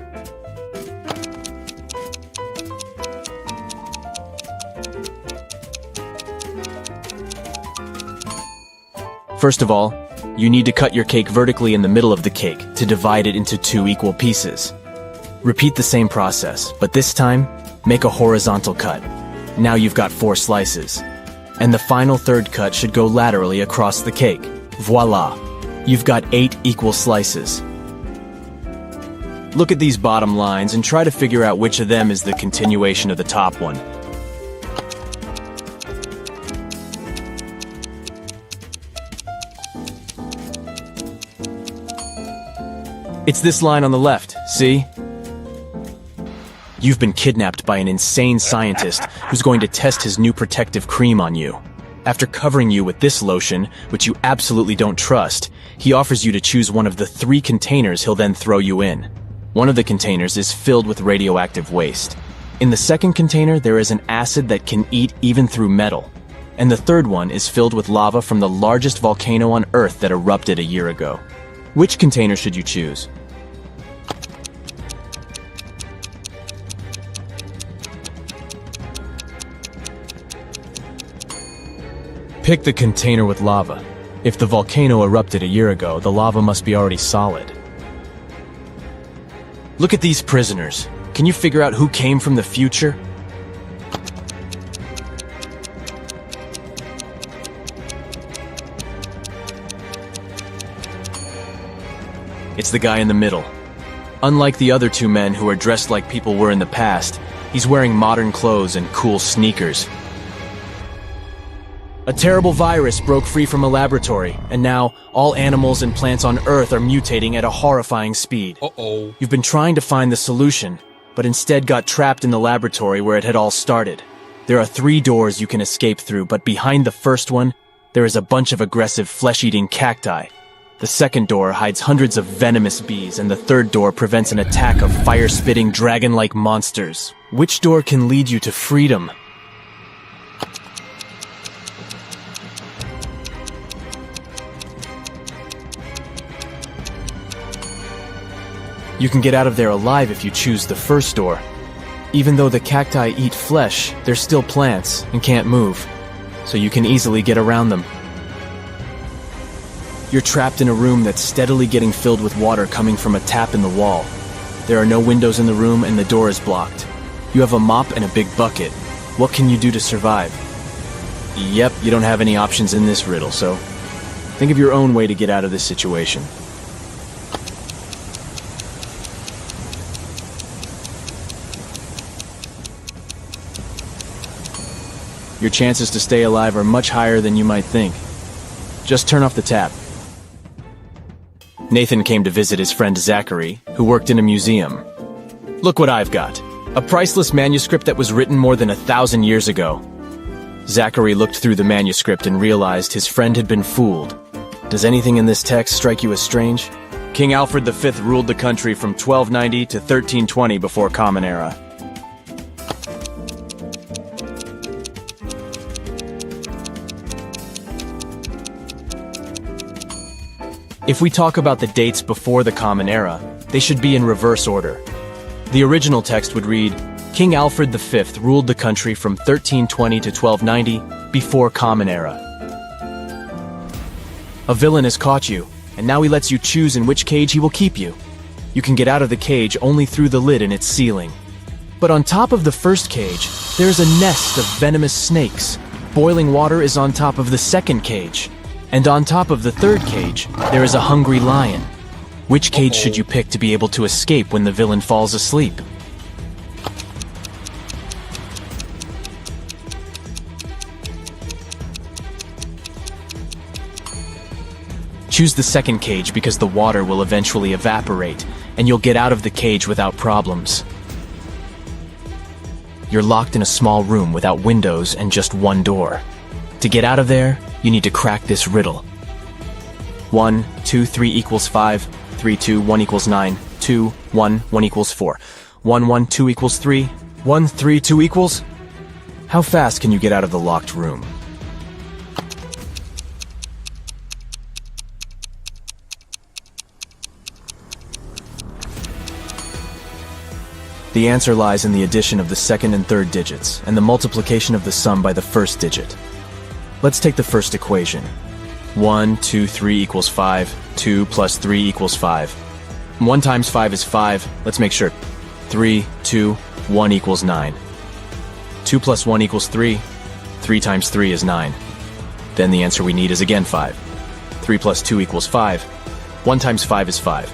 First of all, you need to cut your cake vertically in the middle of the cake to divide it into 2 equal pieces. Repeat the same process, but this time, make a horizontal cut. Now you've got 4 slices. And the final 3rd cut should go laterally across the cake. Voila! You've got 8 equal slices. Look at these bottom lines and try to figure out which of them is the continuation of the top one. It's this line on the left, see? You've been kidnapped by an insane scientist who's going to test his new protective cream on you. After covering you with this lotion, which you absolutely don't trust, he offers you to choose one of the 3 containers he'll then throw you in. One of the containers is filled with radioactive waste. In the second container, there is an acid that can eat even through metal. And the third one is filled with lava from the largest volcano on Earth that erupted a year ago. Which container should you choose? Pick the container with lava. If the volcano erupted a year ago, the lava must be already solid. Look at these prisoners. Can you figure out who came from the future? It's the guy in the middle. Unlike the other 2 men who are dressed like people were in the past, he's wearing modern clothes and cool sneakers. A terrible virus broke free from a laboratory, and now all animals and plants on Earth are mutating at a horrifying speed. You've been trying to find the solution, but instead got trapped in the laboratory where it had all started. There are 3 doors you can escape through, but behind the first one, there is a bunch of aggressive flesh-eating cacti. The second door hides hundreds of venomous bees, and the third door prevents an attack of fire-spitting dragon-like monsters. Which door can lead you to freedom? You can get out of there alive if you choose the first door. Even though the cacti eat flesh, they're still plants and can't move, so you can easily get around them. You're trapped in a room that's steadily getting filled with water coming from a tap in the wall. There are no windows in the room and the door is blocked. You have a mop and a big bucket. What can you do to survive? Yep, you don't have any options in this riddle, so think of your own way to get out of this situation. Your chances to stay alive are much higher than you might think. Just turn off the tap. Nathan came to visit his friend Zachary, who worked in a museum. Look what I've got. A priceless manuscript that was written more than 1,000 years ago. Zachary looked through the manuscript and realized his friend had been fooled. Does anything in this text strike you as strange? King Alfred V ruled the country from 1290 to 1320 before Common Era. If we talk about the dates before the Common Era, they should be in reverse order. The original text would read, King Alfred V ruled the country from 1320 to 1290 before Common Era. A villain has caught you, and now he lets you choose in which cage he will keep you. You can get out of the cage only through the lid in its ceiling. But on top of the first cage, there is a nest of venomous snakes. Boiling water is on top of the second cage. And on top of the third cage, there is a hungry lion. Which cage should you pick to be able to escape when the villain falls asleep? Choose the second cage because the water will eventually evaporate, and you'll get out of the cage without problems. You're locked in a small room without windows and just one door. To get out of there, you need to crack this riddle. 1, 2, 3 equals 5, 3, 2, 1 equals 9, 2, 1, 1 equals 4, 1, 1, 2 equals 3, 1, 3, 2 equals? How fast can you get out of the locked room? The answer lies in the addition of the second and third digits, and the multiplication of the sum by the first digit. Let's take the first equation. 1, 2, 3 equals 5, 2 plus 3 equals 5. 1 times 5 is 5, let's make sure. 3, 2, 1 equals 9. 2 plus 1 equals 3, 3 times 3 is 9. Then the answer we need is again 5. 3 plus 2 equals 5. 1 times 5 is 5.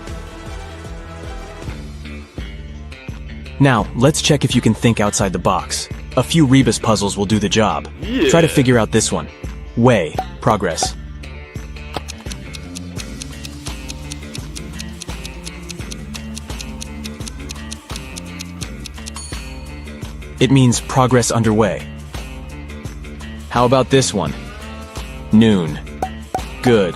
Now, let's check if you can think outside the box. A few rebus puzzles will do the job. Try to figure out this one. Way. Progress. It means progress underway. How about this one? Noon. Good.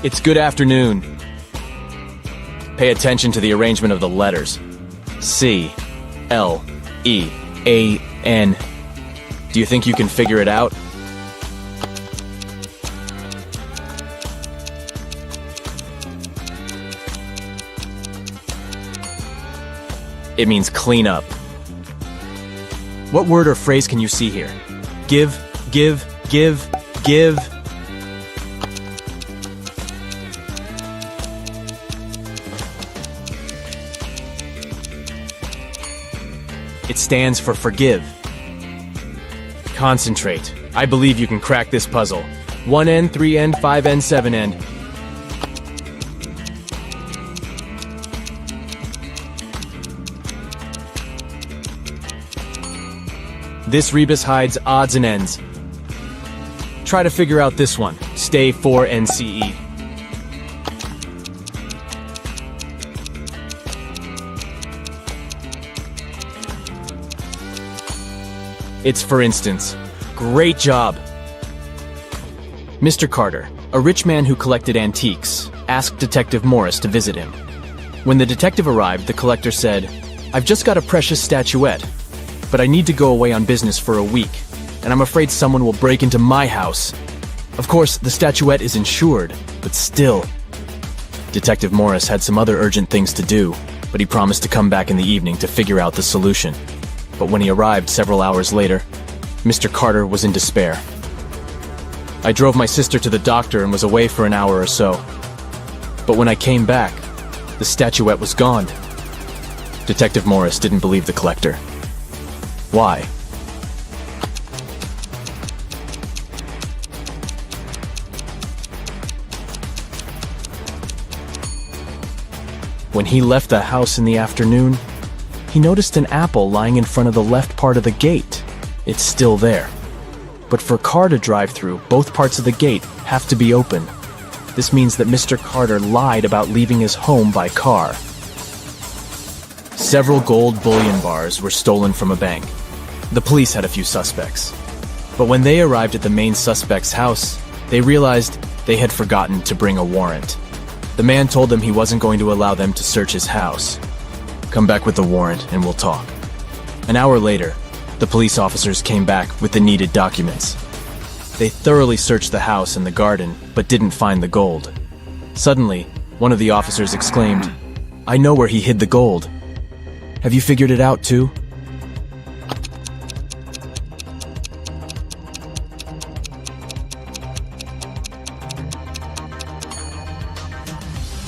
It's good afternoon. Pay attention to the arrangement of the letters. C, L, E, A, N. Do you think you can figure it out? It means clean up. What word or phrase can you see here? Give, give, give, give. It stands for forgive. Concentrate. I believe you can crack this puzzle. 1N, 3N, 5N, 7N. This rebus hides odds and ends. Try to figure out this one. Stay 4NCE. It's for instance. Great job! Mr. Carter, a rich man who collected antiques, asked Detective Morris to visit him. When the detective arrived, the collector said, "I've just got a precious statuette, but I need to go away on business for a week, and I'm afraid someone will break into my house." Of course, the statuette is insured, but still. Detective Morris had some other urgent things to do, but he promised to come back in the evening to figure out the solution. But when he arrived several hours later, Mr. Carter was in despair. I drove my sister to the doctor and was away for an hour or so. But when I came back, the statuette was gone. Detective Morris didn't believe the collector. Why? When he left the house in the afternoon, he noticed an apple lying in front of the left part of the gate. It's still there. But for a car to drive through, both parts of the gate have to be open. This means that Mr. Carter lied about leaving his home by car. Several gold bullion bars were stolen from a bank. The police had a few suspects. But when they arrived at the main suspect's house, they realized they had forgotten to bring a warrant. The man told them he wasn't going to allow them to search his house. "Come back with the warrant and we'll talk." An hour later, the police officers came back with the needed documents. They thoroughly searched the house and the garden, but didn't find the gold. Suddenly, one of the officers exclaimed, "I know where he hid the gold. Have you figured it out too?"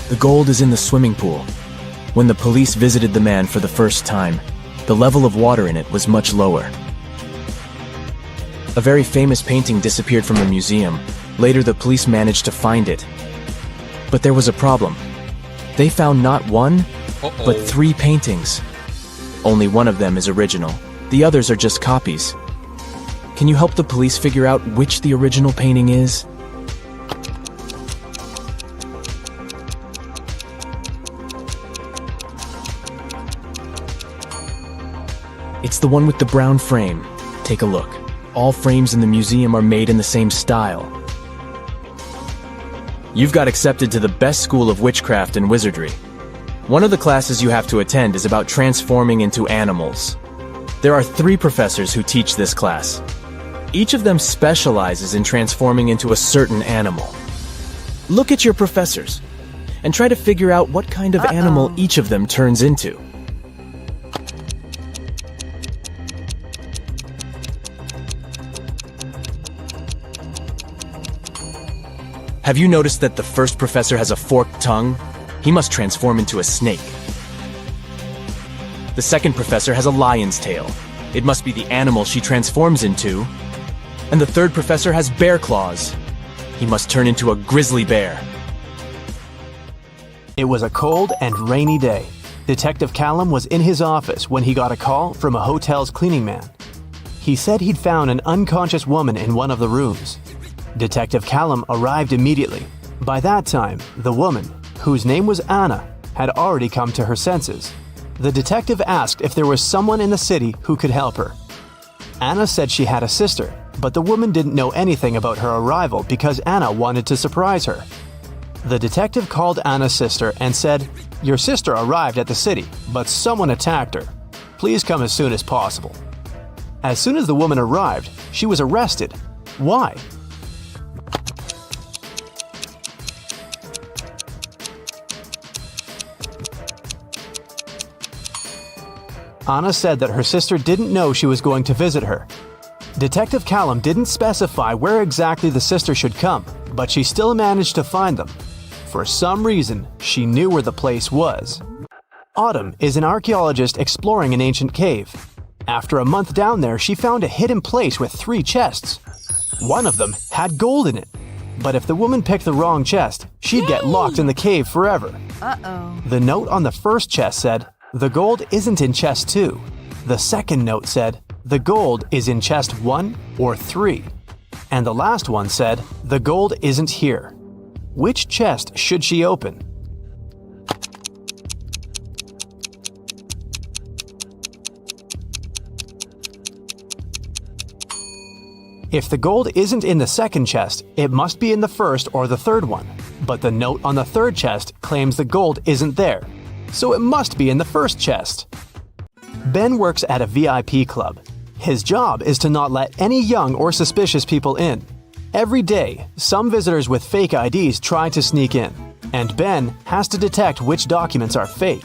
The gold is in the swimming pool. When the police visited the man for the first time, the level of water in it was much lower. A very famous painting disappeared from the museum. Later, the police managed to find it. But there was a problem. They found not one, but 3 paintings. Only one of them is original. The others are just copies. Can you help the police figure out which the original painting is? It's the one with the brown frame. Take a look. All frames in the museum are made in the same style. You've got accepted to the best school of witchcraft and wizardry. One of the classes you have to attend is about transforming into animals. There are 3 professors who teach this class. Each of them specializes in transforming into a certain animal. Look at your professors and try to figure out what kind of animal each of them turns into. Have you noticed that the first professor has a forked tongue? He must transform into a snake. The second professor has a lion's tail. It must be the animal she transforms into. And the third professor has bear claws. He must turn into a grizzly bear. It was a cold and rainy day. Detective Callum was in his office when he got a call from a hotel's cleaning man. He said he'd found an unconscious woman in one of the rooms. Detective Callum arrived immediately. By that time, the woman, whose name was Anna, had already come to her senses. The detective asked if there was someone in the city who could help her. Anna said she had a sister, but the woman didn't know anything about her arrival because Anna wanted to surprise her. The detective called Anna's sister and said, "Your sister arrived at the city, but someone attacked her. Please come as soon as possible." As soon as the woman arrived, she was arrested. Why? Anna said that her sister didn't know she was going to visit her. Detective Callum didn't specify where exactly the sister should come, but she still managed to find them. For some reason, she knew where the place was. Autumn is an archaeologist exploring an ancient cave. After a month down there, she found a hidden place with 3 chests. One of them had gold in it. But if the woman picked the wrong chest, she'd get locked in the cave forever. Uh-oh. The note on the first chest said, "The gold isn't in chest 2. The second note said, "The gold is in chest 1 or 3. And the last one said, "The gold isn't here." Which chest should she open? If the gold isn't in the second chest, it must be in the first or the third one. But the note on the third chest claims the gold isn't there, so it must be in the first chest. Ben works at a VIP club. His job is to not let any young or suspicious people in. Every day, some visitors with fake IDs try to sneak in, and Ben has to detect which documents are fake.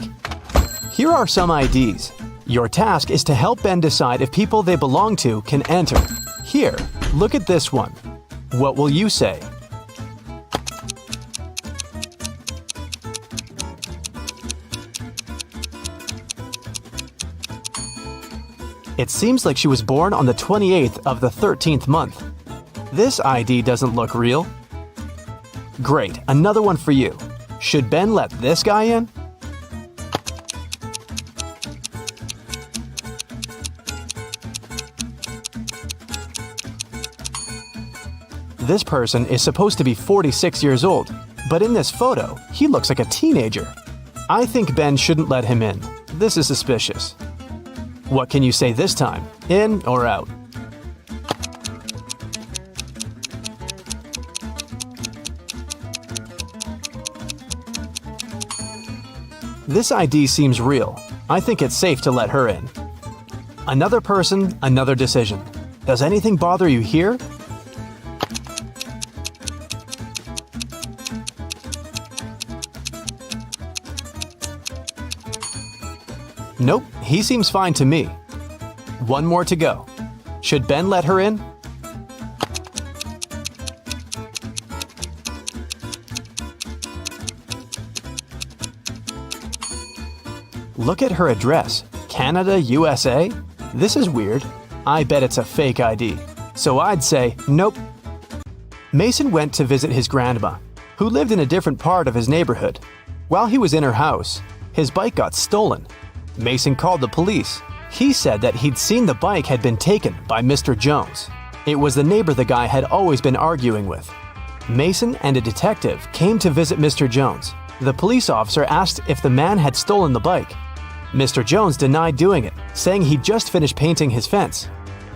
Here are some IDs. Your task is to help Ben decide if people they belong to can enter. Here, look at this one. What will you say? It seems like she was born on the 28th of the 13th month. This ID doesn't look real. Great, another one for you. Should Ben let this guy in? This person is supposed to be 46 years old, but in this photo, he looks like a teenager. I think Ben shouldn't let him in. This is suspicious. What can you say this time? In or out? This ID seems real. I think it's safe to let her in. Another person, another decision. Does anything bother you here? Nope, he seems fine to me. One more to go. Should Ben let her in? Look at her address. Canada, USA? This is weird. I bet it's a fake ID. So I'd say, nope. Mason went to visit his grandma, who lived in a different part of his neighborhood. While he was in her house, his bike got stolen. Mason called the police. He said that he'd seen the bike had been taken by Mr. Jones. It was the neighbor the guy had always been arguing with. Mason and a detective came to visit Mr. Jones. The police officer asked if the man had stolen the bike. Mr. Jones denied doing it, saying he'd just finished painting his fence.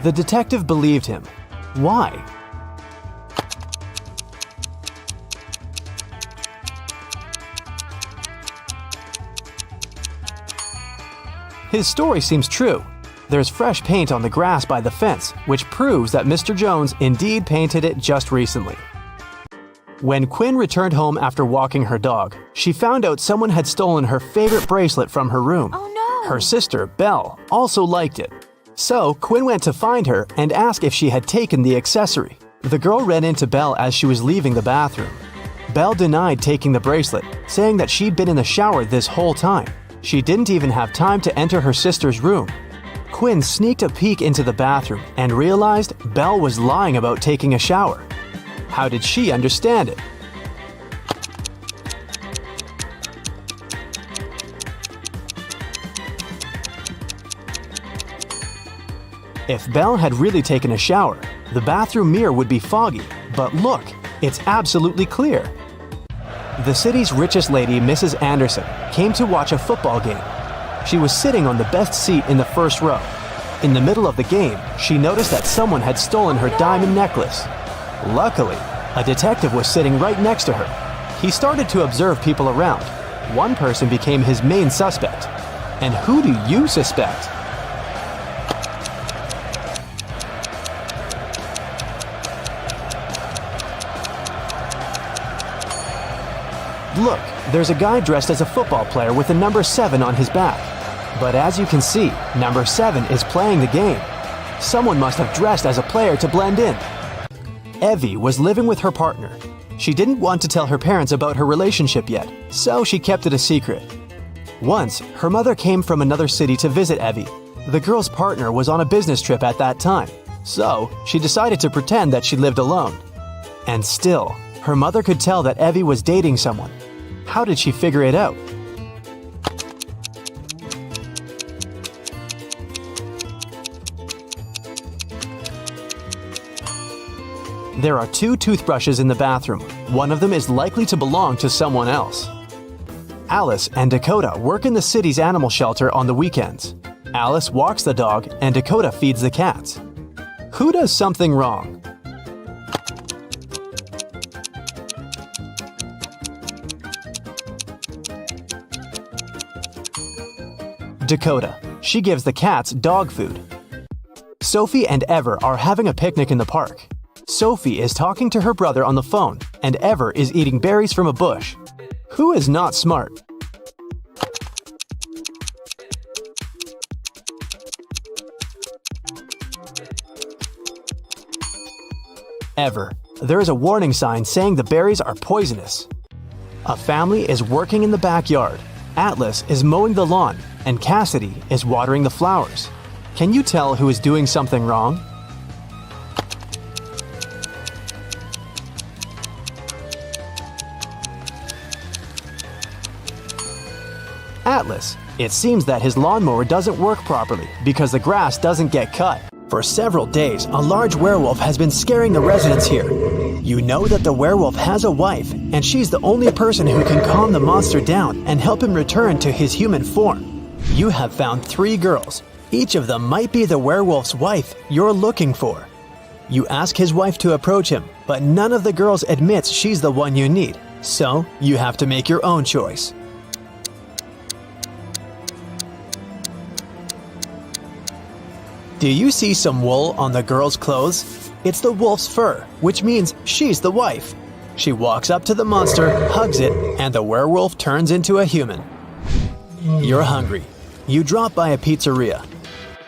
The detective believed him. Why? His story seems true. There's fresh paint on the grass by the fence, which proves that Mr. Jones indeed painted it just recently. When Quinn returned home after walking her dog, she found out someone had stolen her favorite bracelet from her room. Oh no! Her sister, Belle, also liked it. So Quinn went to find her and asked if she had taken the accessory. The girl ran into Belle as she was leaving the bathroom. Belle denied taking the bracelet, saying that she'd been in the shower this whole time. She didn't even have time to enter her sister's room. Quinn sneaked a peek into the bathroom and realized Belle was lying about taking a shower. How did she understand it? If Belle had really taken a shower, the bathroom mirror would be foggy, but look, it's absolutely clear. The city's richest lady, Mrs. Anderson, came to watch a football game. She was sitting on the best seat in the first row. In the middle of the game, she noticed that someone had stolen her diamond necklace. Luckily, a detective was sitting right next to her. He started to observe people around. One person became his main suspect. And who do you suspect? Look, there's a guy dressed as a football player with the number 7 on his back. But as you can see, number 7 is playing the game. Someone must have dressed as a player to blend in. Evie was living with her partner. She didn't want to tell her parents about her relationship yet, so she kept it a secret. Once, her mother came from another city to visit Evie. The girl's partner was on a business trip at that time, so she decided to pretend that she lived alone. And still, her mother could tell that Evie was dating someone. How did she figure it out? There are 2 toothbrushes in the bathroom. One of them is likely to belong to someone else. Alice and Dakota work in the city's animal shelter on the weekends. Alice walks the dog and Dakota feeds the cats. Who does something wrong? Dakota. She gives the cats dog food. Sophie and Ever are having a picnic in the park. Sophie is talking to her brother on the phone, and Ever is eating berries from a bush. Who is not smart? Ever. There is a warning sign saying the berries are poisonous. A family is working in the backyard. Atlas is mowing the lawn, and Cassidy is watering the flowers. Can you tell who is doing something wrong? Atlas. It seems that his lawnmower doesn't work properly because the grass doesn't get cut. For several days, a large werewolf has been scaring the residents here. You know that the werewolf has a wife, and she's the only person who can calm the monster down and help him return to his human form. You have found 3 girls. Each of them might be the werewolf's wife you're looking for. You ask his wife to approach him, but none of the girls admits she's the one you need, so you have to make your own choice. Do you see some wool on the girl's clothes? It's the wolf's fur, which means she's the wife. She walks up to the monster, hugs it, and the werewolf turns into a human. You're hungry. You drop by a pizzeria.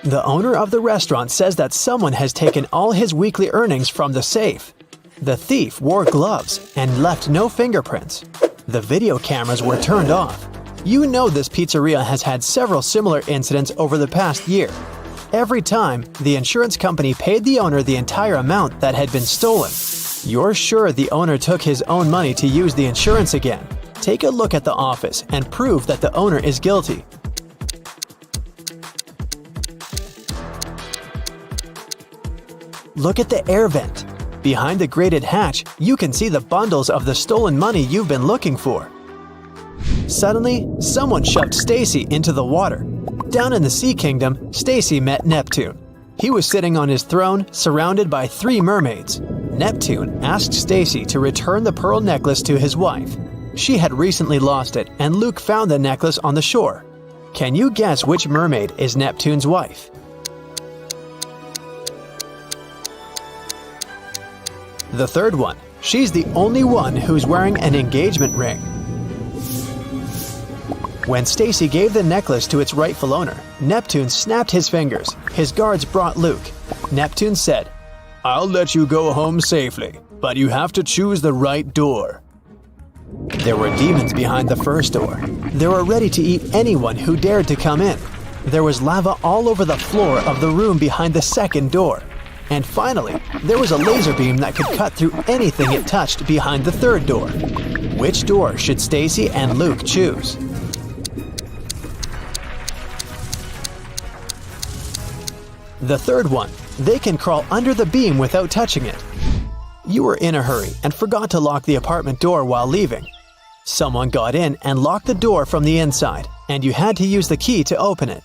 The owner of the restaurant says that someone has taken all his weekly earnings from the safe. The thief wore gloves and left no fingerprints. The video cameras were turned off. You know this pizzeria has had several similar incidents over the past year. Every time, the insurance company paid the owner the entire amount that had been stolen. You're sure the owner took his own money to use the insurance again. Take a look at the office and prove that the owner is guilty. Look at the air vent. Behind the grated hatch, you can see the bundles of the stolen money you've been looking for. Suddenly, someone shoved Stacy into the water. Down in the Sea Kingdom, Stacy met Neptune. He was sitting on his throne, surrounded by 3 mermaids. Neptune asked Stacy to return the pearl necklace to his wife. She had recently lost it, and Luke found the necklace on the shore. Can you guess which mermaid is Neptune's wife? The third one. She's the only one who's wearing an engagement ring. When Stacy gave the necklace to its rightful owner, Neptune snapped his fingers. His guards brought Luke. Neptune said, "I'll let you go home safely, but you have to choose the right door." There were demons behind the first door. They were ready to eat anyone who dared to come in. There was lava all over the floor of the room behind the second door. And finally, there was a laser beam that could cut through anything it touched behind the third door. Which door should Stacy and Luke choose? The third one. They can crawl under the beam without touching it. You were in a hurry and forgot to lock the apartment door while leaving. Someone got in and locked the door from the inside, and you had to use the key to open it.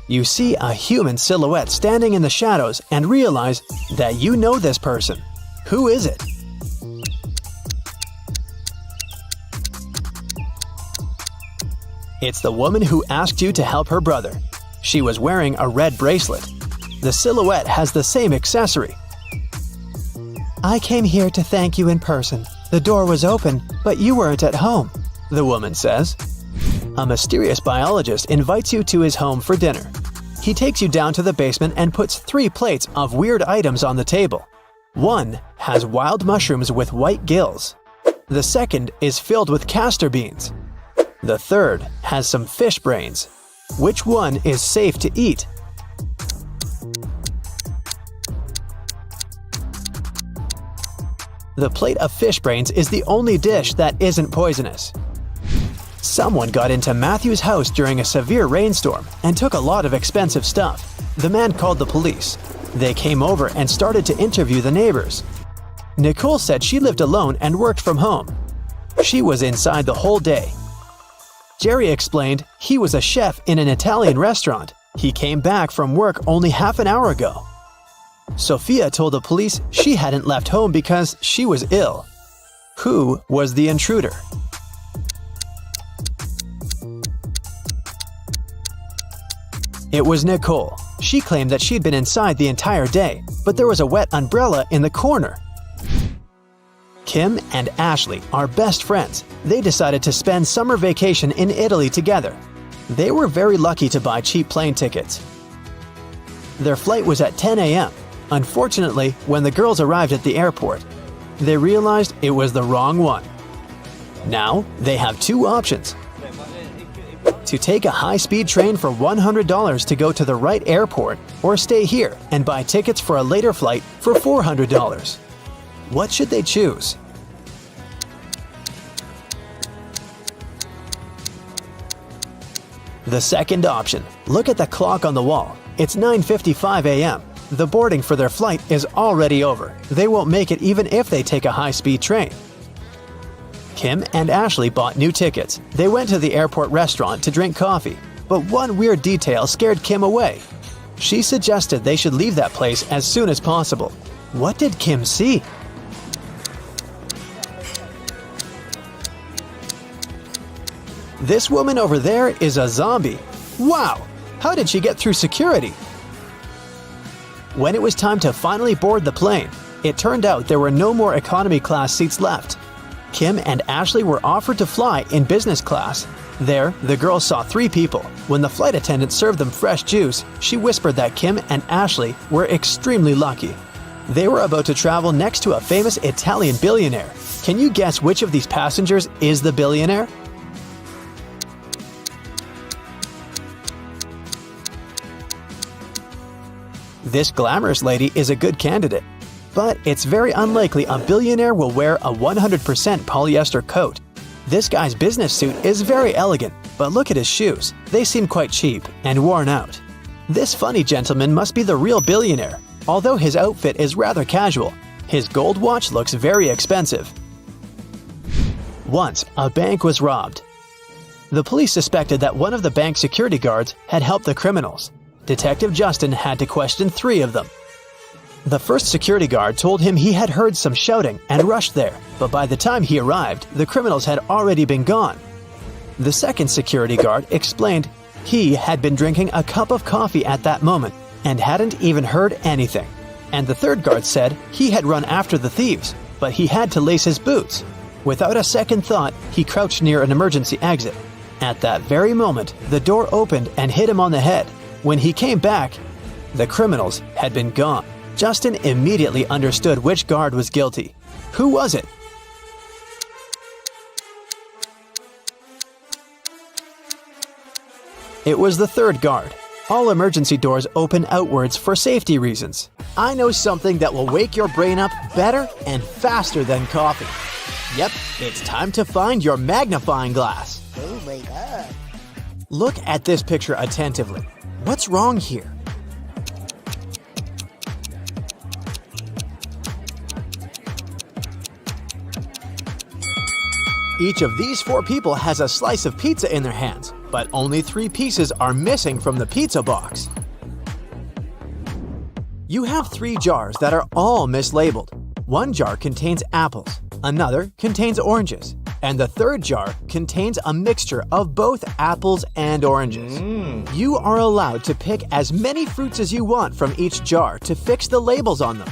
You see a human silhouette standing in the shadows and realize that you know this person. Who is it? It's the woman who asked you to help her brother. She was wearing a red bracelet. The silhouette has the same accessory. I came here to thank you in person. The door was open, but you weren't at home, the woman says. A mysterious biologist invites you to his home for dinner. He takes you down to the basement and puts 3 plates of weird items on the table. One has wild mushrooms with white gills. The second is filled with castor beans. The third has some fish brains. Which one is safe to eat? The plate of fish brains is the only dish that isn't poisonous. Someone got into Matthew's house during a severe rainstorm and took a lot of expensive stuff. The man called the police. They came over and started to interview the neighbors. Nicole said she lived alone and worked from home. She was inside the whole day. Jerry explained he was a chef in an Italian restaurant. He came back from work only half an hour ago. Sophia told the police she hadn't left home because she was ill. Who was the intruder? It was Nicole. She claimed that she'd been inside the entire day, but there was a wet umbrella in the corner. Kim and Ashley are best friends. They decided to spend summer vacation in Italy together. They were very lucky to buy cheap plane tickets. Their flight was at 10 a.m. Unfortunately, when the girls arrived at the airport, they realized it was the wrong one. Now, they have 2 options. To take a high-speed train for $100 to go to the right airport, or stay here and buy tickets for a later flight for $400. What should they choose? The second option. Look at the clock on the wall. It's 9:55 a.m. The boarding for their flight is already over. They won't make it even if they take a high-speed train. Kim and Ashley bought new tickets. They went to the airport restaurant to drink coffee, but one weird detail scared Kim away. She suggested they should leave that place as soon as possible. What did Kim see? This woman over there is a zombie. Wow! How did she get through security? When it was time to finally board the plane, it turned out there were no more economy class seats left. Kim and Ashley were offered to fly in business class. There, the girls saw 3 people. When the flight attendant served them fresh juice, she whispered that Kim and Ashley were extremely lucky. They were about to travel next to a famous Italian billionaire. Can you guess which of these passengers is the billionaire? This glamorous lady is a good candidate, but it's very unlikely a billionaire will wear a 100% polyester coat. This guy's business suit is very elegant, but look at his shoes. They seem quite cheap and worn out. This funny gentleman must be the real billionaire, although his outfit is rather casual. His gold watch looks very expensive. Once, a bank was robbed. The police suspected that one of the bank security guards had helped the criminals. Detective Justin had to question 3 of them. The first security guard told him he had heard some shouting and rushed there, but by the time he arrived, the criminals had already been gone. The second security guard explained he had been drinking a cup of coffee at that moment and hadn't even heard anything. And the third guard said he had run after the thieves, but he had to lace his boots. Without a second thought, he crouched near an emergency exit. At that very moment, the door opened and hit him on the head. When he came back, the criminals had been gone. Justin immediately understood which guard was guilty. Who was it? It was the third guard. All emergency doors open outwards for safety reasons. I know something that will wake your brain up better and faster than coffee. Yep, it's time to find your magnifying glass. Oh my god. Look at this picture attentively. What's wrong here? Each of these 4 people has a slice of pizza in their hands, but only 3 pieces are missing from the pizza box. You have 3 jars that are all mislabeled. One jar contains apples, another contains oranges, and the third jar contains a mixture of both apples and oranges. You are allowed to pick as many fruits as you want from each jar to fix the labels on them.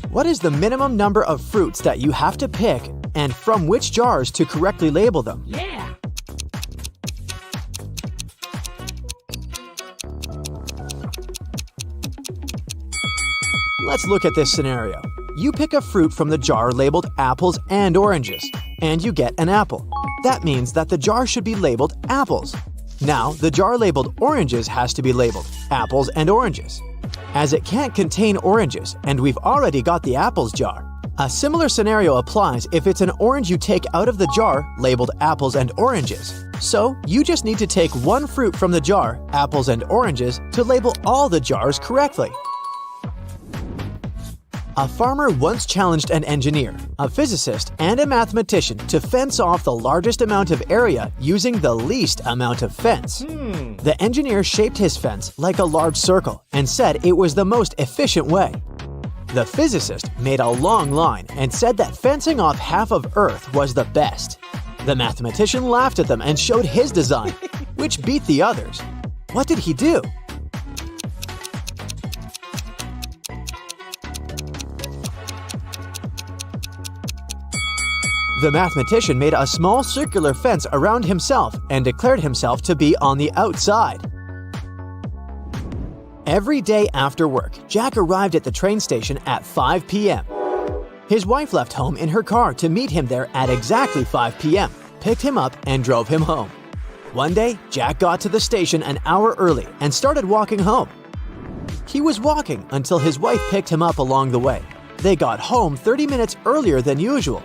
What is the minimum number of fruits that you have to pick and from which jars to correctly label them? Yeah. Let's look at this scenario. You pick a fruit from the jar labeled apples and oranges, and you get an apple. That means that the jar should be labeled apples. Now, the jar labeled oranges has to be labeled apples and oranges. As it can't contain oranges, and we've already got the apples jar, a similar scenario applies if it's an orange you take out of the jar labeled apples and oranges. So, you just need to take one fruit from the jar, apples and oranges, to label all the jars correctly. A farmer once challenged an engineer, a physicist, and a mathematician to fence off the largest amount of area using the least amount of fence. The engineer shaped his fence like a large circle and said it was the most efficient way. The physicist made a long line and said that fencing off half of Earth was the best. The mathematician laughed at them and showed his design, which beat the others. What did he do? The mathematician made a small circular fence around himself and declared himself to be on the outside. Every day after work, Jack arrived at the train station at 5 p.m. His wife left home in her car to meet him there at exactly 5 p.m., picked him up, and drove him home. One day, Jack got to the station an hour early and started walking home. He was walking until his wife picked him up along the way. They got home 30 minutes earlier than usual.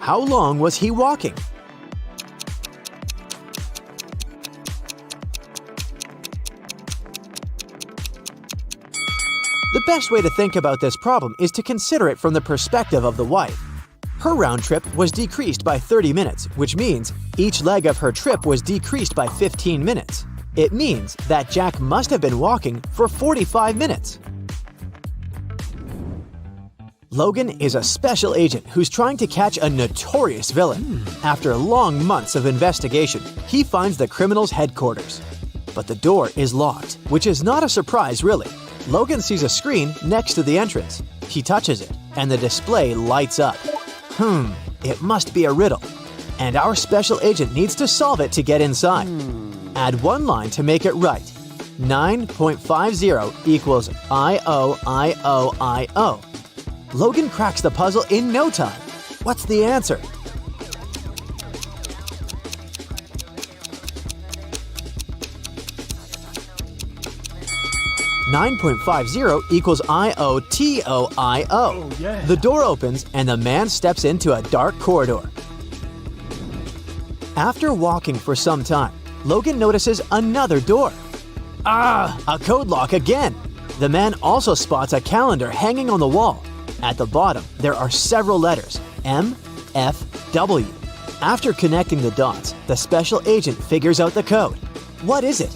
How long was he walking? The best way to think about this problem is to consider it from the perspective of the wife. Her round trip was decreased by 30 minutes, which means each leg of her trip was decreased by 15 minutes. It means that Jack must have been walking for 45 minutes. Logan is a special agent who's trying to catch a notorious villain. After long months of investigation, he finds the criminal's headquarters. But the door is locked, which is not a surprise really. Logan sees a screen next to the entrance. He touches it, and the display lights up. It must be a riddle. And our special agent needs to solve it to get inside. Add one line to make it right. 9.50 equals I-O-I-O-I-O. Logan cracks the puzzle in no time. What's the answer? $9.50 equals I-O-T-O-I-O. The door opens and the man steps into a dark corridor. After walking for some time, Logan notices another door. A code lock again! The man also spots a calendar hanging on the wall. At the bottom, there are several letters, M, F, W. After connecting the dots, the special agent figures out the code. What is it?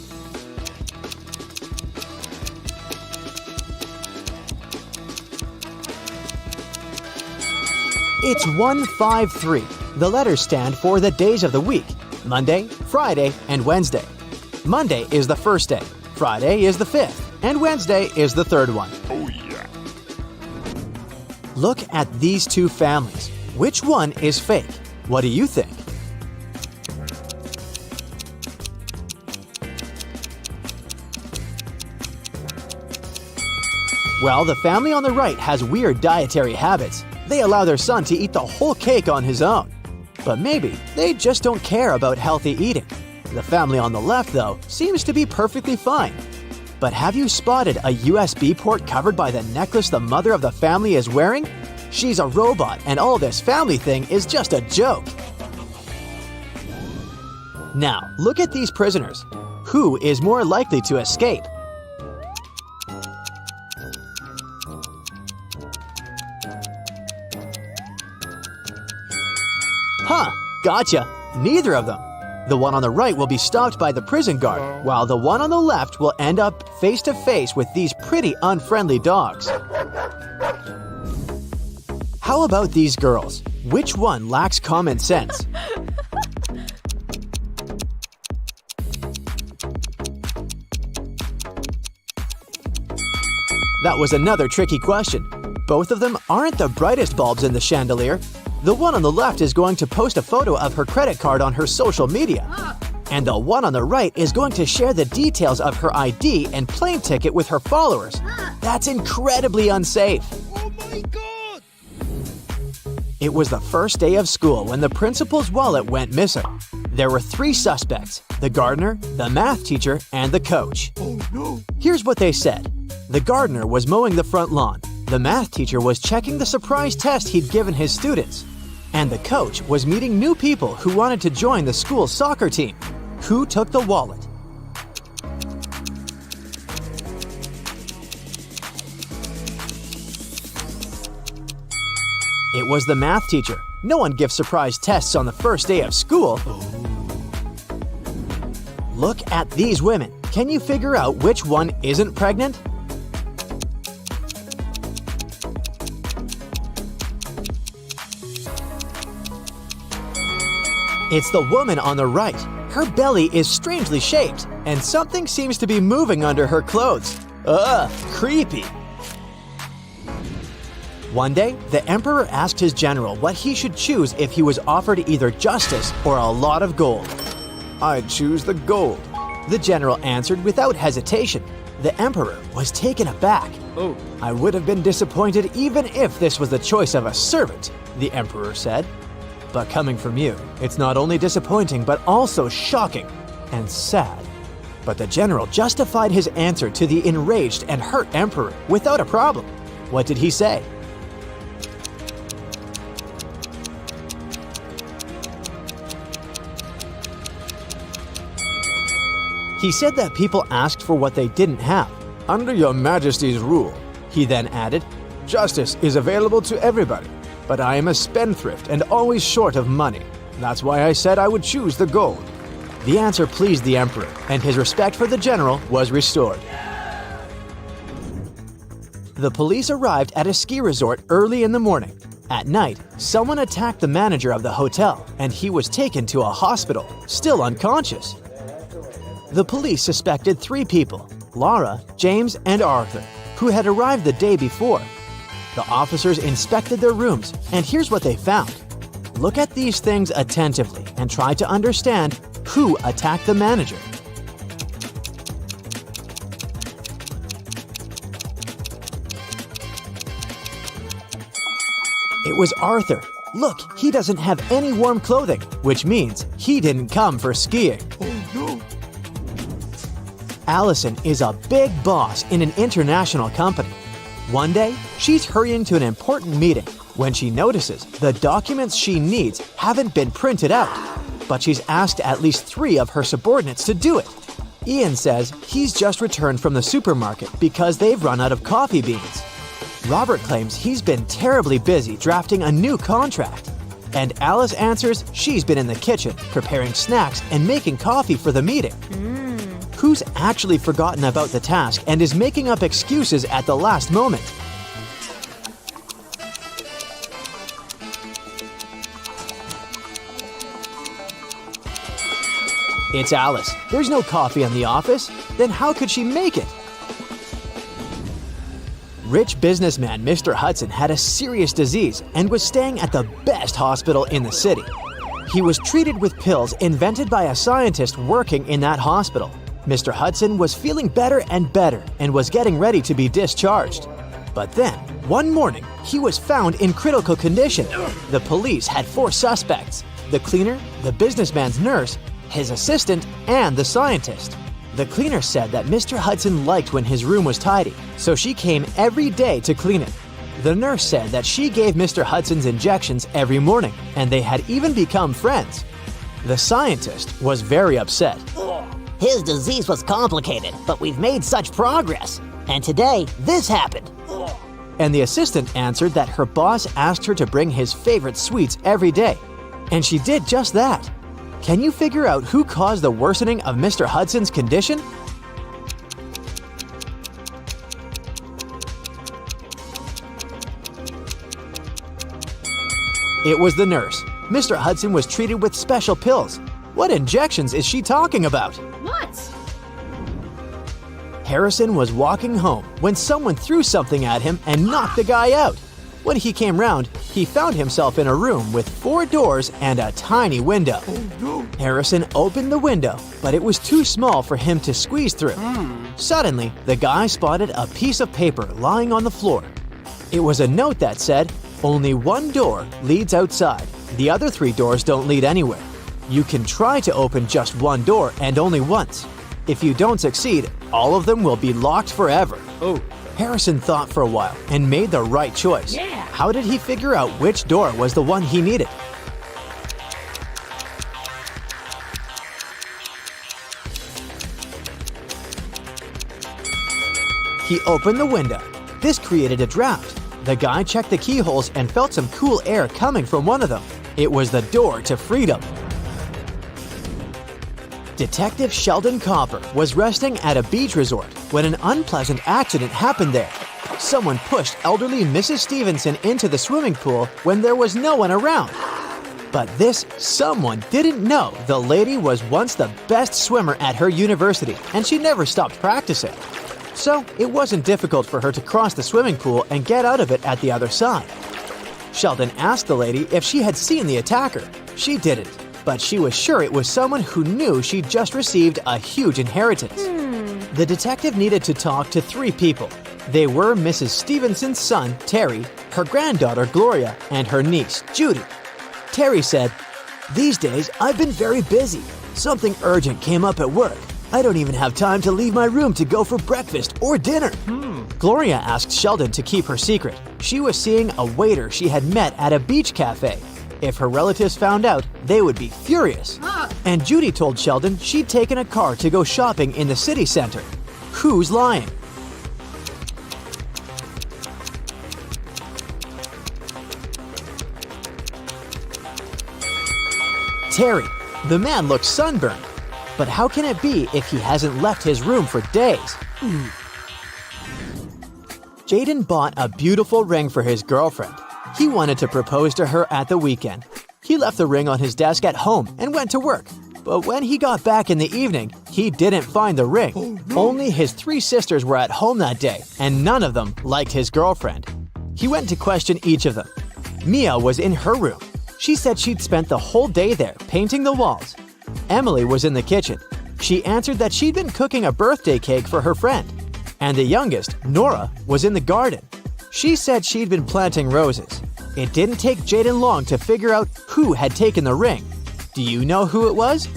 It's 153. The letters stand for the days of the week: Monday, Friday, and Wednesday. Monday is the first day, Friday is the fifth, and Wednesday is the third one. Oh yeah. Look at these two families. Which one is fake? What do you think? Well, the family on the right has weird dietary habits. They allow their son to eat the whole cake on his own. But maybe they just don't care about healthy eating. The family on the left, though, seems to be perfectly fine. But have you spotted a USB port covered by the necklace the mother of the family is wearing? She's a robot, and all this family thing is just a joke. Now, look at these prisoners. Who is more likely to escape? Huh, gotcha. Neither of them. The one on the right will be stopped by the prison guard, while the one on the left will end up face to face with these pretty unfriendly dogs. How about these girls? Which one lacks common sense? That was another tricky question. Both of them aren't the brightest bulbs in the chandelier. The one on the left is going to post a photo of her credit card on her social media. And the one on the right is going to share the details of her ID and plane ticket with her followers. That's incredibly unsafe. Oh my God! It was the first day of school when the principal's wallet went missing. There were 3 suspects: the gardener, the math teacher, and the coach. Oh no! Here's what they said. The gardener was mowing the front lawn. The math teacher was checking the surprise test he'd given his students. And the coach was meeting new people who wanted to join the school's soccer team. Who took the wallet? It was the math teacher. No one gives surprise tests on the first day of school. Look at these women. Can you figure out which one isn't pregnant? It's the woman on the right. Her belly is strangely shaped, and something seems to be moving under her clothes. Ugh, creepy. One day, the emperor asked his general what he should choose if he was offered either justice or a lot of gold. "I'd choose the gold," the general answered without hesitation. The emperor was taken aback. Oh. "I would have been disappointed even if this was the choice of a servant," the emperor said. "But coming from you, it's not only disappointing but also shocking and sad." But the general justified his answer to the enraged and hurt emperor without a problem. What did he say? He said that people asked for what they didn't have. "Under your majesty's rule," he then added, "justice is available to everybody. But I am a spendthrift and always short of money. That's why I said I would choose the gold." The answer pleased the emperor, and his respect for the general was restored. The police arrived at a ski resort early in the morning. At night, someone attacked the manager of the hotel, and he was taken to a hospital, still unconscious. The police suspected 3 people: Laura, James, and Arthur, who had arrived the day before. The officers inspected their rooms, and here's what they found. Look at these things attentively and try to understand who attacked the manager. It was Arthur. Look, he doesn't have any warm clothing, which means he didn't come for skiing. Oh no! Allison is a big boss in an international company. One day, she's hurrying to an important meeting when she notices the documents she needs haven't been printed out, but she's asked at least 3 of her subordinates to do it. Ian says he's just returned from the supermarket because they've run out of coffee beans. Robert claims he's been terribly busy drafting a new contract. And Alice answers she's been in the kitchen preparing snacks and making coffee for the meeting. Who's actually forgotten about the task and is making up excuses at the last moment? It's Alice. There's no coffee in the office. Then how could she make it? Rich businessman Mr. Hudson had a serious disease and was staying at the best hospital in the city. He was treated with pills invented by a scientist working in that hospital. Mr. Hudson was feeling better and was getting ready to be discharged. But then, one morning, he was found in critical condition. The police had 4 suspects: the cleaner, the businessman's nurse, his assistant, and the scientist. The cleaner said that Mr. Hudson liked when his room was tidy, so she came every day to clean it. The nurse said that she gave Mr. Hudson's injections every morning, and they had even become friends. The scientist was very upset. His disease was complicated, but we've made such progress. And today, this happened. And the assistant answered that her boss asked her to bring his favorite sweets every day. And she did just that. Can you figure out who caused the worsening of Mr. Hudson's condition? It was the nurse. Mr. Hudson was treated with special pills. What injections is she talking about? What? Harrison was walking home when someone threw something at him and knocked the guy out. When he came round, he found himself in a room with 4 doors and a tiny window. Harrison opened the window, but it was too small for him to squeeze through. Suddenly, the guy spotted a piece of paper lying on the floor. It was a note that said, "Only one door leads outside. The other 3 doors don't lead anywhere. You can try to open just one door and only once. If you don't succeed, all of them will be locked forever." Harrison thought for a while and made the right choice. How did he figure out which door was the one he needed? He opened the window. This created a draft. The guy checked the keyholes and felt some cool air coming from one of them. It was the door to freedom. Detective Sheldon Copper was resting at a beach resort when an unpleasant accident happened there. Someone pushed elderly Mrs. Stevenson into the swimming pool when there was no one around. But this someone didn't know the lady was once the best swimmer at her university, and she never stopped practicing. So it wasn't difficult for her to cross the swimming pool and get out of it at the other side. Sheldon asked the lady if she had seen the attacker. She didn't, but she was sure it was someone who knew she'd just received a huge inheritance. The detective needed to talk to 3 people. They were Mrs. Stevenson's son, Terry, her granddaughter, Gloria, and her niece, Judy. Terry said, "These days, I've been very busy. Something urgent came up at work. I don't even have time to leave my room to go for breakfast or dinner." Gloria asked Sheldon to keep her secret. She was seeing a waiter she had met at a beach cafe. If her relatives found out, they would be furious. And Judy told Sheldon she'd taken a car to go shopping in the city center. Who's lying? Terry. The man looks sunburned. But how can it be if he hasn't left his room for days? Jaden bought a beautiful ring for his girlfriend. He wanted to propose to her at the weekend. He left the ring on his desk at home and went to work. But when he got back in the evening, he didn't find the ring. Only his 3 sisters were at home that day, and none of them liked his girlfriend. He went to question each of them. Mia was in her room. She said she'd spent the whole day there painting the walls. Emily was in the kitchen. She answered that she'd been cooking a birthday cake for her friend. And the youngest, Nora, was in the garden. She said she'd been planting roses. It didn't take Jaden long to figure out who had taken the ring. Do you know who it was?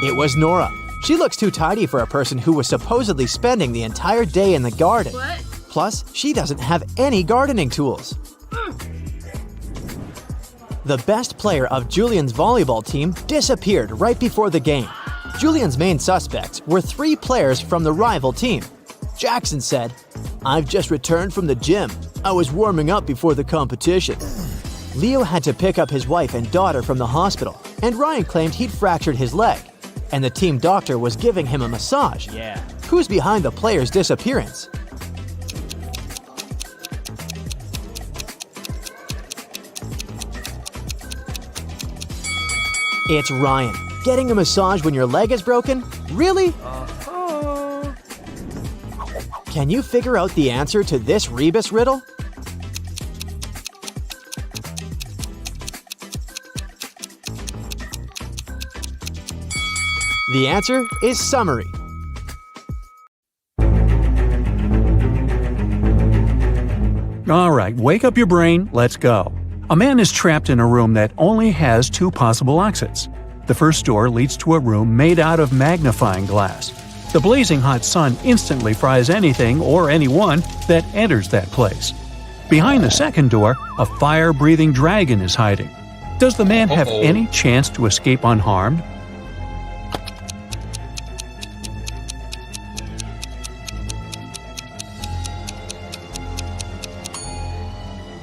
It was Nora. She looks too tidy for a person who was supposedly spending the entire day in the garden. What? Plus, she doesn't have any gardening tools. The best player of Julian's volleyball team disappeared right before the game. Julian's main suspects were 3 players from the rival team. Jackson said, "I've just returned from the gym. I was warming up before the competition." Leo had to pick up his wife and daughter from the hospital, and Ryan claimed he'd fractured his leg. And the team doctor was giving him a massage. Who's behind the player's disappearance? It's Ryan. Getting a massage when your leg is broken? Really? Can you figure out the answer to this rebus riddle? The answer is summary. Alright, wake up your brain, let's go. A man is trapped in a room that only has 2 possible exits. The first door leads to a room made out of magnifying glass. The blazing hot sun instantly fries anything or anyone that enters that place. Behind the second door, a fire-breathing dragon is hiding. Does the man have any chance to escape unharmed?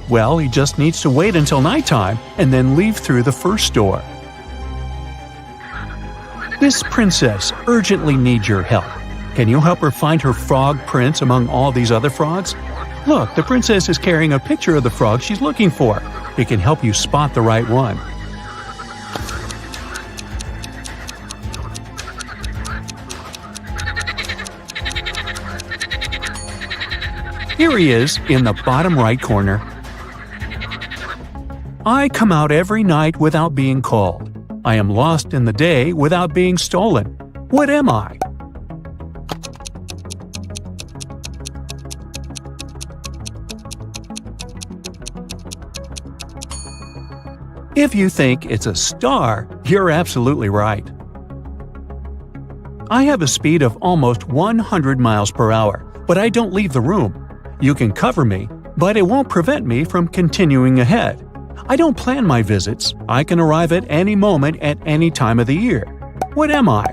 Well, he just needs to wait until nighttime and then leave through the first door. This princess urgently needs your help. Can you help her find her frog prince among all these other frogs? Look, the princess is carrying a picture of the frog she's looking for. It can help you spot the right one. Here he is in the bottom right corner. I come out every night without being called. I am lost in the day without being stolen. What am I? If you think it's a star, you're absolutely right. I have a speed of almost 100 miles per hour, but I don't leave the room. You can cover me, but it won't prevent me from continuing ahead. I don't plan my visits. I can arrive at any moment at any time of the year. What am I?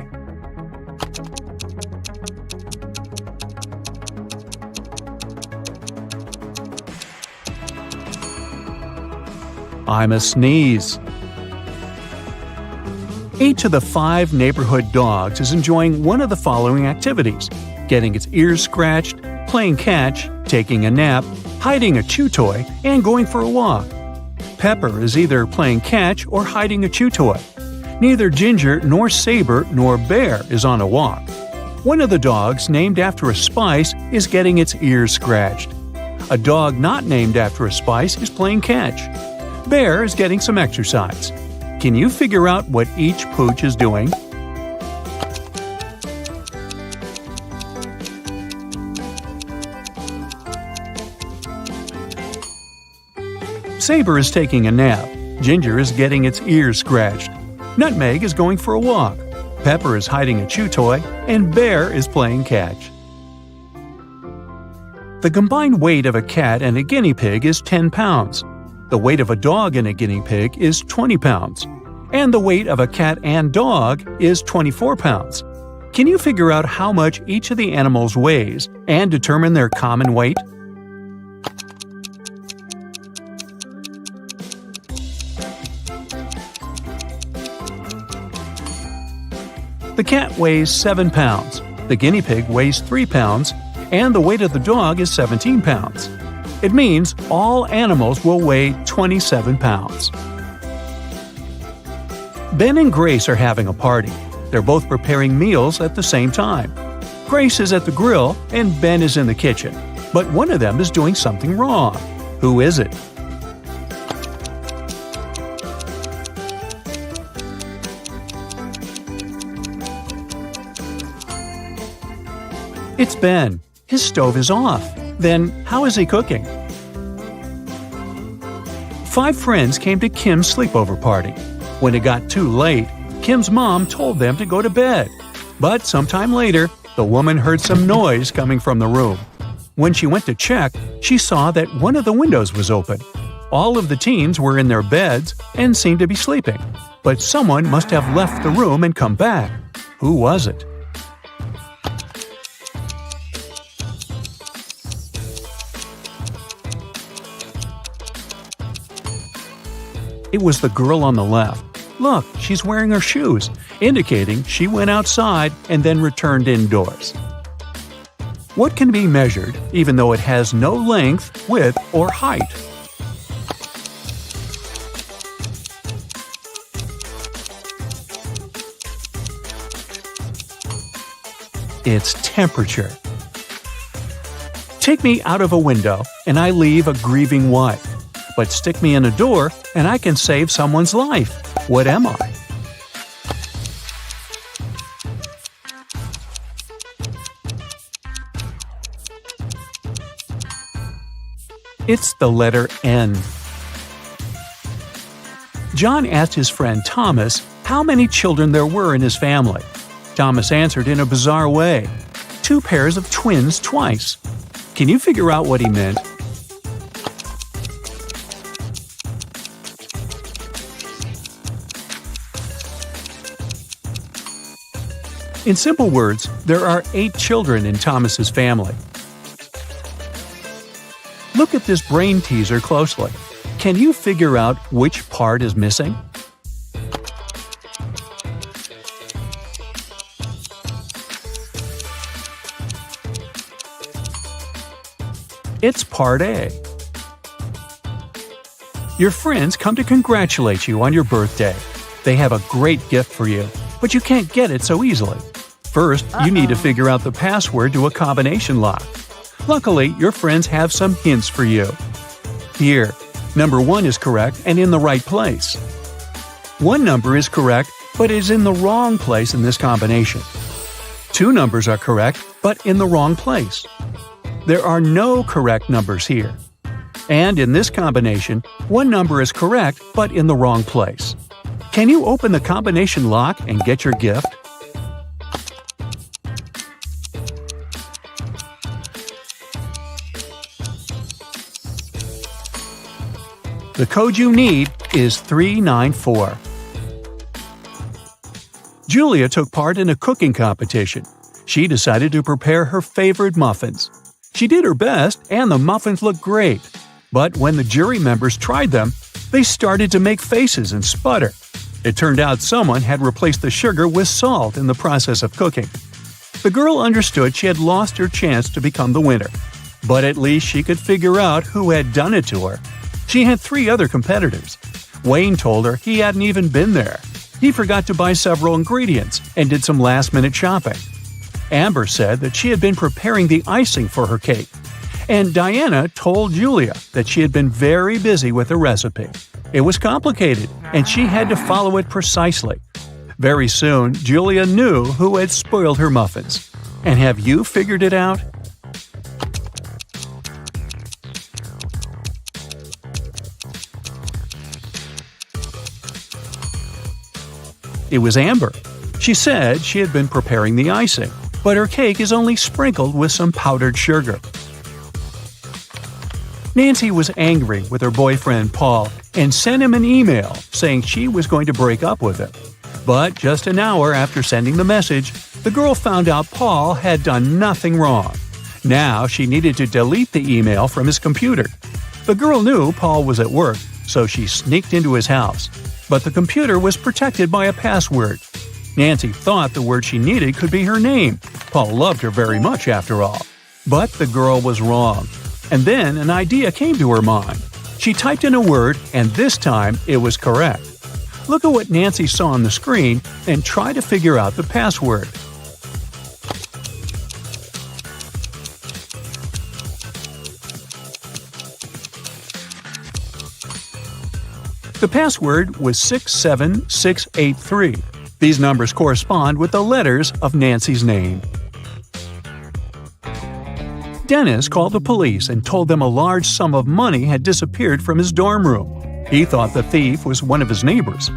I'm a sneeze. Each of the 5 neighborhood dogs is enjoying one of the following activities: getting its ears scratched, playing catch, taking a nap, hiding a chew toy, and going for a walk. Pepper is either playing catch or hiding a chew toy. Neither Ginger nor Saber nor Bear is on a walk. One of the dogs named after a spice is getting its ears scratched. A dog not named after a spice is playing catch. Bear is getting some exercise. Can you figure out what each pooch is doing? Saber is taking a nap. Ginger is getting its ears scratched. Nutmeg is going for a walk. Pepper is hiding a chew toy. And Bear is playing catch. The combined weight of a cat and a guinea pig is 10 pounds. The weight of a dog and a guinea pig is 20 pounds. And the weight of a cat and dog is 24 pounds. Can you figure out how much each of the animals weighs and determine their common weight? The cat weighs 7 pounds, the guinea pig weighs 3 pounds, and the weight of the dog is 17 pounds. It means all animals will weigh 27 pounds. Ben and Grace are having a party. They're both preparing meals at the same time. Grace is at the grill and Ben is in the kitchen, but one of them is doing something wrong. Who is it? It's Ben. His stove is off. Then how is he cooking? 5 friends came to Kim's sleepover party. When it got too late, Kim's mom told them to go to bed. But sometime later, the woman heard some noise coming from the room. When she went to check, she saw that one of the windows was open. All of the teens were in their beds and seemed to be sleeping. But someone must have left the room and come back. Who was it? It was the girl on the left. Look, she's wearing her shoes, indicating she went outside and then returned indoors. What can be measured even though it has no length, width, or height? It's temperature. Take me out of a window and I leave a grieving wife. But stick me in a door and I can save someone's life. What am I? It's the letter N. John asked his friend Thomas how many children there were in his family. Thomas answered in a bizarre way. 2 pairs of twins twice. Can you figure out what he meant? In simple words, there are 8 children in Thomas's family. Look at this brain teaser closely. Can you figure out which part is missing? It's part A. Your friends come to congratulate you on your birthday. They have a great gift for you, but you can't get it so easily. First, you need to figure out the password to a combination lock. Luckily, your friends have some hints for you. Here, number 1 is correct and in the right place. 1 number is correct, but is in the wrong place in this combination. 2 numbers are correct, but in the wrong place. There are no correct numbers here. And in this combination, 1 number is correct, but in the wrong place. Can you open the combination lock and get your gift? The code you need is 394. Julia took part in a cooking competition. She decided to prepare her favorite muffins. She did her best, and the muffins looked great. But when the jury members tried them, they started to make faces and sputter. It turned out someone had replaced the sugar with salt in the process of cooking. The girl understood she had lost her chance to become the winner. But at least she could figure out who had done it to her. She had 3 other competitors. Wayne told her he hadn't even been there. He forgot to buy several ingredients and did some last-minute shopping. Amber said that she had been preparing the icing for her cake. And Diana told Julia that she had been very busy with the recipe. It was complicated, and she had to follow it precisely. Very soon, Julia knew who had spoiled her muffins. And have you figured it out? It was Amber. She said she had been preparing the icing, but her cake is only sprinkled with some powdered sugar. Nancy was angry with her boyfriend Paul and sent him an email saying she was going to break up with him. But just an hour after sending the message, the girl found out Paul had done nothing wrong. Now she needed to delete the email from his computer. The girl knew Paul was at work, so she sneaked into his house. But the computer was protected by a password. Nancy thought the word she needed could be her name. Paul loved her very much, after all. But the girl was wrong. And then an idea came to her mind. She typed in a word, and this time it was correct. Look at what Nancy saw on the screen and try to figure out the password. The password was 67683. These numbers correspond with the letters of Nancy's name. Dennis called the police and told them a large sum of money had disappeared from his dorm room. He thought the thief was one of his neighbors.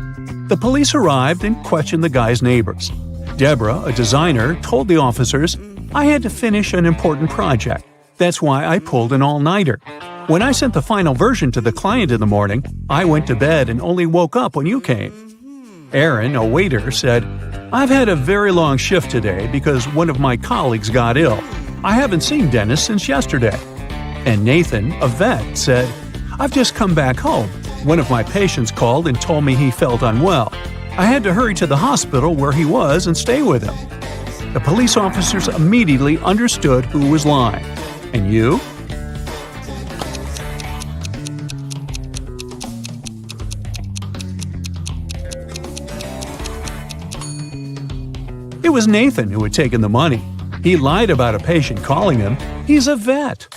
The police arrived and questioned the guy's neighbors. Deborah, a designer, told the officers, "I had to finish an important project. That's why I pulled an all-nighter. When I sent the final version to the client in the morning, I went to bed and only woke up when you came." Aaron, a waiter, said, "I've had a very long shift today because one of my colleagues got ill. I haven't seen Dennis since yesterday." And Nathan, a vet, said, "I've just come back home. One of my patients called and told me he felt unwell. I had to hurry to the hospital where he was and stay with him." The police officers immediately understood who was lying. And you? It was Nathan who had taken the money. He lied about a patient calling him. He's a vet.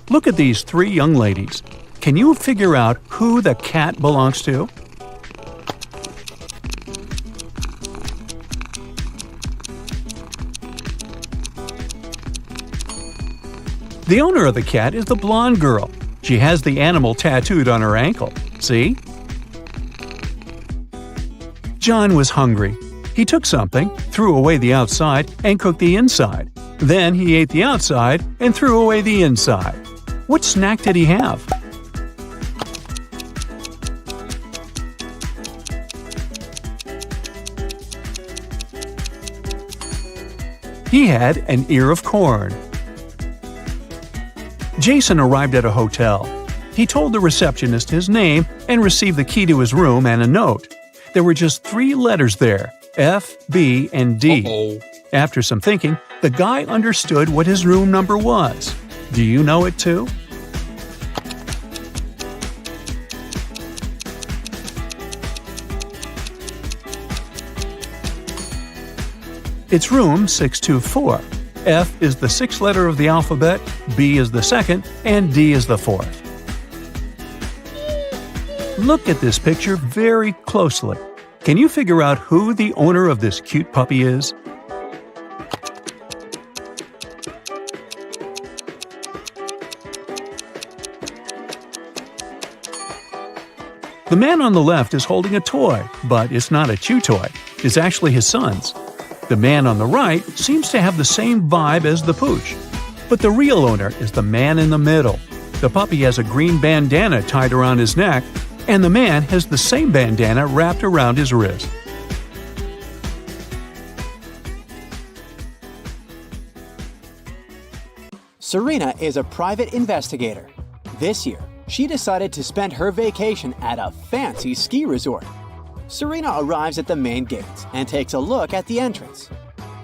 Look at these 3 young ladies. Can you figure out who the cat belongs to? The owner of the cat is the blonde girl. She has the animal tattooed on her ankle. See? John was hungry. He took something, threw away the outside, and cooked the inside. Then he ate the outside and threw away the inside. What snack did he have? He had an ear of corn. Jason arrived at a hotel. He told the receptionist his name and received the key to his room and a note. There were just 3 letters there, F, B, and D. After some thinking, the guy understood what his room number was. Do you know it too? It's room 624. F is the 6th letter of the alphabet, B is the 2nd, and D is the 4th. Look at this picture very closely. Can you figure out who the owner of this cute puppy is? The man on the left is holding a toy, but it's not a chew toy. It's actually his son's. The man on the right seems to have the same vibe as the pooch. But the real owner is the man in the middle. The puppy has a green bandana tied around his neck, and the man has the same bandana wrapped around his wrist. Serena is a private investigator. This year, she decided to spend her vacation at a fancy ski resort. Serena arrives at the main gates and takes a look at the entrance.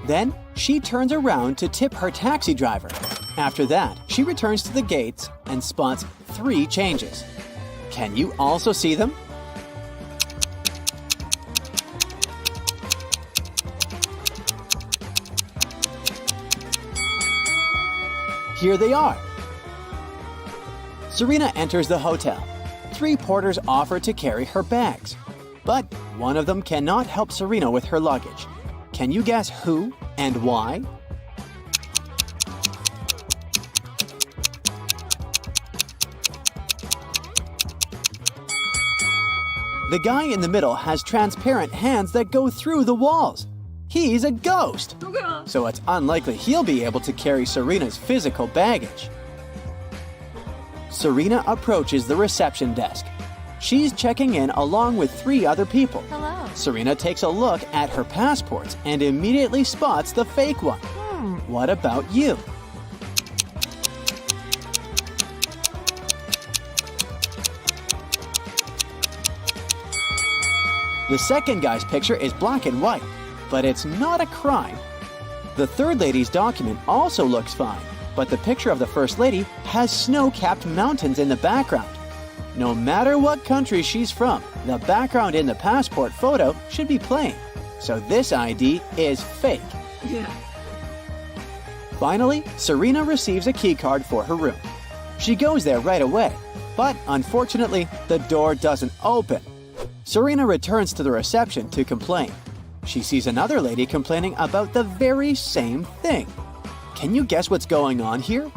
Then, she turns around to tip her taxi driver. After that, she returns to the gates and spots 3 changes. Can you also see them? Here they are. Serena enters the hotel. 3 porters offer to carry her bags. But one of them cannot help Serena with her luggage. Can you guess who and why? The guy in the middle has transparent hands that go through the walls. He's a ghost. So it's unlikely he'll be able to carry Serena's physical baggage. Serena approaches the reception desk. She's checking in along with 3 other people. Hello. Serena takes a look at her passports and immediately spots the fake one. What about you? The second guy's picture is black and white, but it's not a crime. The third lady's document also looks fine, but the picture of the first lady has snow-capped mountains in the background. No matter what country she's from, the background in the passport photo should be plain. So this ID is fake. Yeah. Finally, Serena receives a key card for her room. She goes there right away, but unfortunately, the door doesn't open. Serena returns to the reception to complain. She sees another lady complaining about the very same thing. Can you guess what's going on here?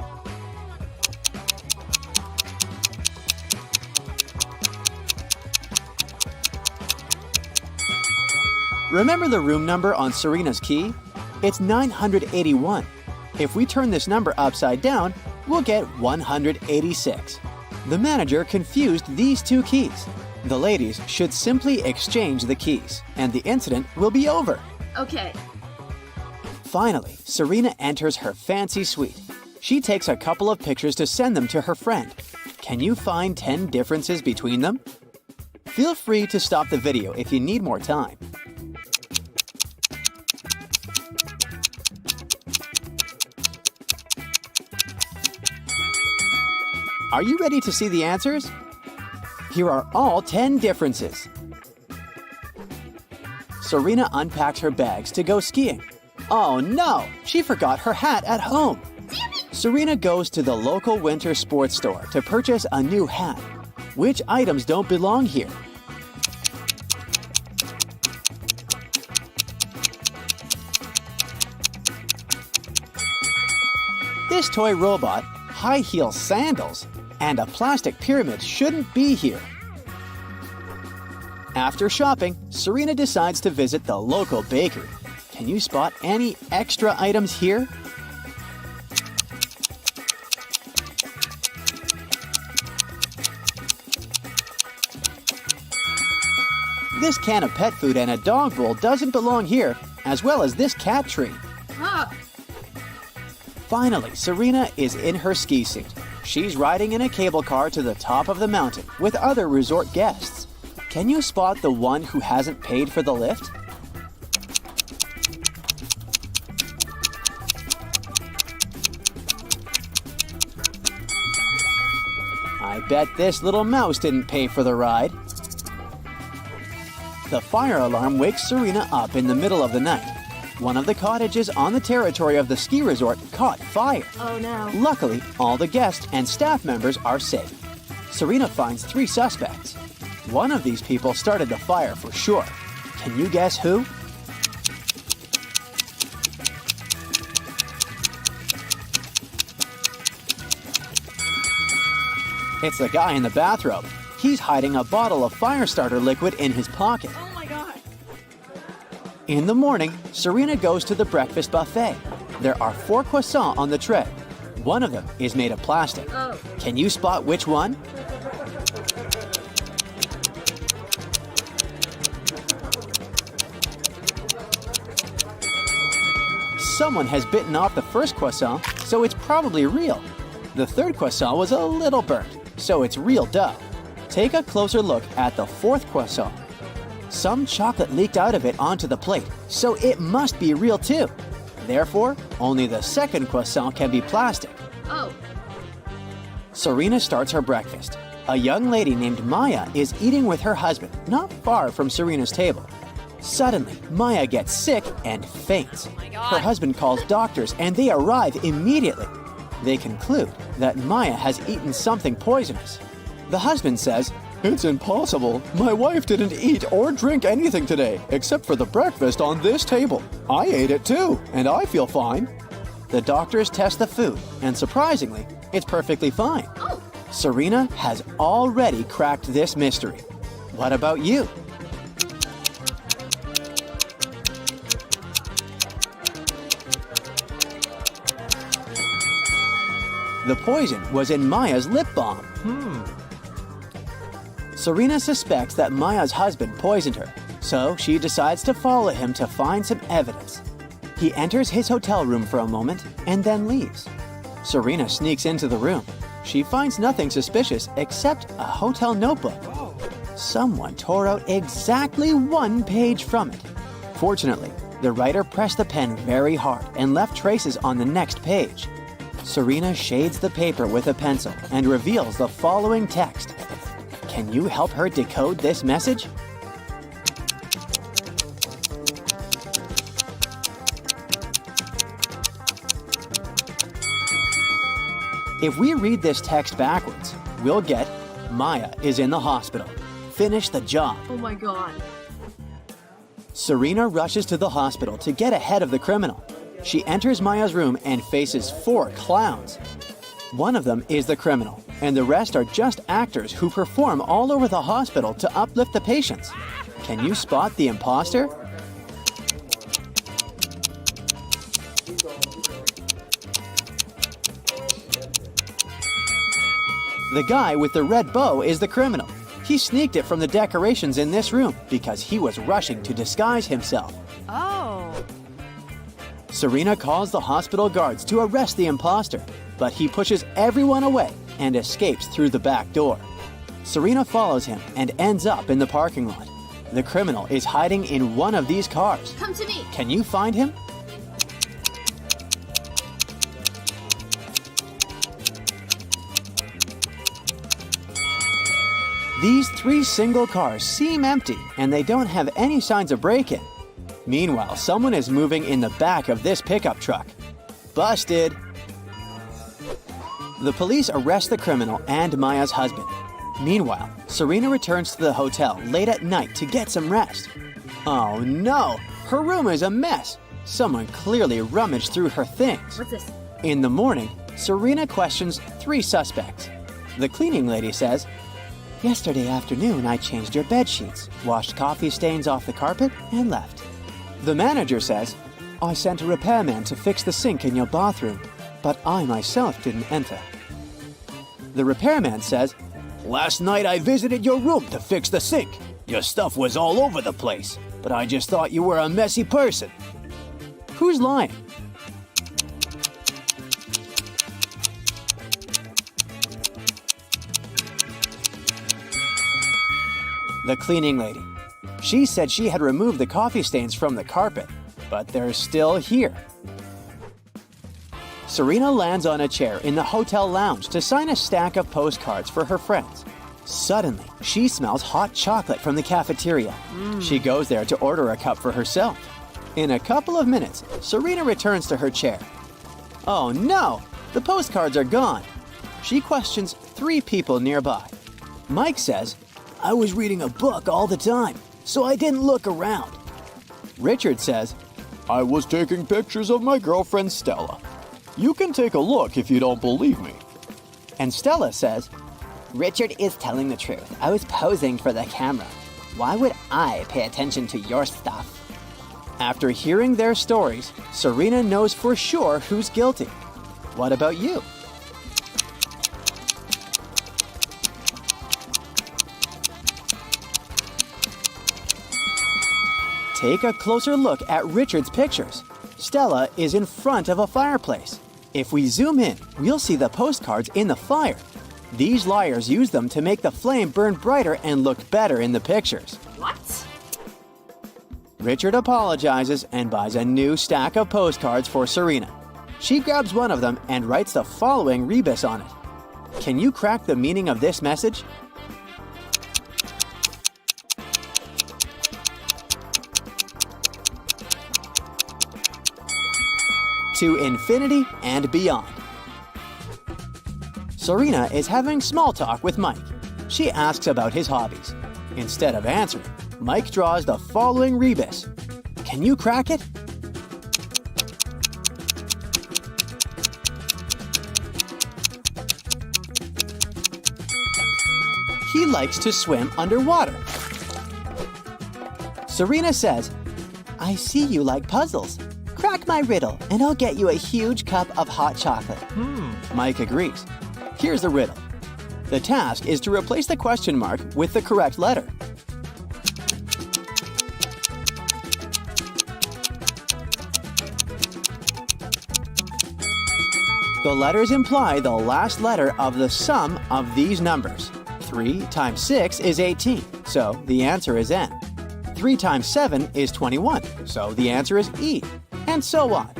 Remember the room number on Serena's key? It's 981. If we turn this number upside down, we'll get 186. The manager confused these 2 keys. The ladies should simply exchange the keys, and the incident will be over. Okay. Finally, Serena enters her fancy suite. She takes a couple of pictures to send them to her friend. Can you find 10 differences between them? Feel free to stop the video if you need more time. Are you ready to see the answers? Here are all 10 differences. Serena unpacks her bags to go skiing. Oh no, she forgot her hat at home. Serena goes to the local winter sports store to purchase a new hat. Which items don't belong here? This toy robot high heel sandals, and a plastic pyramid shouldn't be here. After shopping, Serena decides to visit the local bakery. Can you spot any extra items here? This can of pet food and a dog bowl doesn't belong here, as well as this cat tree. Finally, Serena is in her ski suit. She's riding in a cable car to the top of the mountain with other resort guests. Can you spot the one who hasn't paid for the lift? I bet this little mouse didn't pay for the ride. The fire alarm wakes Serena up in the middle of the night. One of the cottages on the territory of the ski resort caught fire. Oh no. Luckily, all the guests and staff members are safe. Serena finds 3 suspects. One of these people started the fire for sure. Can you guess who? It's the guy in the bathrobe. He's hiding a bottle of fire starter liquid in his pocket. Oh my god. In the morning, Serena goes to the breakfast buffet. There are 4 croissants on the tray. One of them is made of plastic. Oh. Can you spot which one? Someone has bitten off the first croissant, so it's probably real. The third croissant was a little burnt, so it's real dough. Take a closer look at the 4th croissant. Some chocolate leaked out of it onto the plate, so it must be real too. Therefore, only the 2nd croissant can be plastic. Oh. Serena starts her breakfast. A young lady named Maya is eating with her husband, not far from Serena's table. Suddenly, Maya gets sick and faints. Oh my God. Her husband calls doctors and they arrive immediately. They conclude that Maya has eaten something poisonous. The husband says, "It's impossible. My wife didn't eat or drink anything today, except for the breakfast on this table. I ate it too, and I feel fine." The doctors test the food, and surprisingly, it's perfectly fine. Oh. Serena has already cracked this mystery. What about you? The poison was in Maya's lip balm. Serena suspects that Maya's husband poisoned her, so she decides to follow him to find some evidence. He enters his hotel room for a moment and then leaves. Serena sneaks into the room. She finds nothing suspicious except a hotel notebook. Someone tore out exactly 1 page from it. Fortunately, the writer pressed the pen very hard and left traces on the next page. Serena shades the paper with a pencil and reveals the following text. Can you help her decode this message? If we read this text backwards, we'll get Maya is in the hospital. Finish the job. Oh my god. Serena rushes to the hospital to get ahead of the criminal. She enters Maya's room and faces 4 clowns. One of them is the criminal, and the rest are just actors who perform all over the hospital to uplift the patients. Can you spot the imposter? The guy with the red bow is the criminal. He sneaked it from the decorations in this room because he was rushing to disguise himself. Oh. Serena calls the hospital guards to arrest the imposter, but he pushes everyone away and escapes through the back door. Serena follows him and ends up in the parking lot. The criminal is hiding in one of these cars. Come to me. Can you find him? These 3 single cars seem empty and they don't have any signs of break-in. Meanwhile, someone is moving in the back of this pickup truck. Busted! The police arrest the criminal and Maya's husband. Meanwhile, Serena returns to the hotel late at night to get some rest. Oh no! Her room is a mess! Someone clearly rummaged through her things. What's this? In the morning, Serena questions 3 suspects. The cleaning lady says, "Yesterday afternoon I changed your bed sheets, washed coffee stains off the carpet, and left." The manager says, "I sent a repairman to fix the sink in your bathroom, but I myself didn't enter." The repairman says, "Last night I visited your room to fix the sink. Your stuff was all over the place, but I just thought you were a messy person." Who's lying? The cleaning lady. She said she had removed the coffee stains from the carpet, but they're still here. Serena lands on a chair in the hotel lounge to sign a stack of postcards for her friends. Suddenly, she smells hot chocolate from the cafeteria. She goes there to order a cup for herself. In a couple of minutes, Serena returns to her chair. Oh no! The postcards are gone. She questions 3 people nearby. Mike says, "I was reading a book all the time, so I didn't look around." Richard says, "I was taking pictures of my girlfriend Stella. You can take a look if you don't believe me." And Stella says, Richard is telling the truth. I was posing for the camera. Why would I pay attention to your stuff? After hearing their stories, Serena knows for sure who's guilty. What about you? Take a closer look at Richard's pictures. Stella is in front of a fireplace. If we zoom in, we'll see the postcards in the fire. These liars use them to make the flame burn brighter and look better in the pictures. What? Richard apologizes and buys a new stack of postcards for Serena. She grabs one of them and writes the following rebus on it. Can you crack the meaning of this message? To infinity and beyond. Serena is having small talk with Mike. She asks about his hobbies. Instead of answering, Mike draws the following rebus. Can you crack it? He likes to swim underwater. Serena says, "I see you like puzzles. Crack my riddle and I'll get you a huge cup of hot chocolate." Mike agrees. Here's the riddle. The task is to replace the question mark with the correct letter. The letters imply the last letter of the sum of these numbers. 3 times 6 is 18, so the answer is N. 3 times 7 is 21, so the answer is E. And so on.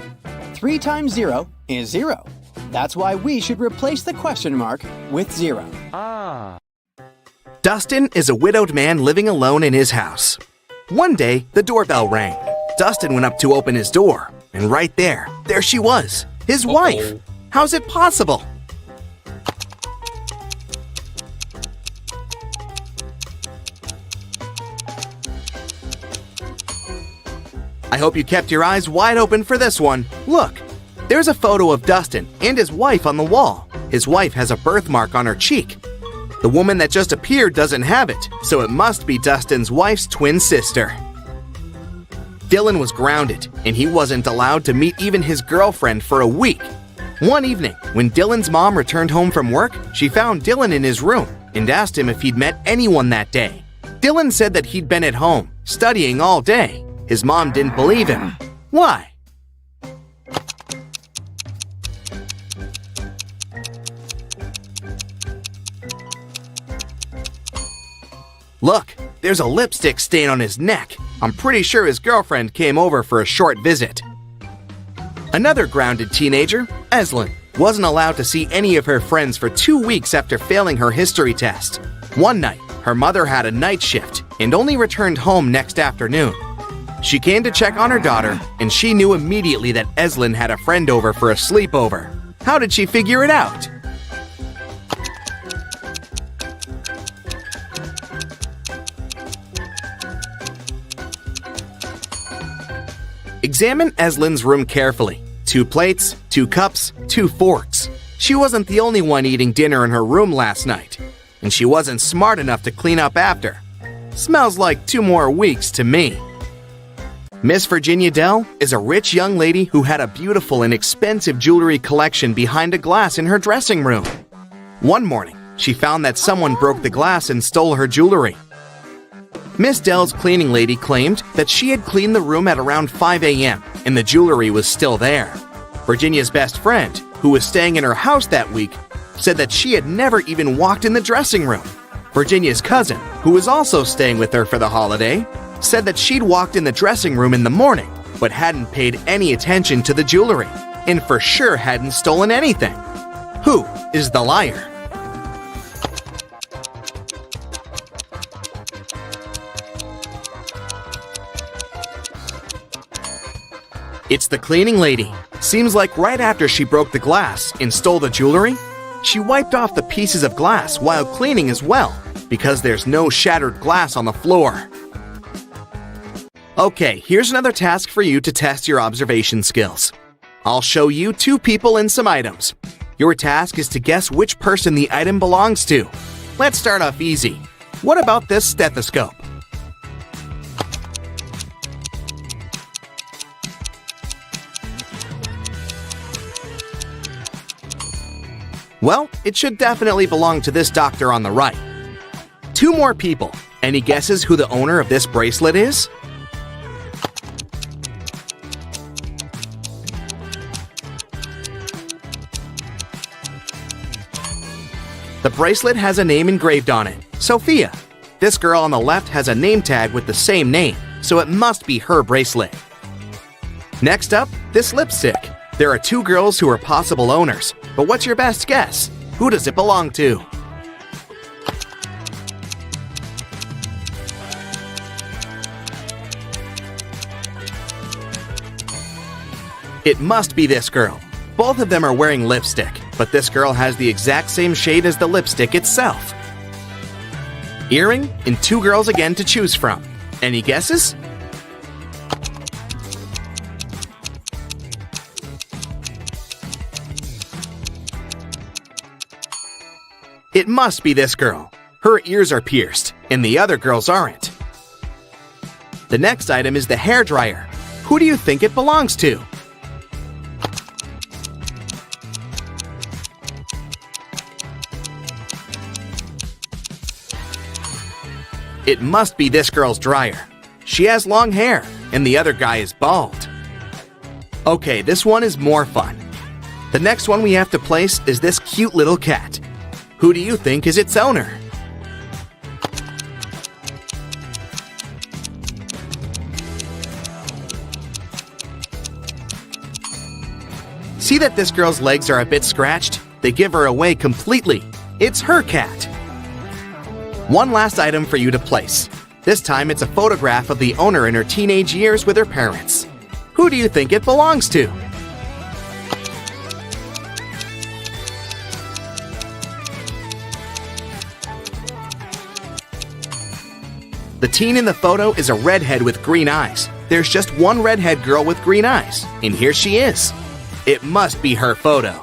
3 times 0 is 0. That's why we should replace the question mark with 0. Dustin is a widowed man living alone in his house. One day, the doorbell rang. Dustin went up to open his door, and right there she was, his wife. How's it possible? I hope you kept your eyes wide open for this one. Look, there's a photo of Dustin and his wife on the wall. His wife has a birthmark on her cheek. The woman that just appeared doesn't have it, so it must be Dustin's wife's twin sister. Dylan was grounded, and he wasn't allowed to meet even his girlfriend for a week. One evening, when Dylan's mom returned home from work, she found Dylan in his room and asked him if he'd met anyone that day. Dylan said that he'd been at home, studying all day. His mom didn't believe him. Why? Look, there's a lipstick stain on his neck. I'm pretty sure his girlfriend came over for a short visit. Another grounded teenager, Eslyn, wasn't allowed to see any of her friends for 2 weeks after failing her history test. One night, her mother had a night shift and only returned home next afternoon. She came to check on her daughter, and she knew immediately that Eslyn had a friend over for a sleepover. How did she figure it out? Examine Eslyn's room carefully. 2 plates, 2 cups, 2 forks. She wasn't the only one eating dinner in her room last night, and she wasn't smart enough to clean up after. Smells like 2 more weeks to me. Miss Virginia Dell is a rich young lady who had a beautiful and expensive jewelry collection behind a glass in her dressing room. One morning, she found that someone broke the glass and stole her jewelry. Miss Dell's cleaning lady claimed that she had cleaned the room at around 5 a.m. and the jewelry was still there. Virginia's best friend, who was staying in her house that week, said that she had never even walked in the dressing room. Virginia's cousin, who was also staying with her for the holiday, said that she'd walked in the dressing room in the morning but hadn't paid any attention to the jewelry and for sure hadn't stolen anything. Who is the liar? It's the cleaning lady. Seems like right after she broke the glass and stole the jewelry, she wiped off the pieces of glass while cleaning as well, because there's no shattered glass on the floor. Okay, here's another task for you to test your observation skills. I'll show you 2 people and some items. Your task is to guess which person the item belongs to. Let's start off easy. What about this stethoscope? Well, it should definitely belong to this doctor on the right. 2 more people. Any guesses who the owner of this bracelet is? The bracelet has a name engraved on it, Sophia. This girl on the left has a name tag with the same name, so it must be her bracelet. Next up, this lipstick. There are 2 girls who are possible owners, but what's your best guess? Who does it belong to? It must be this girl. Both of them are wearing lipstick, but this girl has the exact same shade as the lipstick itself. Earring and 2 girls again to choose from. Any guesses? It must be this girl. Her ears are pierced, and the other girls aren't. The next item is the hairdryer. Who do you think it belongs to? It must be this girl's dryer. She has long hair, and the other guy is bald. Okay, this one is more fun. The next one we have to place is this cute little cat. Who do you think is its owner? See that this girl's legs are a bit scratched? They give her away completely. It's her cat. One last item for you to place. This time it's a photograph of the owner in her teenage years with her parents. Who do you think it belongs to? The teen in the photo is a redhead with green eyes. There's just one redhead girl with green eyes, and here she is. It must be her photo.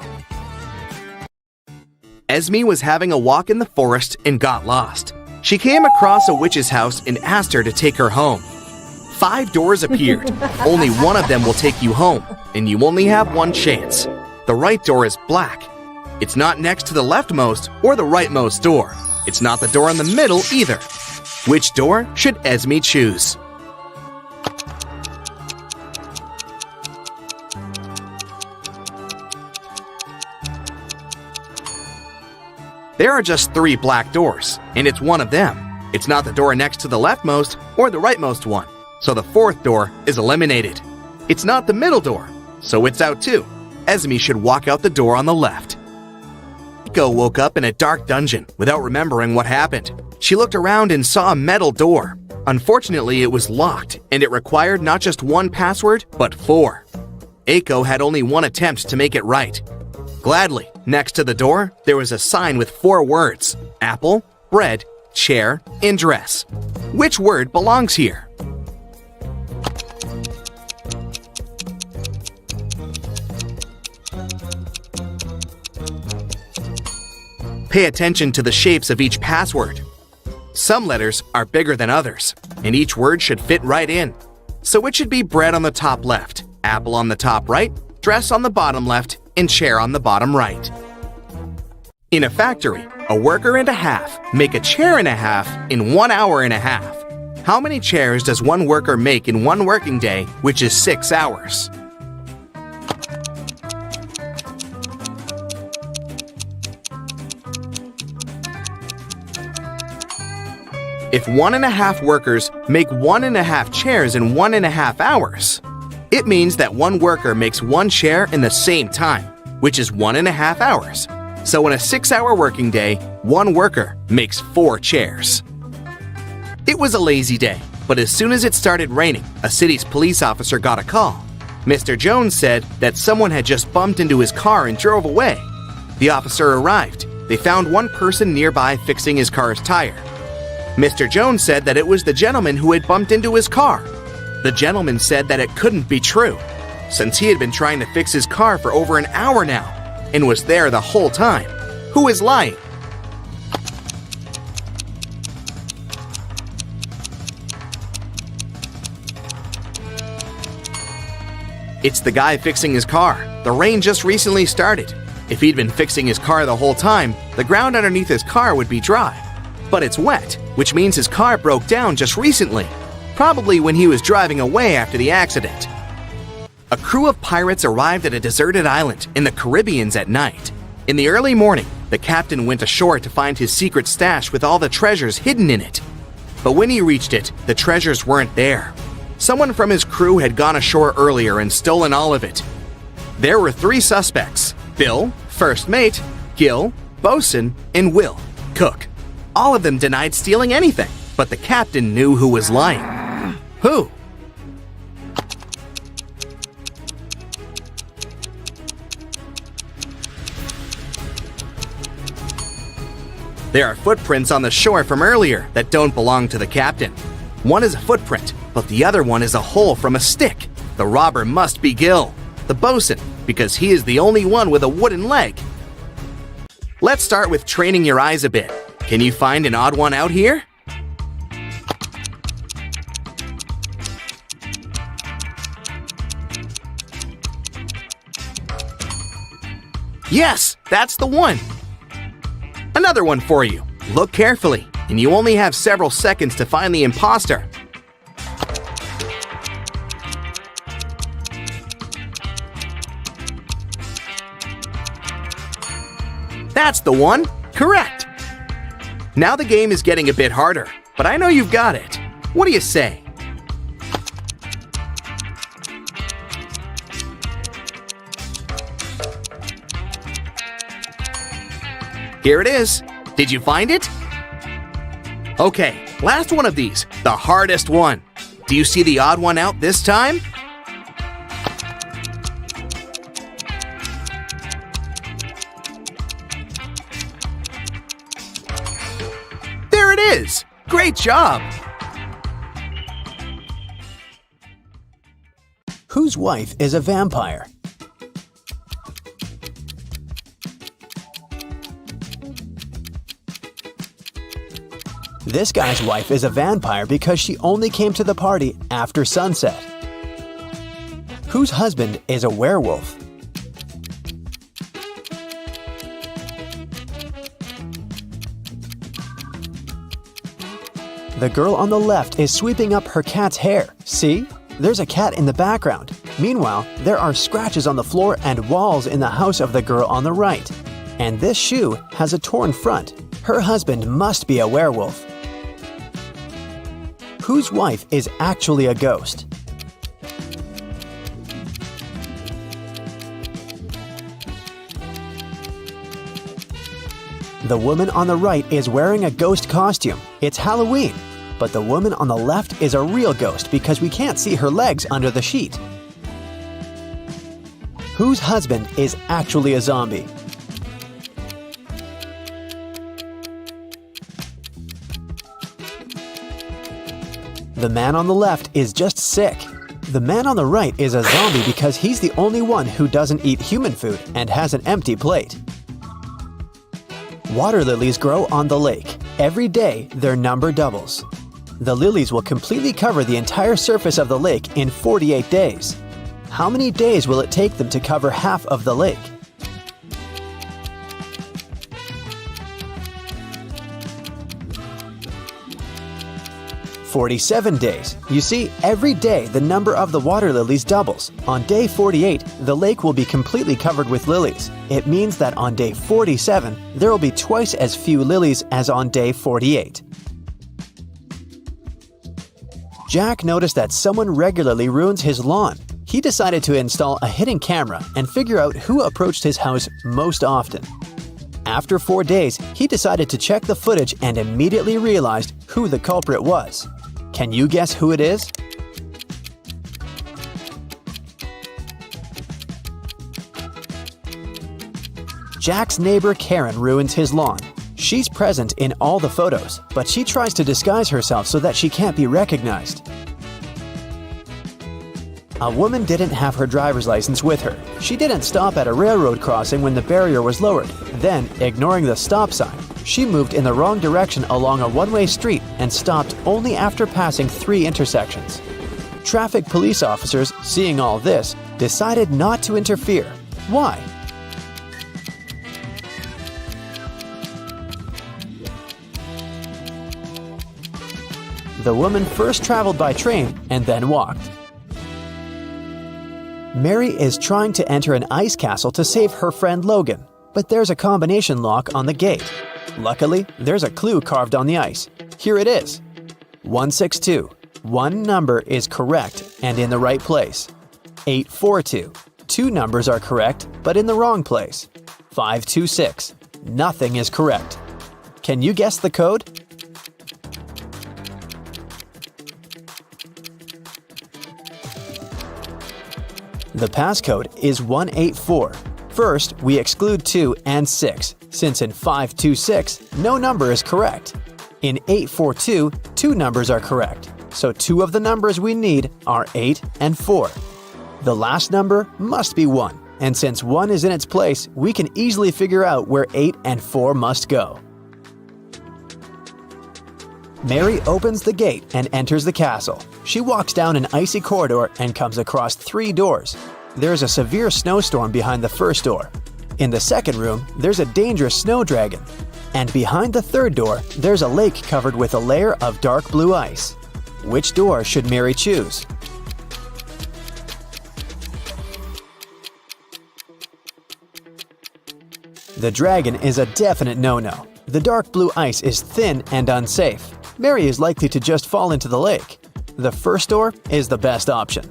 Esme was having a walk in the forest and got lost. She came across a witch's house and asked her to take her home. 5 doors appeared. Only one of them will take you home, and you only have one chance. The right door is black. It's not next to the leftmost or the rightmost door. It's not the door in the middle either. Which door should Esme choose? There are just 3 black doors, and it's one of them. It's not the door next to the leftmost or the rightmost one, so the 4th door is eliminated. It's not the middle door, so it's out too. Esme should walk out the door on the left. Eiko woke up in a dark dungeon without remembering what happened. She looked around and saw a metal door. Unfortunately, it was locked, and it required not just 1 password, but 4. Eiko had only 1 attempt to make it right. Gladly, next to the door, there was a sign with 4 words: apple, bread, chair, and dress. Which word belongs here? Pay attention to the shapes of each password. Some letters are bigger than others, and each word should fit right in. So it should be bread on the top left, apple on the top right, dress on the bottom left, and chair on the bottom right. In a factory, a worker and a half make a chair and a half in 1 hour and a half. How many chairs does one worker make in one working day, which is 6 hours? If 1.5 workers make 1.5 chairs in 1.5 hours, it means that one worker makes one chair in the same time, which is 1.5 hours. So in a 6-hour working day, one worker makes 4 chairs. It was a lazy day, but as soon as it started raining, a city's police officer got a call. Mr. Jones said that someone had just bumped into his car and drove away. The officer arrived. They found one person nearby fixing his car's tire. Mr. Jones said that it was the gentleman who had bumped into his car. The gentleman said that it couldn't be true, since he had been trying to fix his car for over an hour now and was there the whole time. Who is lying? It's the guy fixing his car. The rain just recently started. If he'd been fixing his car the whole time, the ground underneath his car would be dry. But it's wet, which means his car broke down just recently, probably when he was driving away after the accident. A crew of pirates arrived at a deserted island in the Caribbean at night. In the early morning, the captain went ashore to find his secret stash with all the treasures hidden in it. But when he reached it, the treasures weren't there. Someone from his crew had gone ashore earlier and stolen all of it. There were 3 suspects: Bill, first mate, Gil, bosun, and Will, cook. All of them denied stealing anything, but the captain knew who was lying. Who? There are footprints on the shore from earlier that don't belong to the captain. One is a footprint, but the other one is a hole from a stick. The robber must be Gil, the bosun, because he is the only one with a wooden leg. Let's start with training your eyes a bit. Can you find an odd one out here? Yes, that's the one. Another one for you. Look carefully, and you only have several seconds to find the imposter. That's the one. Correct. Now the game is getting a bit harder, but I know you've got it. What do you say? Here it is. Did you find it? Okay, last one of these, the hardest one. Do you see the odd one out this time? There it is! Great job! Whose wife is a vampire? This guy's wife is a vampire because she only came to the party after sunset. Whose husband is a werewolf? The girl on the left is sweeping up her cat's hair. See? There's a cat in the background. Meanwhile, there are scratches on the floor and walls in the house of the girl on the right. And this shoe has a torn front. Her husband must be a werewolf. Whose wife is actually a ghost? The woman on the right is wearing a ghost costume. It's Halloween. But the woman on the left is a real ghost because we can't see her legs under the sheet. Whose husband is actually a zombie? The man on the left is just sick. The man on the right is a zombie because he's the only one who doesn't eat human food and has an empty plate. Water lilies grow on the lake. Every day, their number doubles. The lilies will completely cover the entire surface of the lake in 48 days. How many days will it take them to cover half of the lake? 47 days. You see, every day the number of the water lilies doubles. On day 48, the lake will be completely covered with lilies. It means that on day 47, there will be twice as few lilies as on day 48. Jack noticed that someone regularly ruins his lawn. He decided to install a hidden camera and figure out who approached his house most often. After 4 days, he decided to check the footage and immediately realized who the culprit was. Can you guess who it is? Jack's neighbor Karen ruins his lawn. She's present in all the photos, but she tries to disguise herself so that she can't be recognized. A woman didn't have her driver's license with her. She didn't stop at a railroad crossing when the barrier was lowered. Then, ignoring the stop sign, she moved in the wrong direction along a one-way street and stopped only after passing 3 intersections. Traffic police officers, seeing all this, decided not to interfere. Why? The woman first traveled by train and then walked. Mary is trying to enter an ice castle to save her friend Logan, but there's a combination lock on the gate. Luckily, there's a clue carved on the ice. Here it is. 162. One number is correct and in the right place. 842. 2 numbers are correct, but in the wrong place. 526. Nothing is correct. Can you guess the code? The passcode is 184. First, we exclude 2 and 6, since in 526, no number is correct. In 842, 2 numbers are correct, so 2 of the numbers we need are 8 and 4. The last number must be 1, and since 1 is in its place, we can easily figure out where 8 and 4 must go. Mary opens the gate and enters the castle. She walks down an icy corridor and comes across 3 doors. There's a severe snowstorm behind the first door. In the second room, there's a dangerous snow dragon. And behind the third door, there's a lake covered with a layer of dark blue ice. Which door should Mary choose? The dragon is a definite no-no. The dark blue ice is thin and unsafe. Mary is likely to just fall into the lake. The first door is the best option.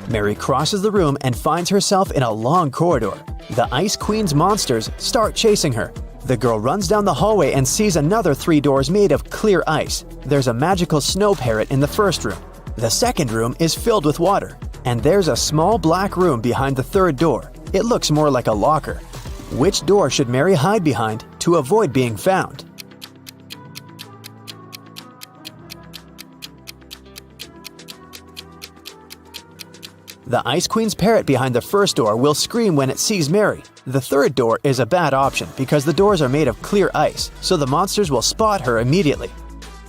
Mary crosses the room and finds herself in a long corridor. The Ice Queen's monsters start chasing her. The girl runs down the hallway and sees another 3 doors made of clear ice. There's a magical snow parrot in the first room. The second room is filled with water. And there's a small black room behind the third door. It looks more like a locker. Which door should Mary hide behind to avoid being found? The Ice Queen's parrot behind the first door will scream when it sees Mary. The third door is a bad option because the doors are made of clear ice, so the monsters will spot her immediately.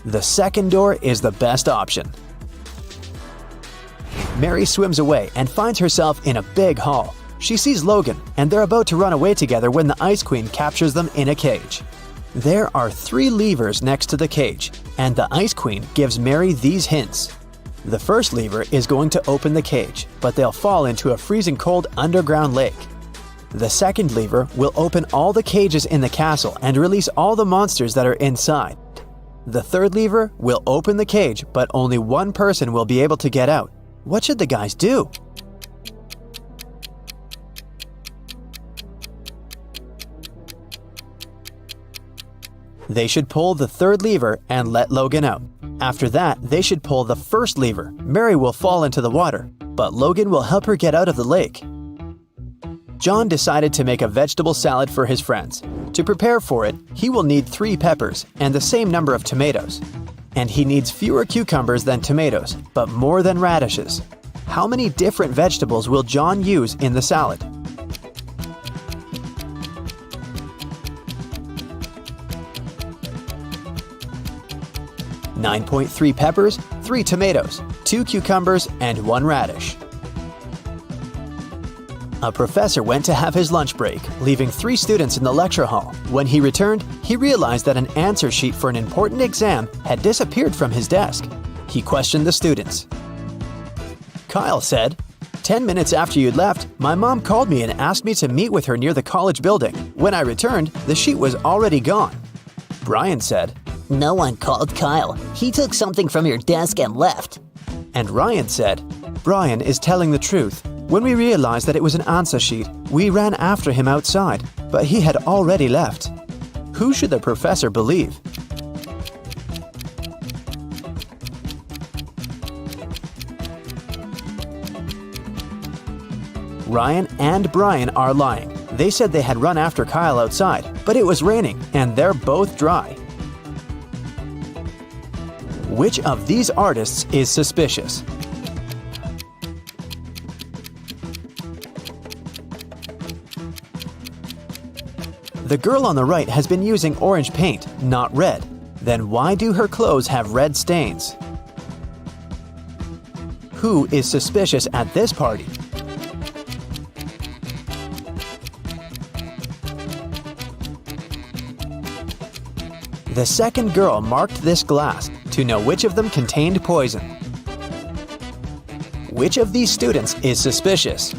The second door is the best option. Mary swims away and finds herself in a big hall. She sees Logan, and they're about to run away together when the Ice Queen captures them in a cage. There are 3 levers next to the cage, and the Ice Queen gives Mary these hints. The first lever is going to open the cage, but they'll fall into a freezing cold underground lake. The second lever will open all the cages in the castle and release all the monsters that are inside. The third lever will open the cage, but only 1 person will be able to get out. What should the guys do? They should pull the third lever and let Logan out. After that, they should pull the first lever. Mary will fall into the water, but Logan will help her get out of the lake. John decided to make a vegetable salad for his friends. To prepare for it, he will need 3 peppers and the same number of tomatoes. And he needs fewer cucumbers than tomatoes, but more than radishes. How many different vegetables will John use in the salad? 9.3 peppers, 3 tomatoes, 2 cucumbers, and 1 radish. A professor went to have his lunch break, leaving 3 students in the lecture hall. When he returned, he realized that an answer sheet for an important exam had disappeared from his desk. He questioned the students. Kyle said, "10 minutes after you'd left, my mom called me and asked me to meet with her near the college building. When I returned, the sheet was already gone." Brian said, No one called Kyle. He took something from your desk and left. and Ryan said, "Brian is telling the truth. When we realized that it was an answer sheet, we ran after him outside, but he had already left." Who should the professor believe? Ryan and Brian are lying. They said they had run after Kyle outside, but it was raining, and they're both dry. Which of these artists is suspicious? The girl on the right has been using orange paint, not red. Then why do her clothes have red stains? Who is suspicious at this party? The second girl marked this glass to know which of them contained poison. Which of these students is suspicious?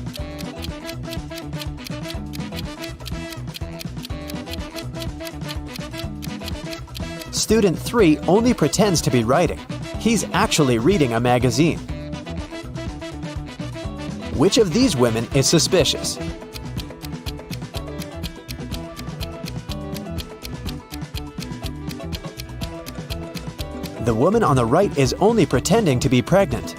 Student 3 only pretends to be writing. He's actually reading a magazine. Which of these women is suspicious? The woman on the right is only pretending to be pregnant.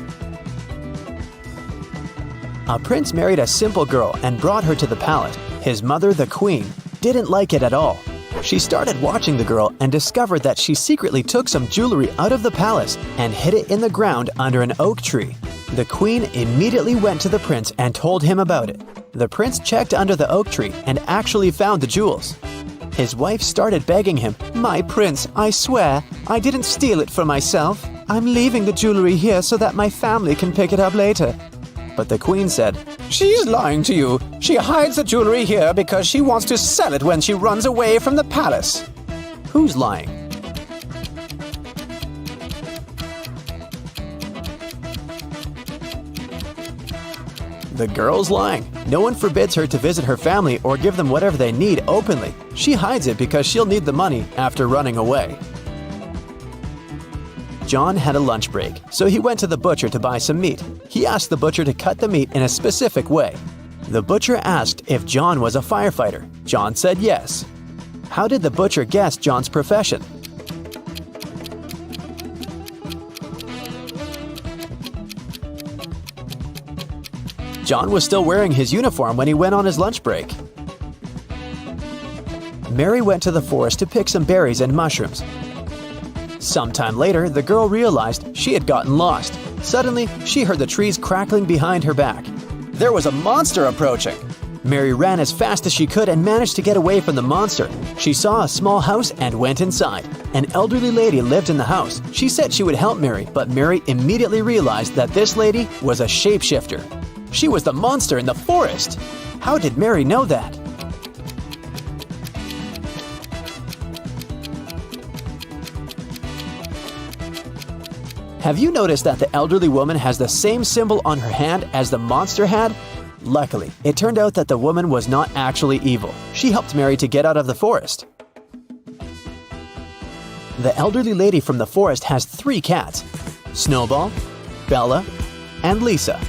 A prince married a simple girl and brought her to the palace. His mother, the queen, didn't like it at all. She started watching the girl and discovered that she secretly took some jewelry out of the palace and hid it in the ground under an oak tree. The queen immediately went to the prince and told him about it. The prince checked under the oak tree and actually found the jewels. His wife started begging him, "My prince, I swear, I didn't steal it for myself. I'm leaving the jewelry here so that my family can pick it up later." But the queen said, "She's lying to you. She hides the jewelry here because she wants to sell it when she runs away from the palace." Who's lying? The girl's lying. No one forbids her to visit her family or give them whatever they need openly. She hides it because she'll need the money after running away. John had a lunch break, so he went to the butcher to buy some meat. He asked the butcher to cut the meat in a specific way. The butcher asked if John was a firefighter. John said yes. How did the butcher guess John's profession? John was still wearing his uniform when he went on his lunch break. Mary went to the forest to pick some berries and mushrooms. Sometime later, the girl realized she had gotten lost. Suddenly, she heard the trees crackling behind her back. There was a monster approaching. Mary ran as fast as she could and managed to get away from the monster. She saw a small house and went inside. An elderly lady lived in the house. She said she would help Mary, but Mary immediately realized that this lady was a shapeshifter. She was the monster in the forest. How did Mary know that? Have you noticed that the elderly woman has the same symbol on her hand as the monster had? Luckily, it turned out that the woman was not actually evil. She helped Mary to get out of the forest. The elderly lady from the forest has 3 cats: Snowball, Bella, and Lisa.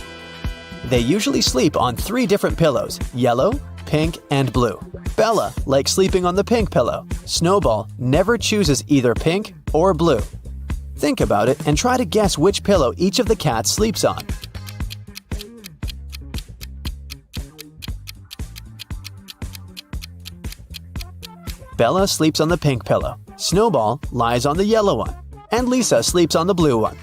They usually sleep on 3 different pillows: yellow, pink, and blue. Bella likes sleeping on the pink pillow. Snowball never chooses either pink or blue. Think about it and try to guess which pillow each of the cats sleeps on. Bella sleeps on the pink pillow, Snowball lies on the yellow one, and Lisa sleeps on the blue one.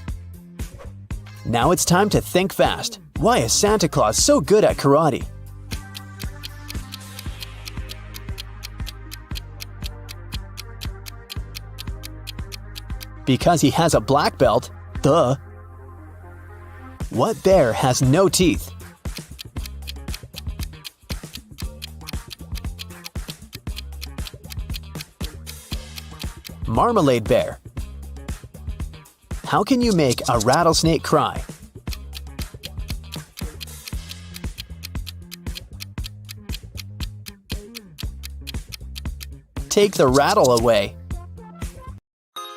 Now it's time to think fast. Why is Santa Claus so good at karate? Because he has a black belt. Duh. What bear has no teeth? Marmalade bear. How can you make a rattlesnake cry? Take the rattle away.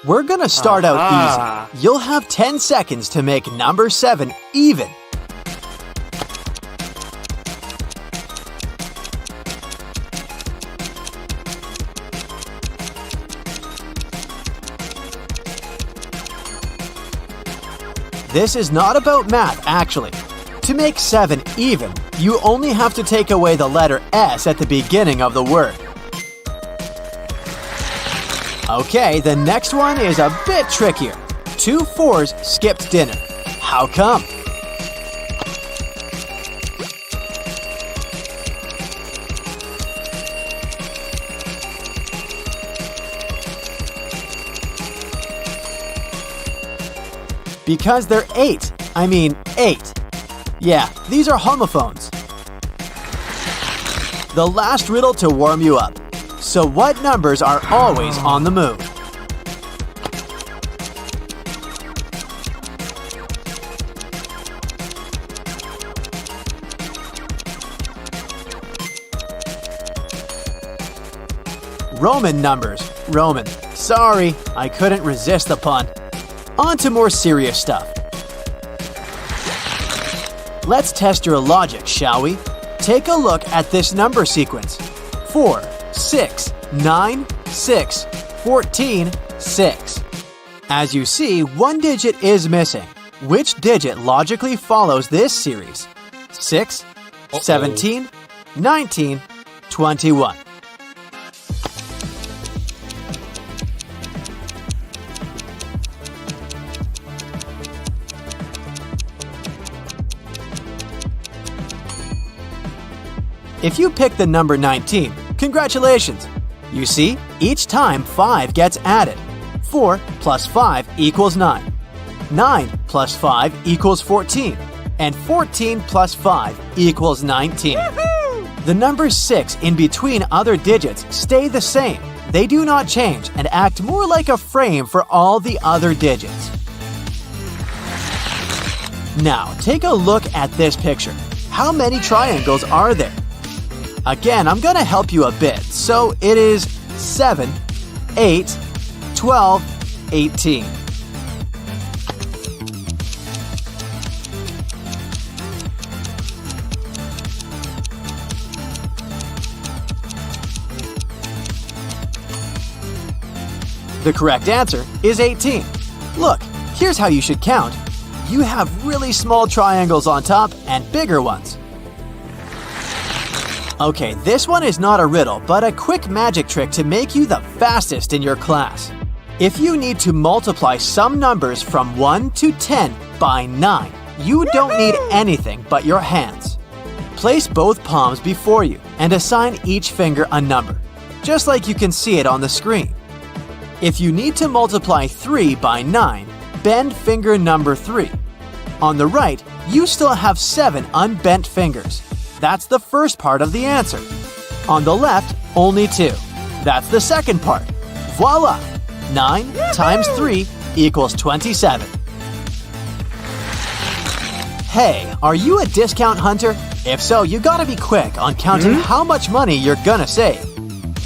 We're gonna start out easy. You'll have 10 seconds to make number 7 even. This is not about math, actually. To make 7 even, you only have to take away the letter S at the beginning of the word. Okay, the next one is a bit trickier. 2 4s skipped dinner. How come? Because they're 8. I mean 8. Yeah, these are homophones. The last riddle to warm you up. So what numbers are always on the move? Roman numbers. Roman. Sorry, I couldn't resist the pun. On to more serious stuff. Let's test your logic, shall we? Take a look at this number sequence. 4, 6, 9, 6, 14, 6. As you see, one digit is missing. Which digit logically follows this series? 6, 17, 19, 21. If you pick the number 19, congratulations! You see, each time 5 gets added. 4 plus 5 equals 9. 9 plus 5 equals 14. And 14 plus 5 equals 19. The numbers 6 in between other digits stay the same. They do not change and act more like a frame for all the other digits. Now, take a look at this picture. How many triangles are there? Again, I'm gonna help you a bit. So it is 7, 8, 12, 18. The correct answer is 18. Look, here's how you should count. You have really small triangles on top and bigger ones. Okay, this one is not a riddle, but a quick magic trick to make you the fastest in your class. If you need to multiply some numbers from 1 to 10 by 9, you don't need anything but your hands. Place both palms before you and assign each finger a number, just like you can see it on the screen. If you need to multiply 3 by 9, bend finger number 3. On the right, you still have 7 unbent fingers. That's the first part of the answer. On the left, only 2. That's the second part. Voila! 9 times 3 equals 27. Hey, are you a discount hunter? If so, you gotta be quick on counting how much money you're gonna save.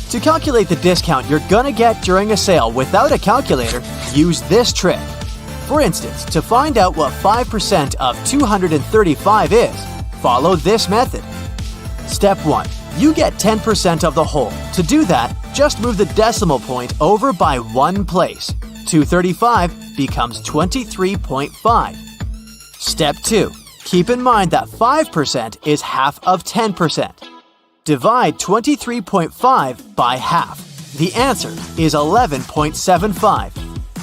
To calculate the discount you're gonna get during a sale without a calculator, use this trick. For instance, to find out what 5% of 235 is, follow this method. Step 1. You get 10% of the whole. To do that, just move the decimal point over by 1 place. 235 becomes 23.5. Step 2. Keep in mind that 5% is half of 10%. Divide 23.5 by half. The answer is 11.75.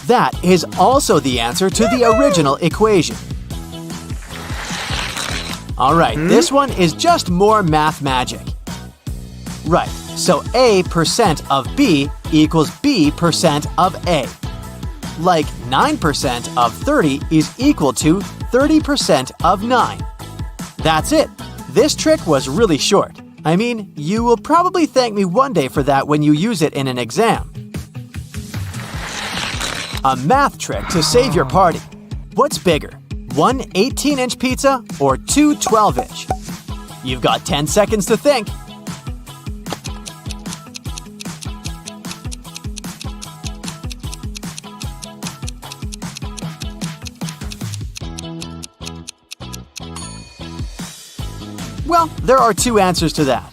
That is also the answer to the original equation. Alright, this one is just more math magic. Right, so A% of B equals B% of A. Like 9% of 30 is equal to 30% of 9. That's it. This trick was really short. I mean, you will probably thank me one day for that when you use it in an exam. A math trick to save your party. What's bigger, one 18-inch pizza or two 12-inch? You've got 10 seconds to think. Well, there are two answers to that.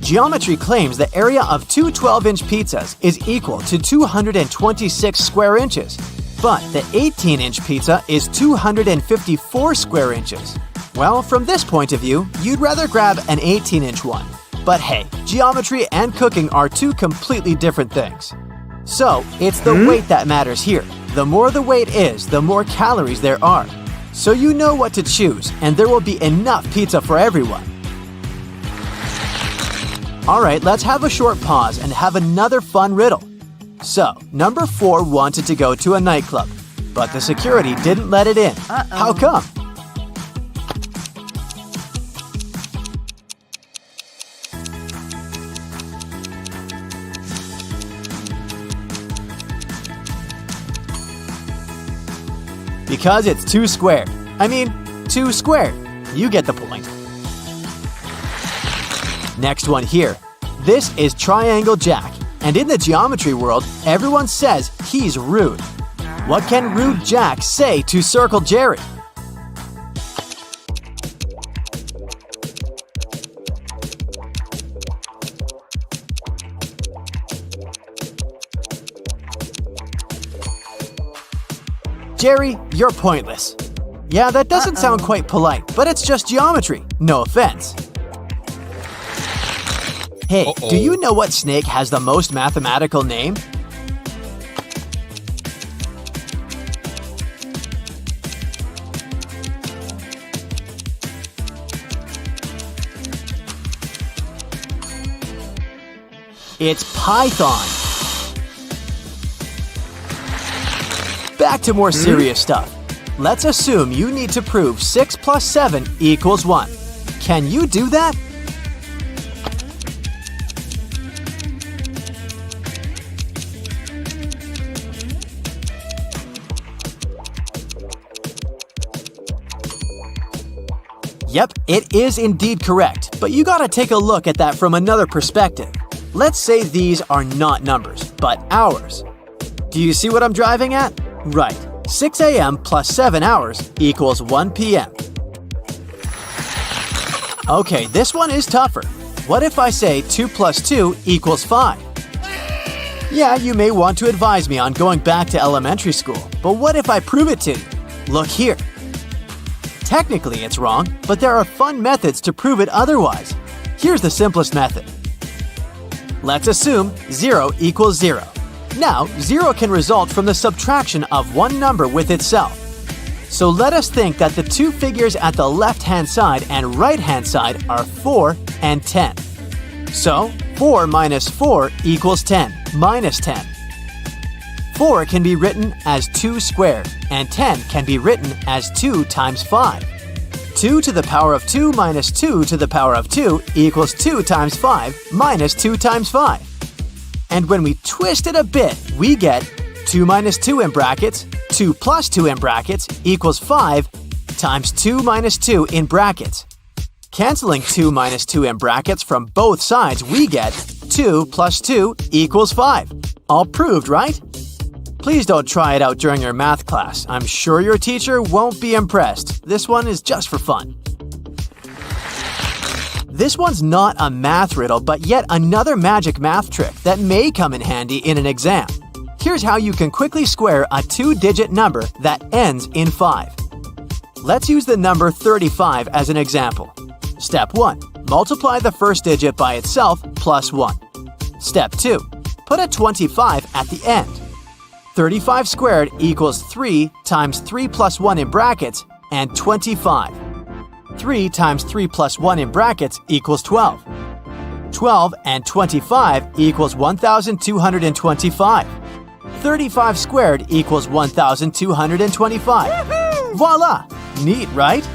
Geometry claims the area of two 12-inch pizzas is equal to 226 square inches, but the 18-inch pizza is 254 square inches. Well, from this point of view, you'd rather grab an 18-inch one. But hey, geometry and cooking are two completely different things. So, it's the weight that matters here. The more the weight is, the more calories there are. So you know what to choose, and there will be enough pizza for everyone. Alright, let's have a short pause and have another fun riddle. So, number 4 wanted to go to a nightclub, but the security didn't let it in. How come? Because it's 2 squared. I mean, 2 squared. You get the point. Next one here. This is Triangle Jack, and in the geometry world, everyone says he's rude. What can rude Jack say to Circle Jerry? Jerry, you're pointless. Yeah, that doesn't sound quite polite, but it's just geometry. No offense. Hey, do you know what snake has the most mathematical name? It's Python. Back to more serious stuff. Let's assume you need to prove 6 plus 7 equals 1. Can you do that? Yep, it is indeed correct, but you gotta take a look at that from another perspective. Let's say these are not numbers, but hours. Do you see what I'm driving at? Right. 6 a.m. plus 7 hours equals 1 p.m. Okay, this one is tougher. What if I say 2 plus 2 equals 5? Yeah, you may want to advise me on going back to elementary school, but what if I prove it to you? Look here. Technically it's wrong, but there are fun methods to prove it otherwise. Here's the simplest method. Let's assume 0 equals 0. Now, 0 can result from the subtraction of one number with itself. So let us think that the two figures at the left-hand side and right-hand side are 4 and 10. So, 4 minus 4 equals 10 minus 10. 4 can be written as 2 squared, and 10 can be written as 2 times 5. 2 to the power of 2 minus 2 to the power of 2 equals 2 times 5 minus 2 times 5. And when we twist it a bit, we get 2 minus 2 in brackets, 2 plus 2 in brackets equals 5 times 2 minus 2 in brackets. Canceling 2 minus 2 in brackets from both sides, we get 2 plus 2 equals 5. All proved, right? Please don't try it out during your math class. I'm sure your teacher won't be impressed. This one is just for fun. This one's not a math riddle, but yet another magic math trick that may come in handy in an exam. Here's how you can quickly square a 2-digit number that ends in 5. Let's use the number 35 as an example. Step 1. Multiply the first digit by itself plus 1. Step 2. Put a 25 at the end. 35 squared equals 3 times 3 plus 1 in brackets and 25. 3 times 3 plus 1 in brackets equals 12. 12 and 25 equals 1,225. 35 squared equals 1,225. Voila! Neat, right?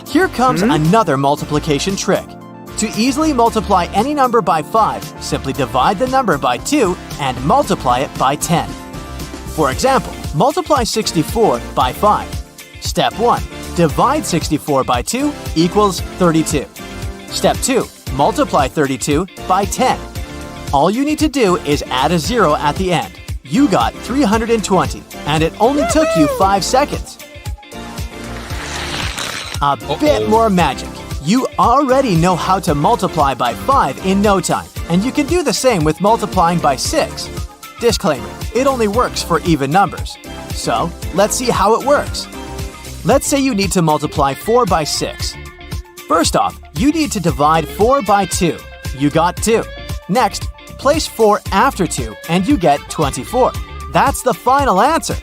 Here comes another multiplication trick. To easily multiply any number by 5, simply divide the number by 2 and multiply it by 10. For example, multiply 64 by 5. Step 1. Divide 64 by 2 equals 32. Step 2. Multiply 32 by 10. All you need to do is add a 0 at the end. You got 320, and it only took you 5 seconds. A bit more magic. You already know how to multiply by 5 in no time, and you can do the same with multiplying by 6. Disclaimer, it only works for even numbers. So, let's see how it works. Let's say you need to multiply 4 by 6. First off, you need to divide 4 by 2. You got 2. Next, place 4 after 2, and you get 24. That's the final answer.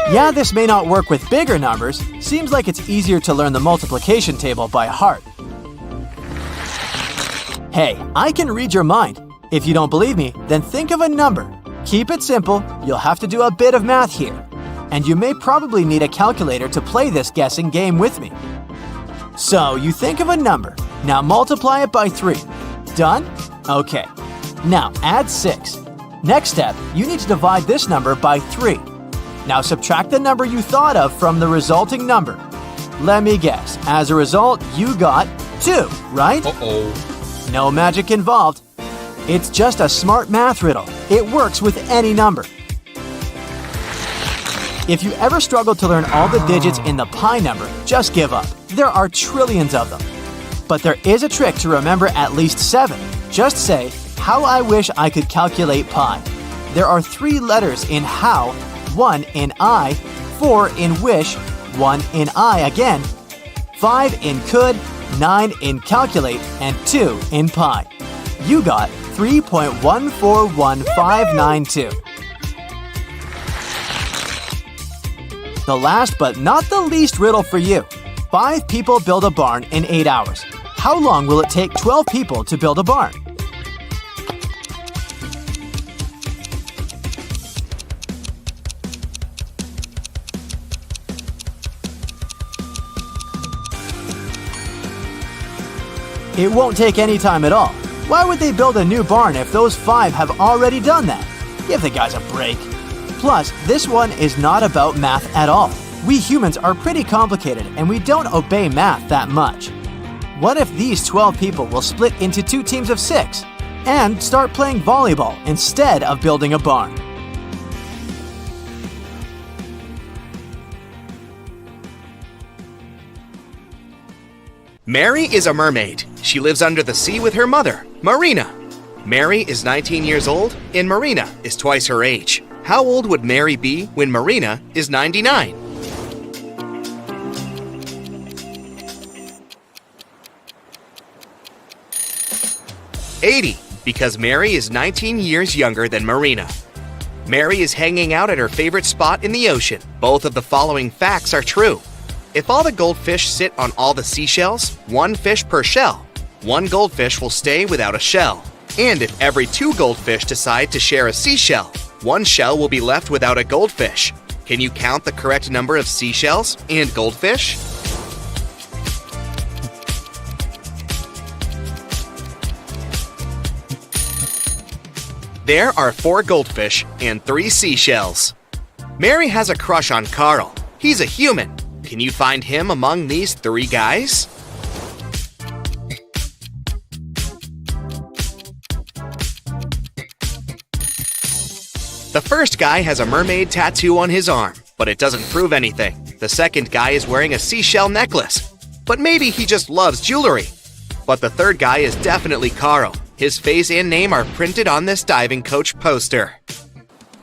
Yeah, this may not work with bigger numbers. Seems like it's easier to learn the multiplication table by heart. Hey, I can read your mind. If you don't believe me, then think of a number. Keep it simple, you'll have to do a bit of math here. And you may probably need a calculator to play this guessing game with me. So, you think of a number. Now multiply it by 3. Done? Okay. Now add 6. Next step, you need to divide this number by 3. Now subtract the number you thought of from the resulting number. Let me guess, as a result, you got 2, right? No magic involved. It's just a smart math riddle. It works with any number. If you ever struggle to learn all the digits in the pi number, just give up. There are trillions of them. But there is a trick to remember at least 7. Just say, how I wish I could calculate pi. There are 3 letters in how, 1 in I, 4 in wish, 1 in I again, 5 in could, 9 in calculate, and 2 in pi. You got 3.141592. The last but not the least riddle for you. 5 people build a barn in 8 hours. How long will it take 12 people to build a barn? It won't take any time at all. Why would they build a new barn if those 5 have already done that? Give the guys a break. Plus, this one is not about math at all. We humans are pretty complicated and we don't obey math that much. What if these 12 people will split into 2 teams of 6 and start playing volleyball instead of building a barn? Mary is a mermaid. She lives under the sea with her mother, Marina. Mary is 19 years old and Marina is twice her age. How old would Mary be when Marina is 99? Because Mary is 19 years younger than Marina. Mary is hanging out at her favorite spot in the ocean. Both of the following facts are true. If all the goldfish sit on all the seashells, 1 fish per shell, 1 goldfish will stay without a shell. And if every 2 goldfish decide to share a seashell, 1 shell will be left without a goldfish. Can you count the correct number of seashells and goldfish? There are 4 goldfish and 3 seashells. Mary has a crush on Carl. He's a human. Can you find him among these 3 guys? The first guy has a mermaid tattoo on his arm, but it doesn't prove anything. The second guy is wearing a seashell necklace, but maybe he just loves jewelry. But the third guy is definitely Carl. His face and name are printed on this diving coach poster.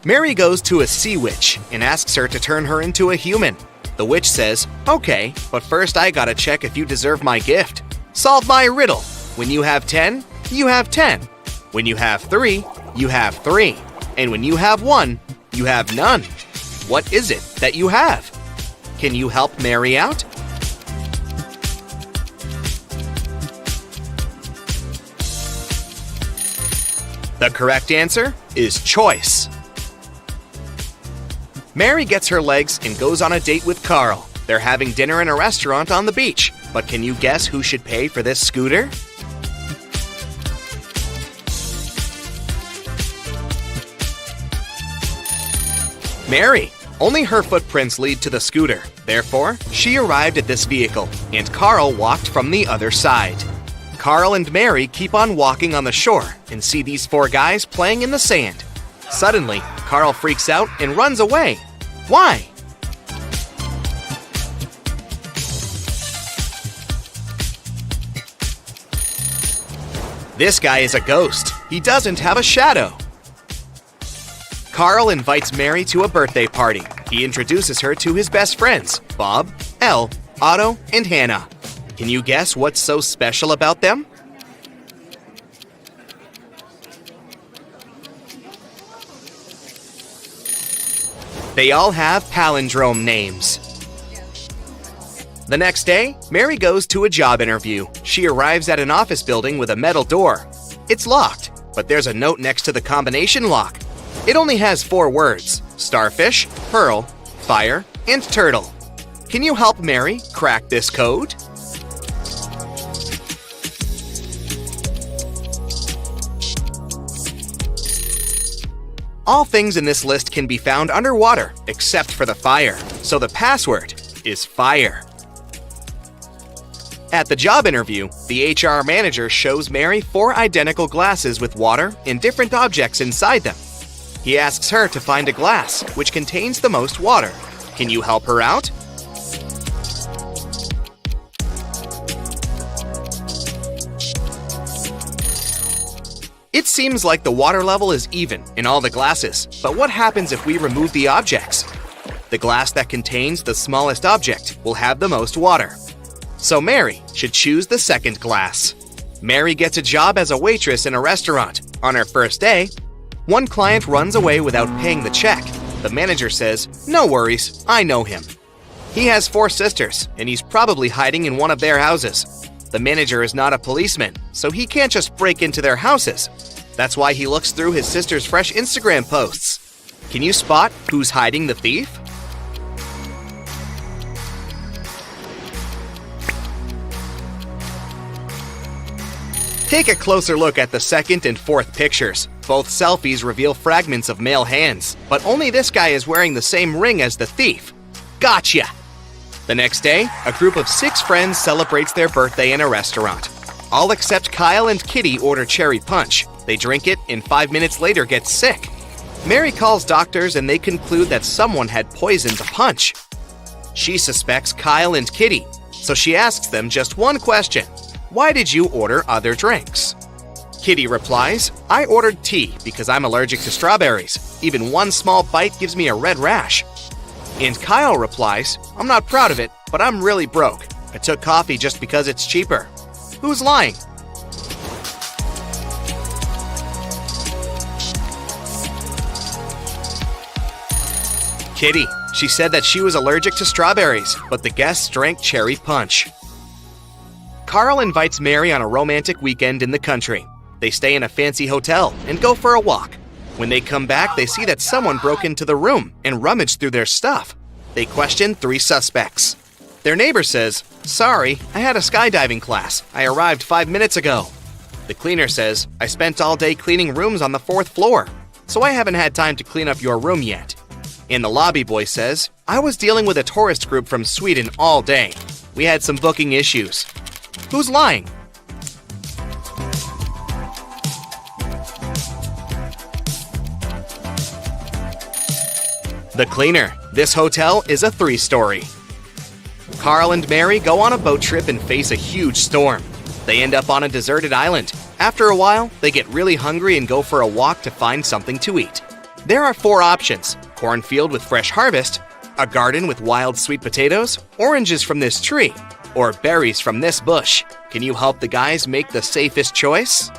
Mary goes to a sea witch and asks her to turn her into a human. The witch says, "Okay, but first I gotta check if you deserve my gift. Solve my riddle. When you have 10, you have 10. When you have 3, you have 3. And when you have 1, you have none. What is it that you have? Can you help Mary out?" The correct answer is choice. Mary gets her legs and goes on a date with Carl. They're having dinner in a restaurant on the beach. But can you guess who should pay for this scooter? Mary. Only her footprints lead to the scooter. Therefore, she arrived at this vehicle, and Carl walked from the other side. Carl and Mary keep on walking on the shore and see these four guys playing in the sand. Suddenly, Carl freaks out and runs away. Why? This guy is a ghost. He doesn't have a shadow. Carl invites Mary to a birthday party. He introduces her to his best friends, Bob, Elle, Otto, and Hannah. Can you guess what's so special about them? They all have palindrome names. The next day, Mary goes to a job interview. She arrives at an office building with a metal door. It's locked, but there's a note next to the combination lock. It only has 4 words: starfish, pearl, fire, and turtle. Can you help Mary crack this code? All things in this list can be found underwater, except for the fire. So the password is fire. At the job interview, the HR manager shows Mary 4 identical glasses with water and different objects inside them. He asks her to find a glass which contains the most water. Can you help her out? It seems like the water level is even in all the glasses, but what happens if we remove the objects? The glass that contains the smallest object will have the most water. So Mary should choose the second glass. Mary gets a job as a waitress in a restaurant. On her first day, one client runs away without paying the check. The manager says, "No worries, I know him." He has 4 sisters, and he's probably hiding in one of their houses. The manager is not a policeman, so he can't just break into their houses. That's why he looks through his sister's fresh Instagram posts. Can you spot who's hiding the thief? Take a closer look at the second and fourth pictures. Both selfies reveal fragments of male hands, but only this guy is wearing the same ring as the thief. Gotcha! The next day, a group of 6 friends celebrates their birthday in a restaurant. All except Kyle and Kitty order cherry punch. They drink it and 5 minutes later get sick. Mary calls doctors and they conclude that someone had poisoned the punch. She suspects Kyle and Kitty, so she asks them just one question. Why did you order other drinks? Kitty replies, I ordered tea because I'm allergic to strawberries. Even one small bite gives me a red rash. And Kyle replies, I'm not proud of it, but I'm really broke. I took coffee just because it's cheaper. Who's lying? Kitty. She said that she was allergic to strawberries, but the guests drank cherry punch. Carl invites Mary on a romantic weekend in the country. They stay in a fancy hotel and go for a walk. When they come back, they see that someone broke into the room and rummaged through their stuff. They question 3 suspects. Their neighbor says, Sorry, I had a skydiving class. I arrived 5 minutes ago. The cleaner says, I spent all day cleaning rooms on the 4th floor, so I haven't had time to clean up your room yet. And the lobby boy says, I was dealing with a tourist group from Sweden all day. We had some booking issues. Who's lying? The cleaner. This hotel is a 3-story. Carl and Mary go on a boat trip and face a huge storm. They end up on a deserted island. After a while, they get really hungry and go for a walk to find something to eat. There are 4 options: cornfield with fresh harvest, a garden with wild sweet potatoes, oranges from this tree, or berries from this bush. Can you help the guys make the safest choice?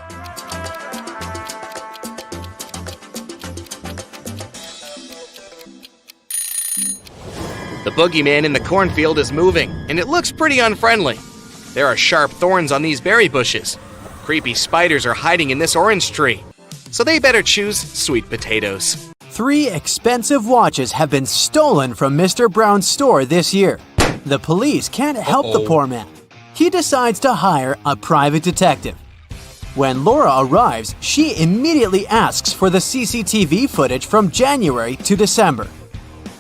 The boogeyman in the cornfield is moving, and it looks pretty unfriendly. There are sharp thorns on these berry bushes. Creepy spiders are hiding in this orange tree. so they better choose sweet potatoes. 3 expensive watches have been stolen from Mr. Brown's store this year. The police can't help the poor man. He decides to hire a private detective. When Laura arrives, she immediately asks for the CCTV footage from January to December.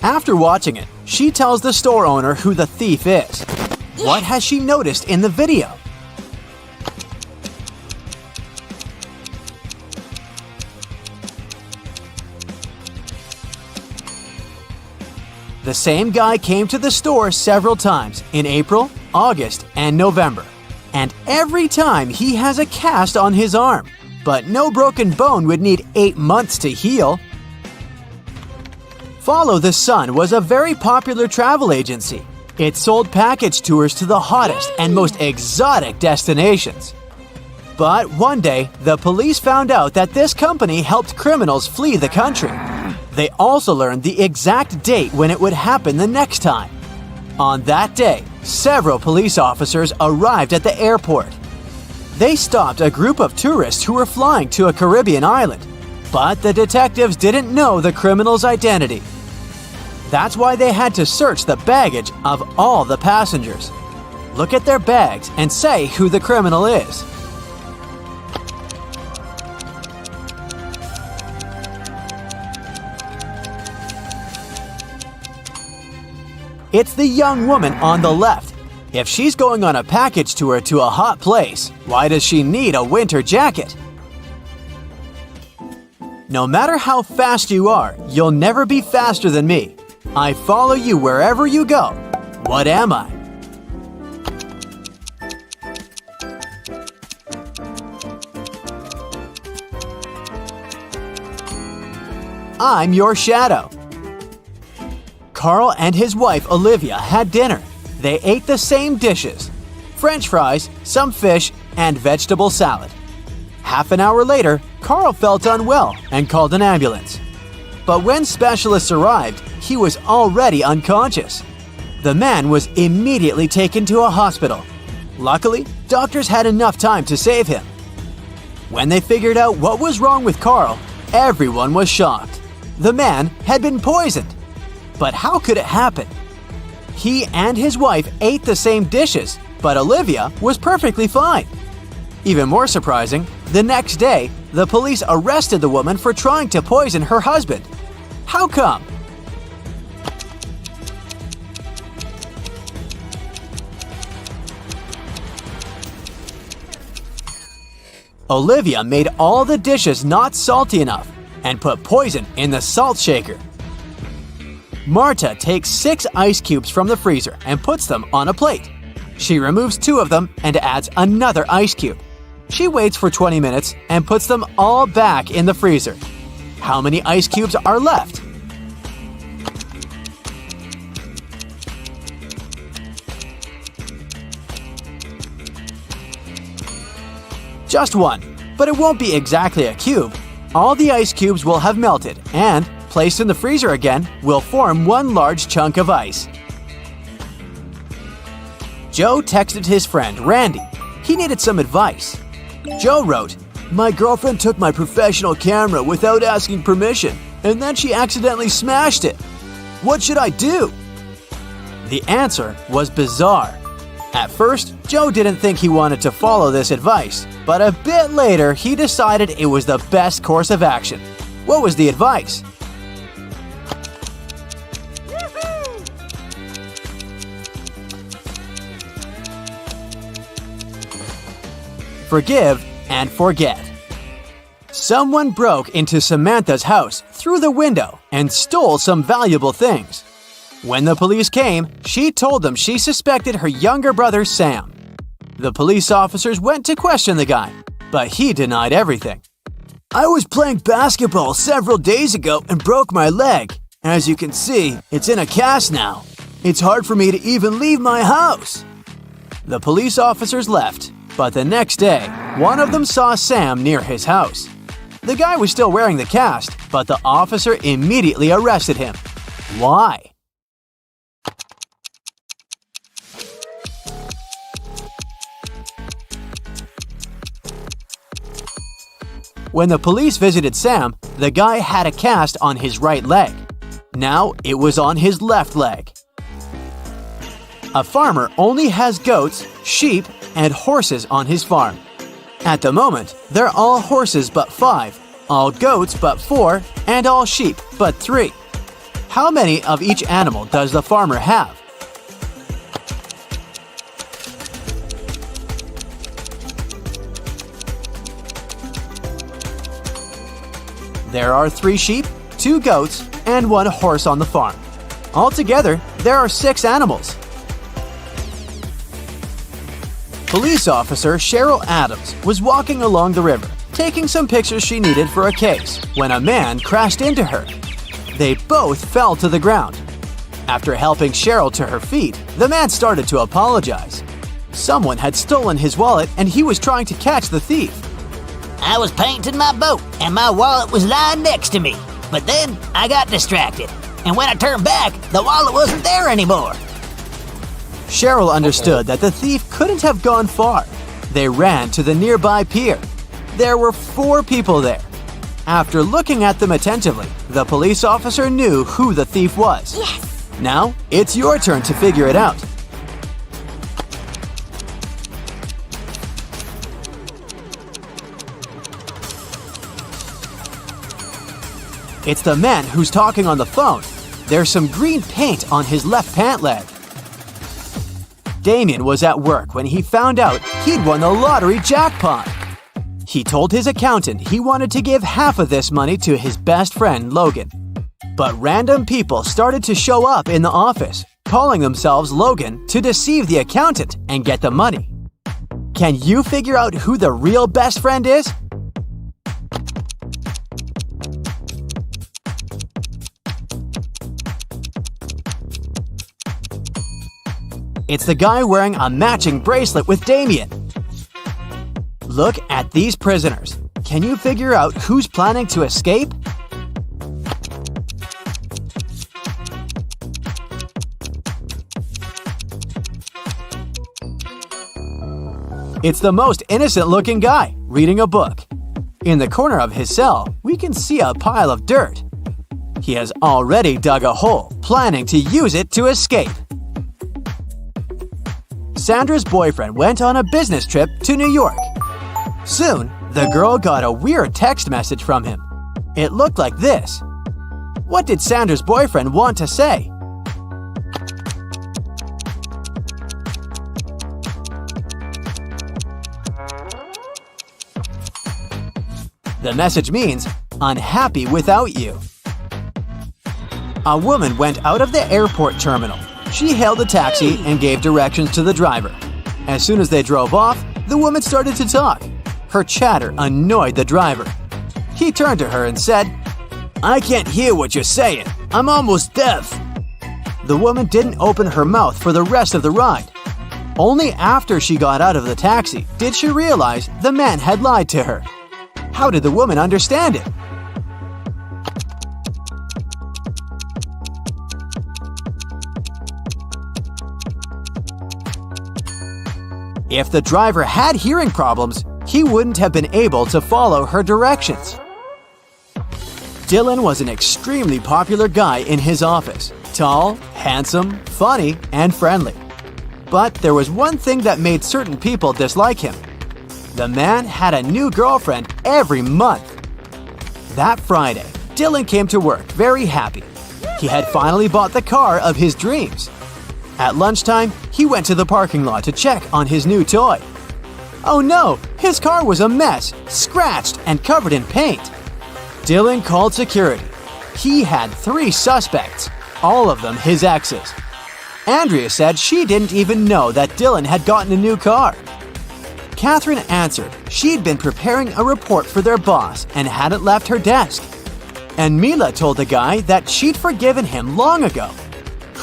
After watching it, she tells the store owner who the thief is. What has she noticed in the video? The same guy came to the store several times in April, August, and November. And every time he has a cast on his arm. But no broken bone would need 8 months to heal. Follow the Sun was a very popular travel agency. It sold package tours to the hottest and most exotic destinations. But one day, the police found out that this company helped criminals flee the country. They also learned the exact date when it would happen the next time. On that day, several police officers arrived at the airport. They stopped a group of tourists who were flying to a Caribbean island, but the detectives didn't know the criminal's identity. That's why they had to search the baggage of all the passengers. Look at their bags and say who the criminal is. It's the young woman on the left. If she's going on a package tour to a hot place, why does she need a winter jacket? No matter how fast you are, you'll never be faster than me. I follow you wherever you go. What am I? I'm your shadow. Carl and his wife Olivia had dinner. They ate the same dishes: French fries, some fish, and vegetable salad. Half an hour later, Carl felt unwell and called an ambulance. But when specialists arrived, he was already unconscious. The man was immediately taken to a hospital. Luckily, doctors had enough time to save him. When they figured out what was wrong with Carl, everyone was shocked. The man had been poisoned. But how could it happen? He and his wife ate the same dishes, but Olivia was perfectly fine. Even more surprising, the next day, the police arrested the woman for trying to poison her husband. How come? Olivia made all the dishes not salty enough and put poison in the salt shaker. Marta takes 6 ice cubes from the freezer and puts them on a plate. She removes 2 of them and adds another ice cube. She waits for 20 minutes and puts them all back in the freezer. How many ice cubes are left? Just 1, but it won't be exactly a cube. All the ice cubes will have melted and, placed in the freezer again, will form one large chunk of ice. Joe texted his friend Randy. He needed some advice. Joe wrote, "My girlfriend took my professional camera without asking permission, and then she accidentally smashed it. What should I do?" The answer was bizarre. At first, Joe didn't think he wanted to follow this advice, but a bit later he decided it was the best course of action. What was the advice? Forgive and forget. Someone broke into Samantha's house through the window and stole some valuable things. When the police came, she told them she suspected her younger brother Sam. The police officers went to question the guy, but he denied everything. "I was playing basketball several days ago and broke my leg. As you can see, it's in a cast now. It's hard for me to even leave my house." The police officers left, but the next day, one of them saw Sam near his house. The guy was still wearing the cast, but the officer immediately arrested him. Why? When the police visited Sam, the guy had a cast on his right leg. Now it was on his left leg. A farmer only has goats, sheep, and horses on his farm. At the moment, they're all horses but 5, all goats but 4, and all sheep but 3. How many of each animal does the farmer have? There are 3 sheep, 2 goats, and 1 horse on the farm. Altogether, there are 6 animals. Police officer Cheryl Adams was walking along the river, taking some pictures she needed for a case, when a man crashed into her. They both fell to the ground. After helping Cheryl to her feet, the man started to apologize. Someone had stolen his wallet and he was trying to catch the thief. I was painting my boat, and my wallet was lying next to me. But then I got distracted, and when I turned back, the wallet wasn't there anymore. Cheryl understood that the thief couldn't have gone far. They ran to the nearby pier. There were 4 people there. After looking at them attentively, the police officer knew who the thief was. Yes! Now, it's your turn to figure it out. It's the man who's talking on the phone. There's some green paint on his left pant leg. Damien was at work when he found out he'd won the lottery jackpot. He told his accountant he wanted to give half of this money to his best friend, Logan. But random people started to show up in the office, calling themselves Logan to deceive the accountant and get the money. Can you figure out who the real best friend is? It's the guy wearing a matching bracelet with Damien. Look at these prisoners. Can you figure out who's planning to escape? It's the most innocent-looking guy, reading a book. In the corner of his cell, we can see a pile of dirt. He has already dug a hole, planning to use it to escape. Sandra's boyfriend went on a business trip to New York. Soon, the girl got a weird text message from him. It looked like this. What did Sandra's boyfriend want to say? The message means, unhappy without you. A woman went out of the airport terminal. She hailed a taxi and gave directions to the driver. As soon as they drove off, the woman started to talk. Her chatter annoyed the driver. He turned to her and said, "I can't hear what you're saying. I'm almost deaf." The woman didn't open her mouth for the rest of the ride. Only after she got out of the taxi did she realize the man had lied to her. How did the woman understand it? If the driver had hearing problems, he wouldn't have been able to follow her directions. Dylan was an extremely popular guy in his office. Tall, handsome, funny, and friendly. But there was one thing that made certain people dislike him. The man had a new girlfriend every month. That Friday, Dylan came to work very happy. He had finally bought the car of his dreams. At lunchtime, he went to the parking lot to check on his new toy. Oh no, his car was a mess, scratched and covered in paint. Dylan called security. He had 3 suspects, all of them his exes. Andrea said she didn't even know that Dylan had gotten a new car. Catherine answered she'd been preparing a report for their boss and hadn't left her desk. And Mila told the guy that she'd forgiven him long ago.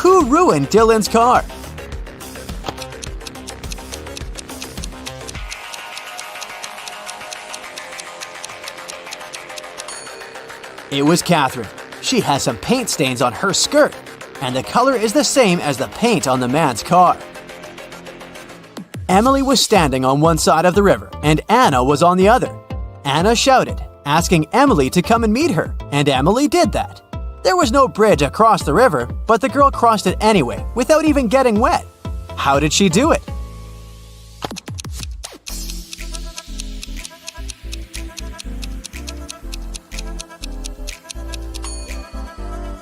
Who ruined Dylan's car? It was Catherine. She has some paint stains on her skirt, and the color is the same as the paint on the man's car. Emily was standing on one side of the river, and Anna was on the other. Anna shouted, asking Emily to come and meet her, and Emily did that. There was no bridge across the river, but the girl crossed it anyway, without even getting wet. How did she do it?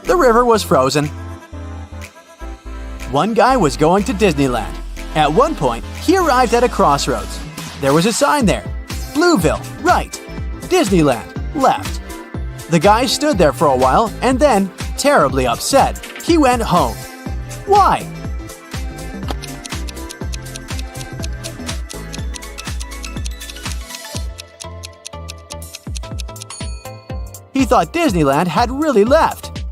The river was frozen. One guy was going to Disneyland. At one point, he arrived at a crossroads. There was a sign there. Blueville, right. Disneyland, left. The guy stood there for a while and then, terribly upset, he went home. Why? He thought Disneyland had really left.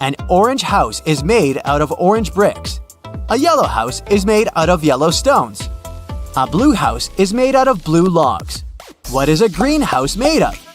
An orange house is made out of orange bricks. A yellow house is made out of yellow stones. A blue house is made out of blue logs. What is a green house made of?